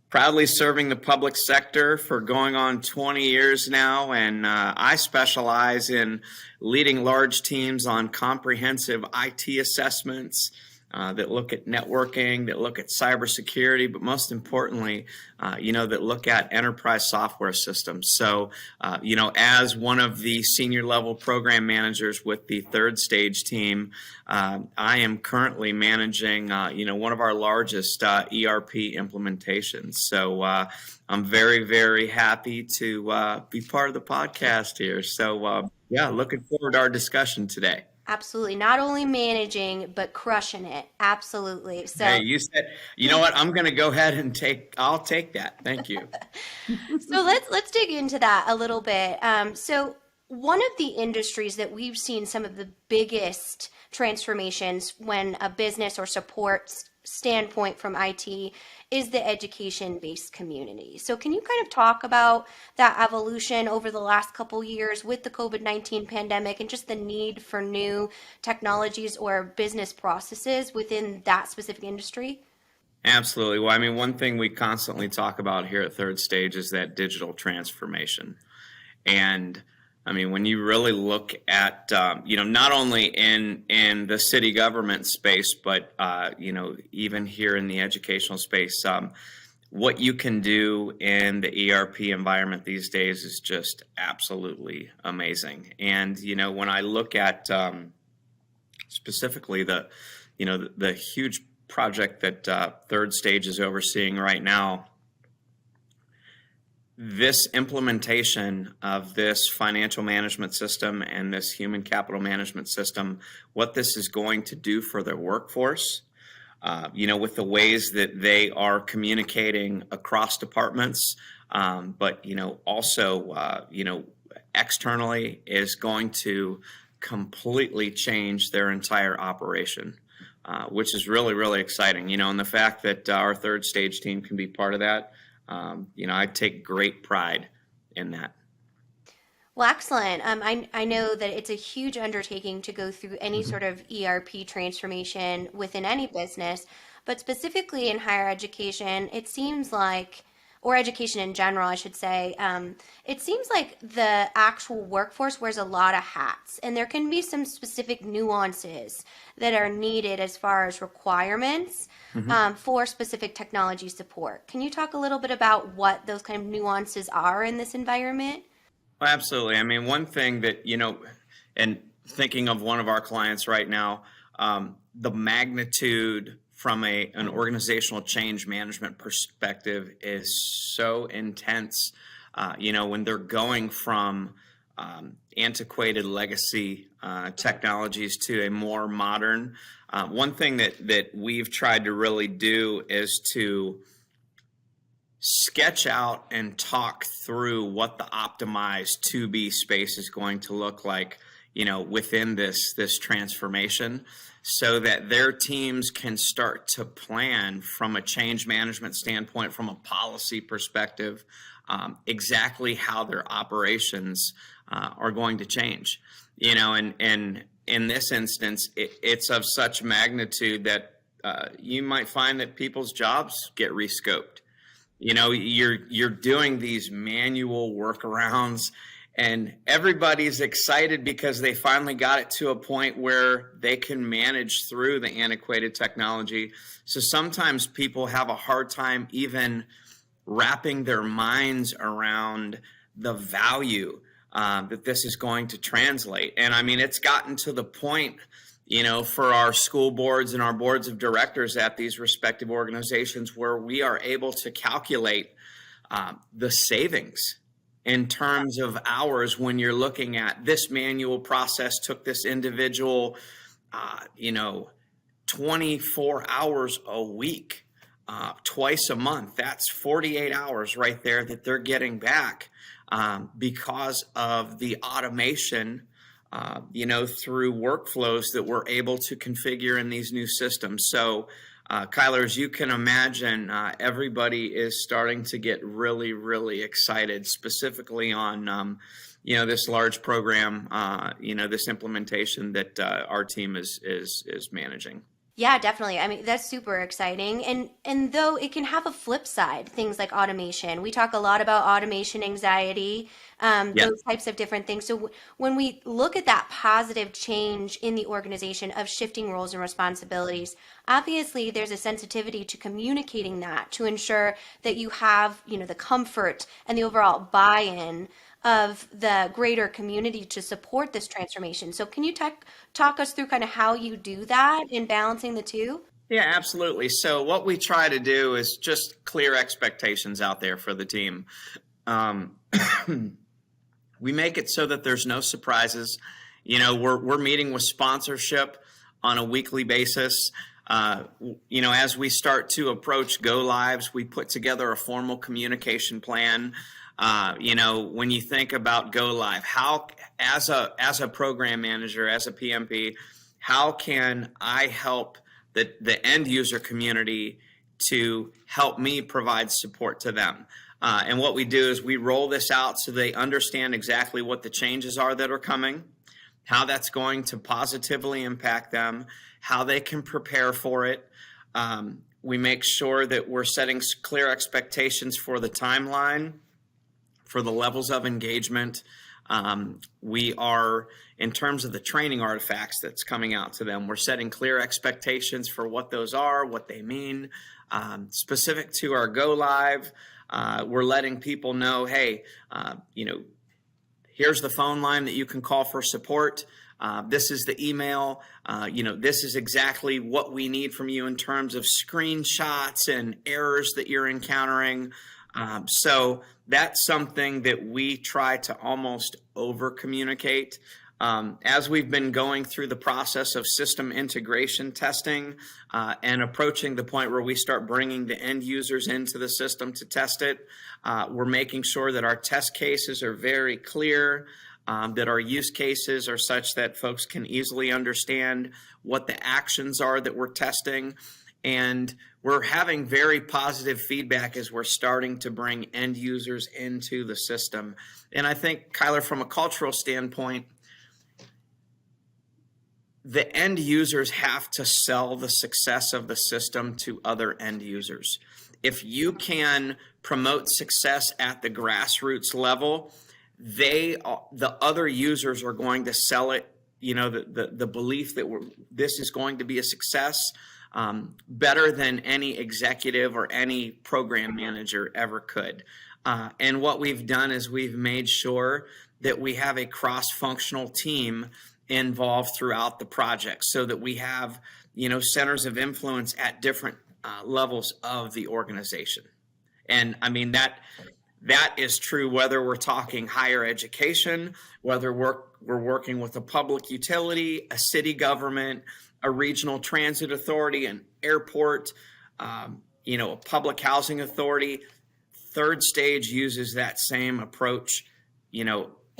proudly serving the public sector for going on 20 years now, and I specialize in leading large teams on comprehensive IT assessments that look at networking, that look at cybersecurity, but most importantly, that look at enterprise software systems. So, as one of the senior level program managers with the Third Stage team, I am currently managing, one of our largest ERP implementations. So I'm very, very happy to be part of the podcast here. So, looking forward to our discussion today. Absolutely. Not only managing, but crushing it. Absolutely. So hey, you said, you know what? I'm going to go ahead and I'll take that. Thank you. So let's dig into that a little bit. So one of the industries that we've seen some of the biggest transformations when a business or support standpoint from IT is the education-based community. So can you kind of talk about that evolution over the last couple years with the COVID-19 pandemic and just the need for new technologies or business processes within that specific industry? Absolutely. Well, I mean, one thing we constantly talk about here at Third Stage is that digital transformation. And I mean, when you really look at, not only in the city government space, but, even here in the educational space, what you can do in the ERP environment these days is just absolutely amazing. And, when I look at specifically the huge project that Third Stage is overseeing right now, this implementation of this financial management system and this human capital management system, what this is going to do for their workforce, with the ways that they are communicating across departments, but also externally, is going to completely change their entire operation, which is really, really exciting. And the fact that our Third Stage team can be part of that, I take great pride in that. Well, excellent. I know that it's a huge undertaking to go through any sort of ERP transformation within any business, but specifically in higher education, it seems like, or education in general, I should say, it seems like the actual workforce wears a lot of hats, and there can be some specific nuances that are needed as far as requirements for specific technology support. Can you talk a little bit about what those kind of nuances are in this environment? Well, absolutely. I mean, one thing that, and thinking of one of our clients right now, the magnitude from an organizational change management perspective is so intense, when they're going from antiquated legacy technologies to a more modern. One thing that we've tried to really do is to sketch out and talk through what the optimized 2B space is going to look like, within this transformation, so that their teams can start to plan from a change management standpoint, from a policy perspective, exactly how their operations are going to change. And in this instance, it's of such magnitude that you might find that people's jobs get rescoped. You're doing these manual workarounds, and everybody's excited because they finally got it to a point where they can manage through the antiquated technology. So sometimes people have a hard time even wrapping their minds around the value that this is going to translate. And I mean, it's gotten to the point, for our school boards and our boards of directors at these respective organizations, where we are able to calculate the savings in terms of hours when you're looking at this manual process took this individual, 24 hours a week, twice a month. That's 48 hours right there that they're getting back because of the automation through workflows that we're able to configure in these new systems. So, Kyler, as you can imagine, everybody is starting to get really, really excited, specifically on, this large program, this implementation that our team is managing. Yeah, definitely. I mean, that's super exciting. And though it can have a flip side, things like automation. We talk a lot about automation anxiety, those types of different things. So when we look at that positive change in the organization of shifting roles and responsibilities, obviously there's a sensitivity to communicating that to ensure that you have, the comfort and the overall buy-in of the greater community to support this transformation. So can you talk us through kind of how you do that in balancing the two? Yeah, absolutely. So what we try to do is just clear expectations out there for the team. We make it so that there's no surprises. We're meeting with sponsorship on a weekly basis. As we start to approach go lives, we put together a formal communication plan. When you think about go live, how, as a program manager, as a PMP, how can I help the end user community to help me provide support to them? And what we do is we roll this out so they understand exactly what the changes are that are coming, how that's going to positively impact them, how they can prepare for it. We make sure that we're setting clear expectations for the timeline, for the levels of engagement. We are, in terms of the training artifacts that's coming out to them, we're setting clear expectations for what those are, what they mean. Specific to our go live, we're letting people know, hey, here's the phone line that you can call for support. This is the email. This is exactly what we need from you in terms of screenshots and errors that you're encountering. So that's something that we try to almost over communicate. As we've been going through the process of system integration testing and approaching the point where we start bringing the end users into the system to test it, we're making sure that our test cases are very clear, that our use cases are such that folks can easily understand what the actions are that we're testing. And we're having very positive feedback as we're starting to bring end users into the system. And I think, Kyler, from a cultural standpoint, the end users have to sell the success of the system to other end users. If you can promote success at the grassroots level, the other users are going to sell it, the belief that this is going to be a success better than any executive or any program manager ever could. And what we've done is we've made sure that we have a cross-functional team involved throughout the project so that we have, centers of influence at different levels of the organization. And I mean, that is true whether we're talking higher education, whether we're working with a public utility, a city government, a regional transit authority, an airport, a public housing authority. Third Stage uses that same approach,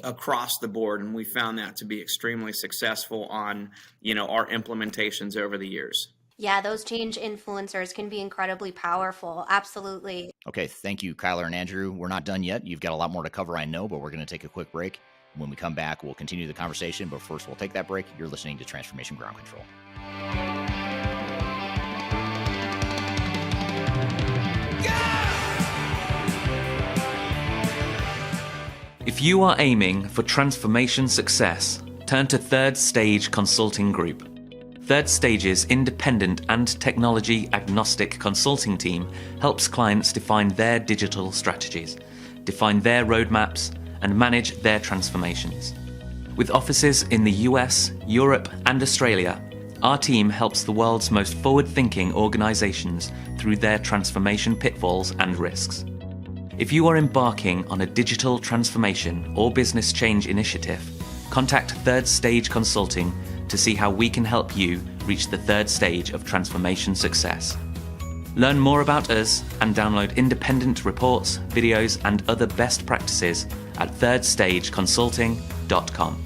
across the board, and we found that to be extremely successful on, our implementations over the years. Yeah, those change influencers can be incredibly powerful. Absolutely. Okay, thank you, Kyler and Andrew. We're not done yet. You've got a lot more to cover, I know, but we're going to take a quick break. When we come back, we'll continue the conversation, but first we'll take that break. You're listening to Transformation Ground Control. If you are aiming for transformation success, turn to Third Stage Consulting Group. Third Stage's independent and technology agnostic consulting team helps clients define their digital strategies, define their roadmaps, and manage their transformations. With offices in the US, Europe, and Australia, our team helps the world's most forward-thinking organizations through their transformation pitfalls and risks. If you are embarking on a digital transformation or business change initiative, contact Third Stage Consulting to see how we can help you reach the third stage of transformation success. Learn more about us and download independent reports, videos, and other best practices at thirdstageconsulting.com.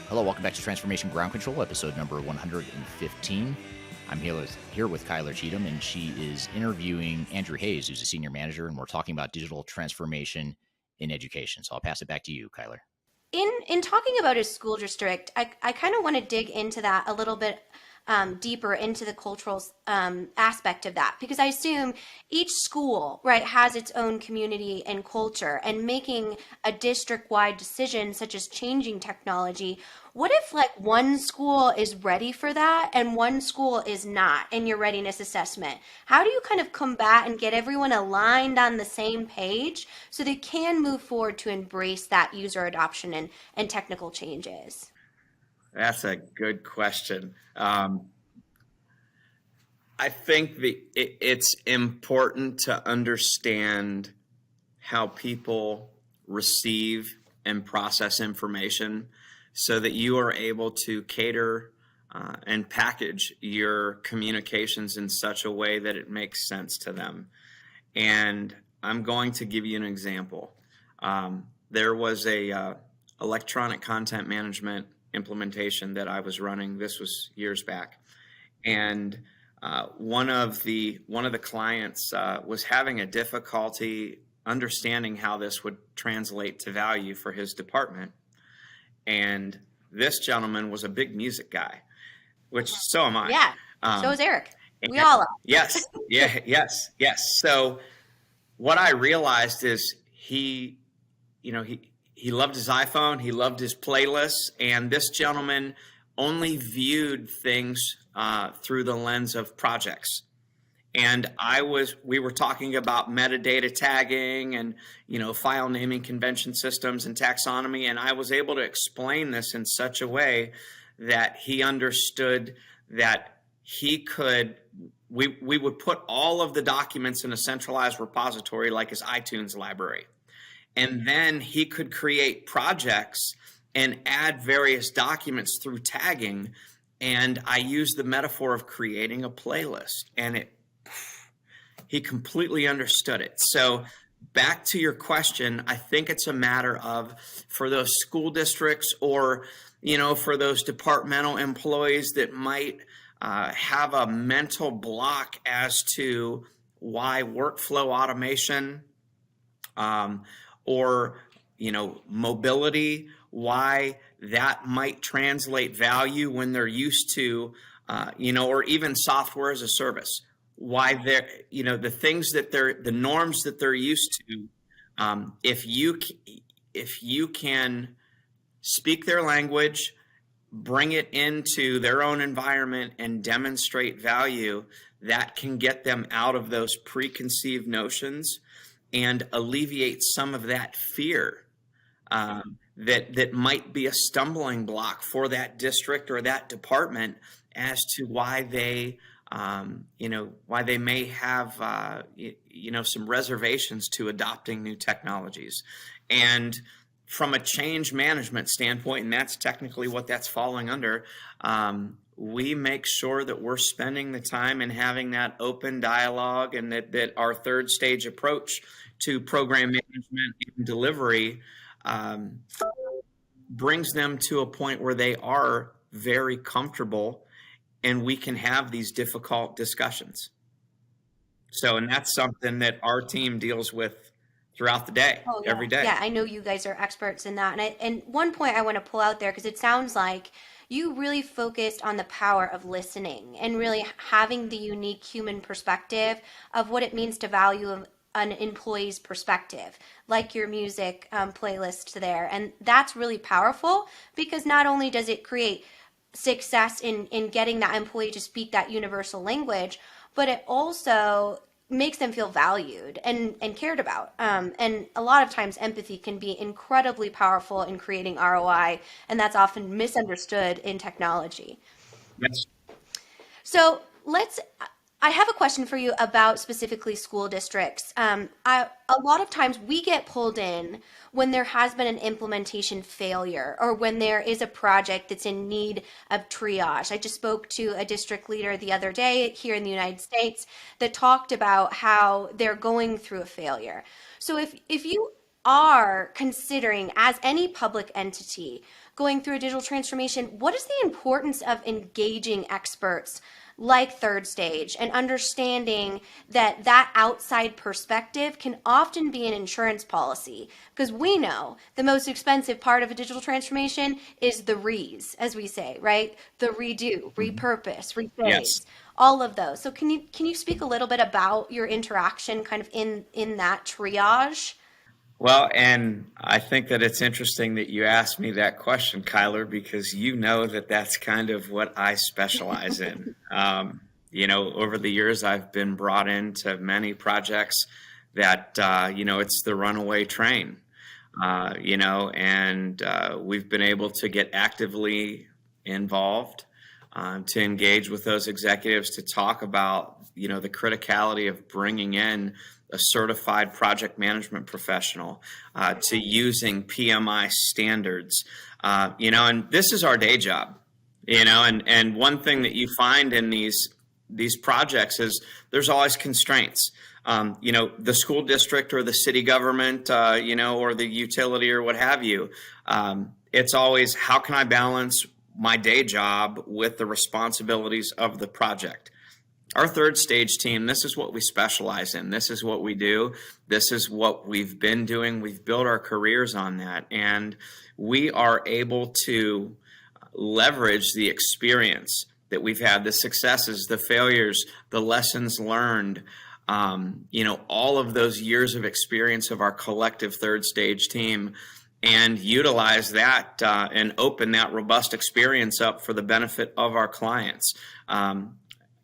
Hello, welcome back to Transformation Ground Control, episode number 115. I'm here with Kyler Cheatham, and she is interviewing Andrew Hayes, who's a senior manager, and we're talking about digital transformation in education. So I'll pass it back to you, Kyler. In talking about a school district, I kind of want to dig into that a little bit deeper into the cultural aspect of that, because I assume each school, right, has its own community and culture, and making a district-wide decision such as changing technology. What if like one school is ready for that and one school is not in your readiness assessment? How do you kind of combat and get everyone aligned on the same page so they can move forward to embrace that user adoption and technical changes? That's a good question. I think it's important to understand how people receive and process information so that you are able to cater and package your communications in such a way that it makes sense to them. And I'm going to give you an example. There was a electronic content management implementation that I was running. This was years back, and one of the clients was having a difficulty understanding how this would translate to value for his department. And this gentleman was a big music guy, which so am I. Yeah, so is Eric. We all are. Yes, yes. So what I realized is he loved his iPhone, he loved his playlists, and this gentleman only viewed things through the lens of projects. And we were talking about metadata tagging and, file naming convention systems and taxonomy. And I was able to explain this in such a way that he understood that we would put all of the documents in a centralized repository like his iTunes library. And then he could create projects and add various documents through tagging. And I used the metaphor of creating a playlist, and he completely understood it. So back to your question, I think it's a matter of, for those school districts or, for those departmental employees that might have a mental block as to why workflow automation or, mobility, why that might translate value when they're used to, or even software as a service. Why they're, the things that the norms that they're used to, if you can speak their language, bring it into their own environment and demonstrate value, that can get them out of those preconceived notions and alleviate some of that fear that might be a stumbling block for that district or that department as to why they why they may have, some reservations to adopting new technologies. And from a change management standpoint, and that's technically what that's falling under, we make sure that we're spending the time and having that open dialogue, and that our third stage approach to program management and delivery brings them to a point where they are very comfortable and we can have these difficult discussions. So, and that's something that our team deals with throughout the day, every day. Yeah, I know you guys are experts in that. And one point I want to pull out there, because it sounds like you really focused on the power of listening and really having the unique human perspective of what it means to value an employee's perspective, like your music playlist there. And that's really powerful, because not only does it create success in getting that employee to speak that universal language, but it also makes them feel valued and cared about. And a lot of times empathy can be incredibly powerful in creating ROI, and that's often misunderstood in technology. Yes. So I have a question for you about specifically school districts. A lot of times we get pulled in when there has been an implementation failure, or when there is a project that's in need of triage. I just spoke to a district leader the other day here in the United States that talked about how they're going through a failure. So if you are considering, as any public entity, going through a digital transformation, what is the importance of engaging experts like Third Stage and understanding that outside perspective can often be an insurance policy? Because we know the most expensive part of a digital transformation is the re's, as we say, right? The redo, repurpose, rephase, yes, all of those. So can you speak a little bit about your interaction kind of in that triage? Well, and I think that it's interesting that you asked me that question, Kyler, because that's kind of what I specialize in. Over the years, I've been brought into many projects that, it's the runaway train, and we've been able to get actively involved, to engage with those executives to talk about, the criticality of bringing in a certified project management professional, to using PMI standards, and this is our day job, and one thing that you find in these projects is there's always constraints. The school district or the city government, or the utility or what have you, it's always, how can I balance my day job with the responsibilities of the project? Our Third Stage team, this is what we specialize in. This is what we do. This is what we've been doing. We've built our careers on that. And we are able to leverage the experience that we've had, the successes, the failures, the lessons learned, all of those years of experience of our collective Third Stage team and utilize that and open that robust experience up for the benefit of our clients. On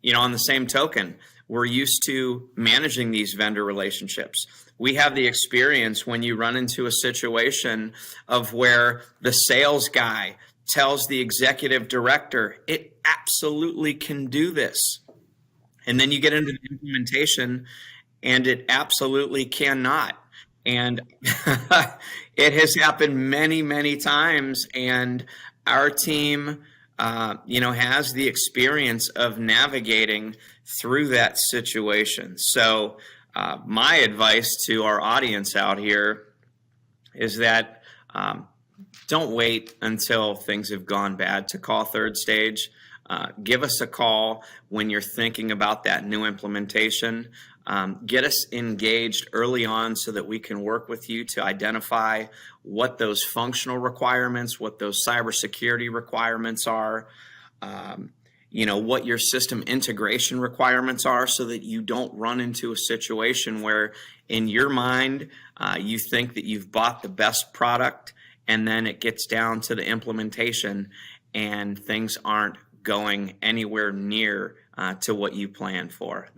the same token, we're used to managing these vendor relationships. We have the experience when you run into a situation of where the sales guy tells the executive director, it absolutely can do this. And then you get into the implementation and it absolutely cannot. And it has happened many, many times. And our team, has the experience of navigating through that situation. So my advice to our audience out here is that don't wait until things have gone bad to call third stage. Give us a call when you're thinking about that new implementation. Get us engaged early on so that we can work with you to identify what those functional requirements, what those cybersecurity requirements are, what your system integration requirements are, so that you don't run into a situation where in your mind you think that you've bought the best product and then it gets down to the implementation and things aren't going anywhere near to what you planned for.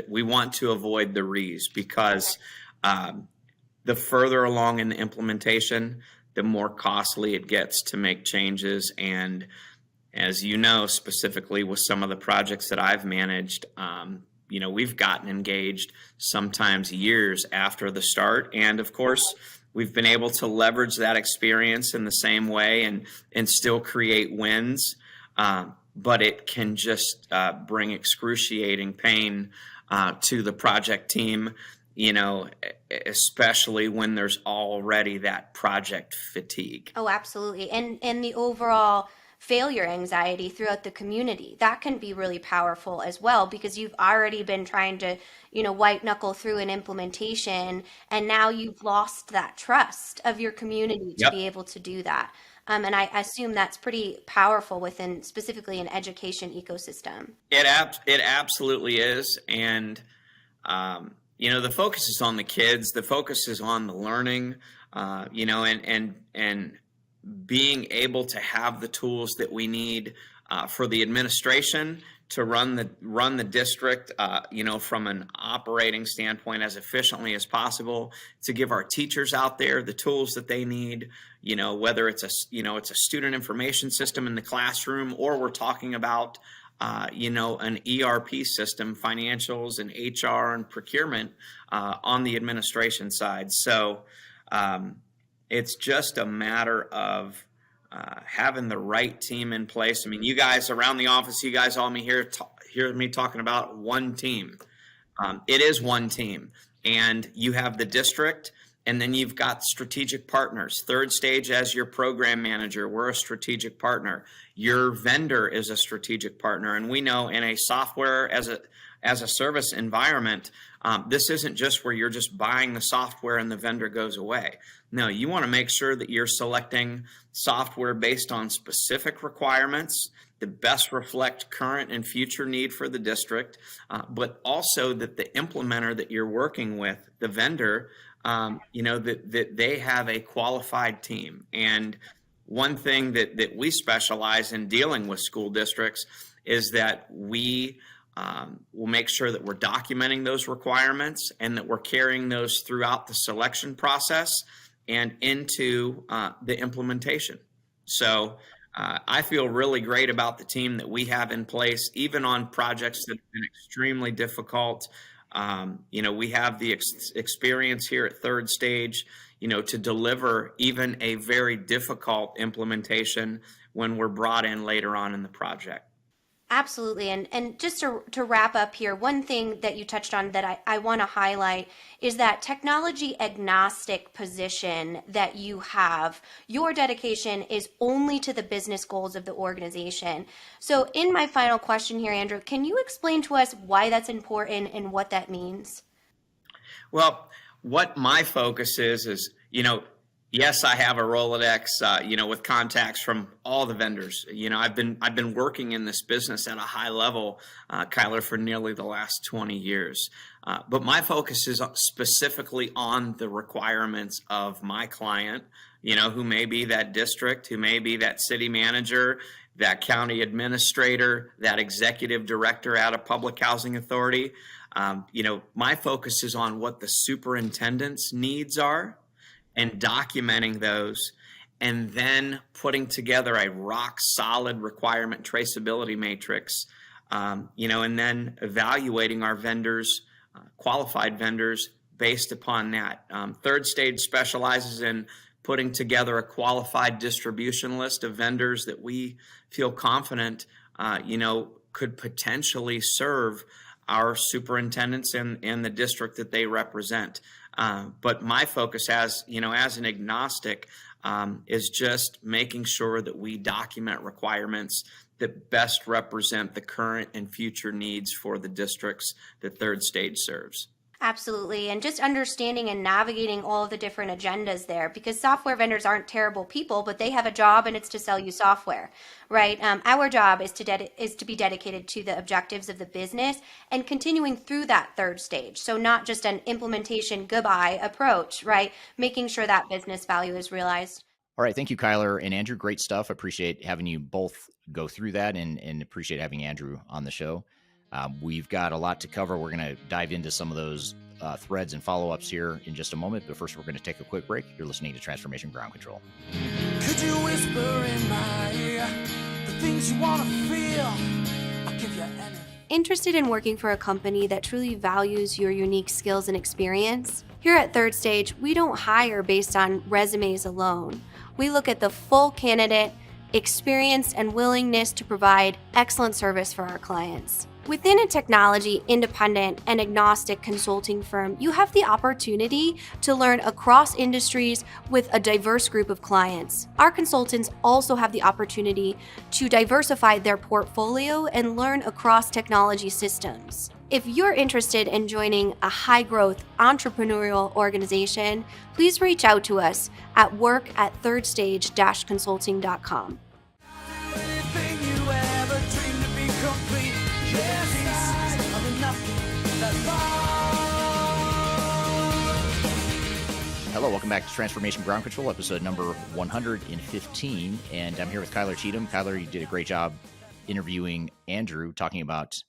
We want to avoid the re's, because the further along in the implementation, the more costly it gets to make changes. And as you know, specifically with some of the projects that I've managed, we've gotten engaged sometimes years after the start. And of course, we've been able to leverage that experience in the same way and still create wins. But it can just bring excruciating pain to the project team, especially when there's already that project fatigue. Oh, absolutely. And the overall failure anxiety throughout the community, that can be really powerful as well, because you've already been trying to, white knuckle through an implementation, and now you've lost that trust of your community to be able to do that. And I assume that's pretty powerful within specifically an education ecosystem. It absolutely is. And, the focus is on the kids. The focus is on the learning, and being able to have the tools that we need for the administration to run the district, from an operating standpoint as efficiently as possible, to give our teachers out there the tools that they need, whether it's a student information system in the classroom, or we're talking about, an ERP system, financials and HR and procurement on the administration side. So it's just a matter of having the right team in place. I mean, you guys around the office, you guys all hear me talking about one team. It is one team, and you have the district, and then you've got strategic partners. Third Stage as your program manager, we're a strategic partner. Your vendor is a strategic partner, and we know in a software as a service environment, this isn't just where you're just buying the software and the vendor goes away. No, you want to make sure that you're selecting software based on specific requirements that best reflect current and future need for the district, but also that the implementer that you're working with, the vendor, that they have a qualified team. And one thing that we specialize in dealing with school districts is that we will make sure that we're documenting those requirements and that we're carrying those throughout the selection process and into the implementation. So I feel really great about the team that we have in place, even on projects that have been extremely difficult. We have the experience here at Third Stage, to deliver even a very difficult implementation when we're brought in later on in the project. Absolutely. And just to wrap up here, one thing that you touched on that I want to highlight is that technology agnostic position that you have. Your dedication is only to the business goals of the organization. So in my final question here, Andrew, can you explain to us why that's important and what that means? Well, what my focus is, yes, I have a Rolodex, with contacts from all the vendors. I've been working in this business at a high level, Kyler, for nearly the last 20 years. But my focus is specifically on the requirements of my client, who may be that district, who may be that city manager, that county administrator, that executive director at a public housing authority. My focus is on what the superintendent's needs are and documenting those, and then putting together a rock solid requirement traceability matrix, and then evaluating our vendors, qualified vendors based upon that. Third stage specializes in putting together a qualified distribution list of vendors that we feel confident, could potentially serve our superintendents and the district that they represent. But my focus as an agnostic, is just making sure that we document requirements that best represent the current and future needs for the districts that Third Stage serves. Absolutely. And just understanding and navigating all of the different agendas there, because software vendors aren't terrible people, but they have a job, and it's to sell you software, right? Our job is to be dedicated to the objectives of the business and continuing through that third stage. So not just an implementation goodbye approach, right? Making sure that business value is realized. All right. Thank you, Kyler and Andrew. Great stuff. Appreciate having you both go through that, and appreciate having Andrew on the show. We've got a lot to cover. We're going to dive into some of those threads and follow-ups here in just a moment. But first, we're going to take a quick break. You're listening to Transformation Ground Control. Could you whisper in my ear the things you want to feel? I'll give you anything. Interested in working for a company that truly values your unique skills and experience? Here at Third Stage, we don't hire based on resumes alone. We look at the full candidate, experience, and willingness to provide excellent service for our clients. Within a technology, independent, and agnostic consulting firm, you have the opportunity to learn across industries with a diverse group of clients. Our consultants also have the opportunity to diversify their portfolio and learn across technology systems. If you're interested in joining a high-growth entrepreneurial organization, please reach out to us at work@thirdstage-consulting.com. Anything you ever dreamed to be complete. Yes, I'm enough. That's all. Hello, welcome back to Transformation Ground Control, episode number 115. And I'm here with Kyler Cheatham. Kyler, you did a great job interviewing Andrew, talking about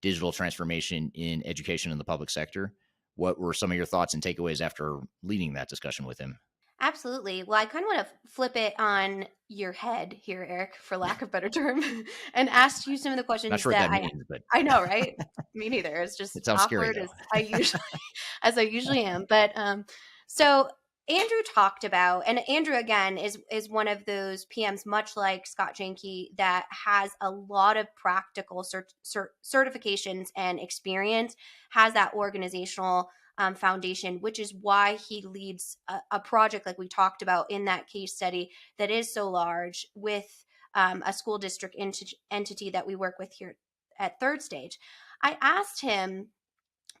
digital transformation in education in the public sector. What were some of your thoughts and takeaways after leading that discussion with him? Absolutely. Well, I kind of want to flip it on your head here, Eric, for lack of a better term, and ask you some of the questions Not sure that what that means, but I know, right? Me neither. It's just it sounds awkward scary, as I usually am. But so Andrew talked about, and Andrew again is one of those PMs, much like Scott Janke, that has a lot of practical certifications and experience, has that organizational foundation, which is why he leads a project like we talked about in that case study that is so large with a school district entity that we work with here at Third Stage. I asked him,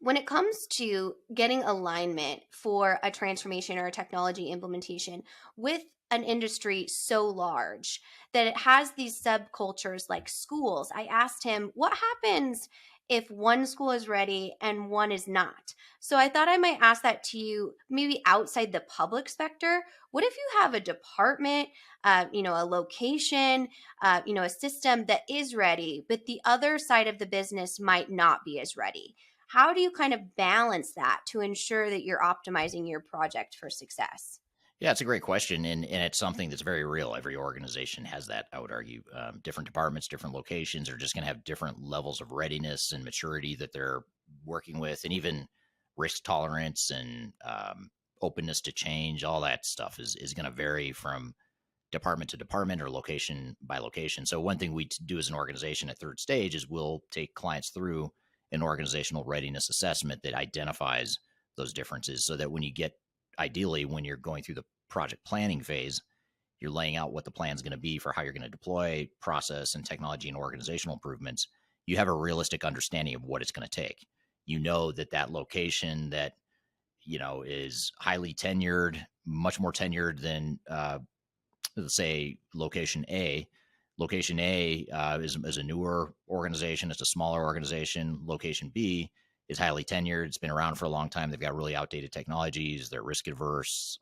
when it comes to getting alignment for a transformation or a technology implementation with an industry so large that it has these subcultures like schools, I asked him, what happens if one school is ready and one is not? So I thought I might ask that to you, maybe outside the public sector. What if you have a department, a location, a system that is ready, but the other side of the business might not be as ready? How do you kind of balance that to ensure that you're optimizing your project for success? Yeah, it's a great question, and it's something that's very real. Every organization has that, I would argue. Different departments, different locations are just going to have different levels of readiness and maturity that they're working with, and even risk tolerance and openness to change. All that stuff is going to vary from department to department or location by location. So one thing we do as an organization at Third Stage is we'll take clients through an organizational readiness assessment that identifies those differences, so that when you get, ideally, when you're going through the project planning phase, you're laying out what the plan is going to be for how you're going to deploy process and technology and organizational improvements. You have a realistic understanding of what it's going to take. You know that location that, is highly tenured, much more tenured than, let's say, location A. Location A is a newer organization. It's a smaller organization. Location B is highly tenured. It's been around for a long time. They've got really outdated technologies. They're risk adverse.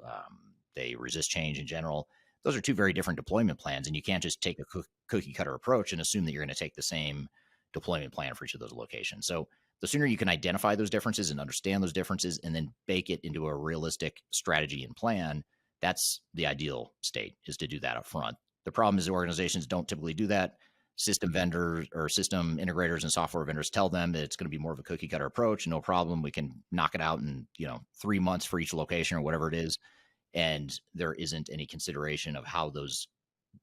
They resist change in general. Those are two very different deployment plans, and you can't just take a cookie cutter approach and assume that you're going to take the same deployment plan for each of those locations. So the sooner you can identify those differences and understand those differences and then bake it into a realistic strategy and plan, that's the ideal state, is to do that up front. The problem is organizations don't typically do that. System vendors or system integrators and software vendors tell them that it's going to be more of a cookie cutter approach. No problem. We can knock it out in 3 months for each location or whatever it is. And there isn't any consideration of how those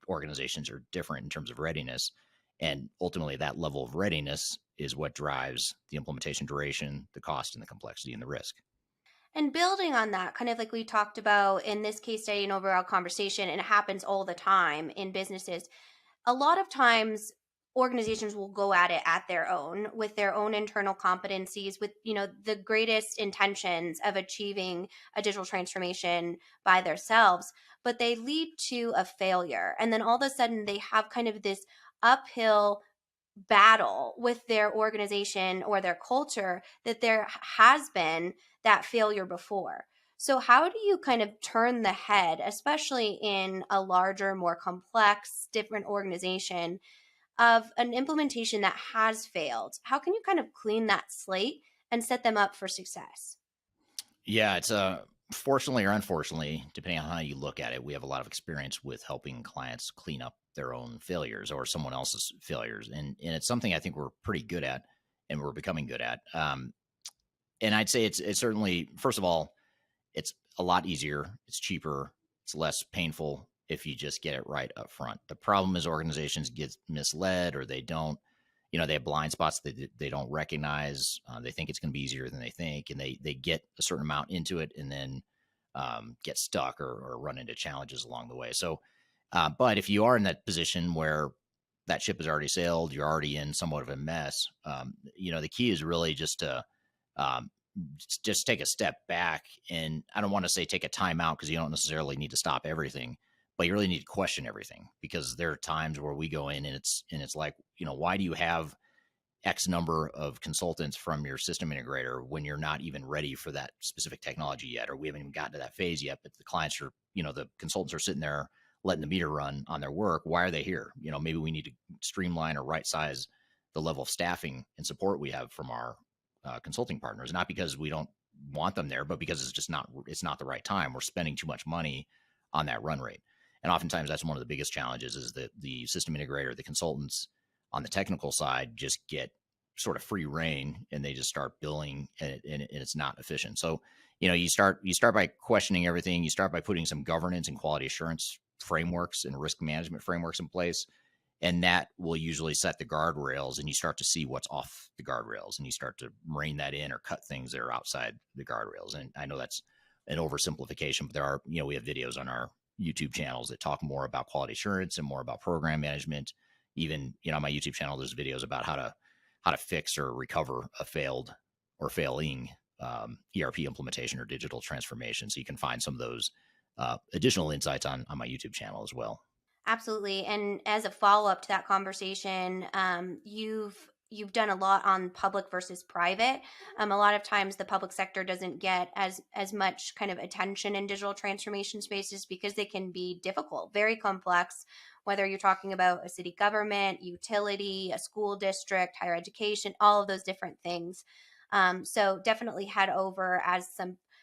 organizations are different in terms of readiness. And ultimately, that level of readiness is what drives the implementation duration, the cost, and the complexity and the risk. And building on that, kind of like we talked about in this case study and overall conversation, and it happens all the time in businesses, a lot of times organizations will go at it at their own, with their own internal competencies, with the greatest intentions of achieving a digital transformation by themselves, but they lead to a failure. And then all of a sudden they have kind of this uphill battle with their organization or their culture that there has been that failure before. So how do you kind of turn the head, especially in a larger, more complex, different organization, of an implementation that has failed? How can you kind of clean that slate and set them up for success? Yeah, it's fortunately or unfortunately, depending on how you look at it, we have a lot of experience with helping clients clean up their own failures or someone else's failures. And it's something I think we're pretty good at and we're becoming good at. And I'd say it's certainly, first of all, it's a lot easier. It's cheaper. It's less painful if you just get it right up front. The problem is organizations get misled, or they don't, they have blind spots that they don't recognize. They think it's going to be easier than they think, and they get a certain amount into it and then get stuck or run into challenges along the way. So, but if you are in that position where that ship has already sailed, you're already in somewhat of a mess. The key is really just to just take a step back, and I don't want to say take a time out, because you don't necessarily need to stop everything, but you really need to question everything, because there are times where we go in and it's like, why do you have X number of consultants from your system integrator when you're not even ready for that specific technology yet, or we haven't even gotten to that phase yet, but the clients are, the consultants are sitting there letting the meter run on their work. Why are they here? Maybe we need to streamline or right size the level of staffing and support we have from our consulting partners, not because we don't want them there, but because it's not the right time. We're spending too much money on that run rate. And oftentimes that's one of the biggest challenges, is that the system integrator, the consultants on the technical side, just get sort of free reign and they just start billing, and it's not efficient. So, you start by questioning everything. You start by putting some governance and quality assurance frameworks and risk management frameworks in place. And that will usually set the guardrails, and you start to see what's off the guardrails, and you start to rein that in or cut things that are outside the guardrails. And I know that's an oversimplification, but there are, we have videos on our YouTube channels that talk more about quality assurance and more about program management. Even, on my YouTube channel, there's videos about how to fix or recover a failed or failing ERP implementation or digital transformation. So you can find some of those additional insights on my YouTube channel as well. Absolutely. And as a follow-up to that conversation, you've done a lot on public versus private. A lot of times the public sector doesn't get as much kind of attention in digital transformation spaces because they can be difficult, very complex, whether you're talking about a city government, utility, a school district, higher education, all of those different things. So definitely head over as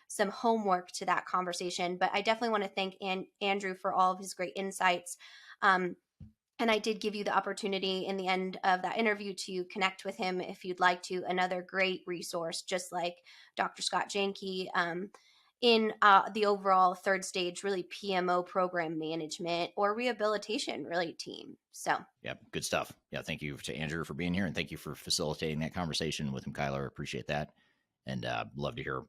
some homework to that conversation. But I definitely want to thank Andrew for all of his great insights. And I did give you the opportunity in the end of that interview to connect with him if you'd like to. Another great resource, just like Dr. Scott Janke, in the overall third stage, really PMO program management or rehabilitation really team. So, yeah, good stuff. Yeah. Thank you to Andrew for being here, and thank you for facilitating that conversation with him, Kyler. Appreciate that. And love to hear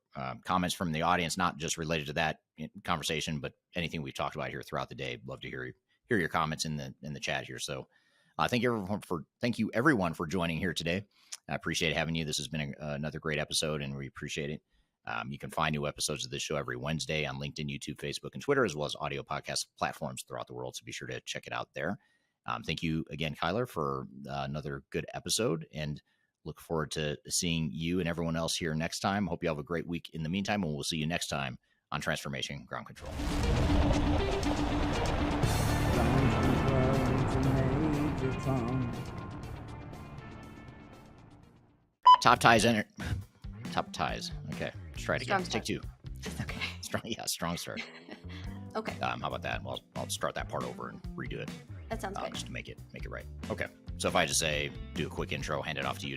comments from the audience, not just related to that conversation, but anything we've talked about here throughout the day. Love to hear your comments in the chat here. So thank you everyone for joining here today. I appreciate having you. This has been another great episode, and we appreciate it. You can find new episodes of this show every Wednesday on LinkedIn, YouTube, Facebook, and Twitter, as well as audio podcast platforms throughout the world. So be sure to check it out there. Thank you again, Kyler, for another good episode, and look forward to seeing you and everyone else here next time. Hope you have a great week in the meantime, and we'll see you next time on Transformation Ground Control. Top ties. Top ties. Okay, let's try it again. Take two. Okay. Strong start. Okay. How about that? Well, I'll start that part over and redo it. That sounds good. Just to make it right. Okay. So if I just say, do a quick intro, hand it off to you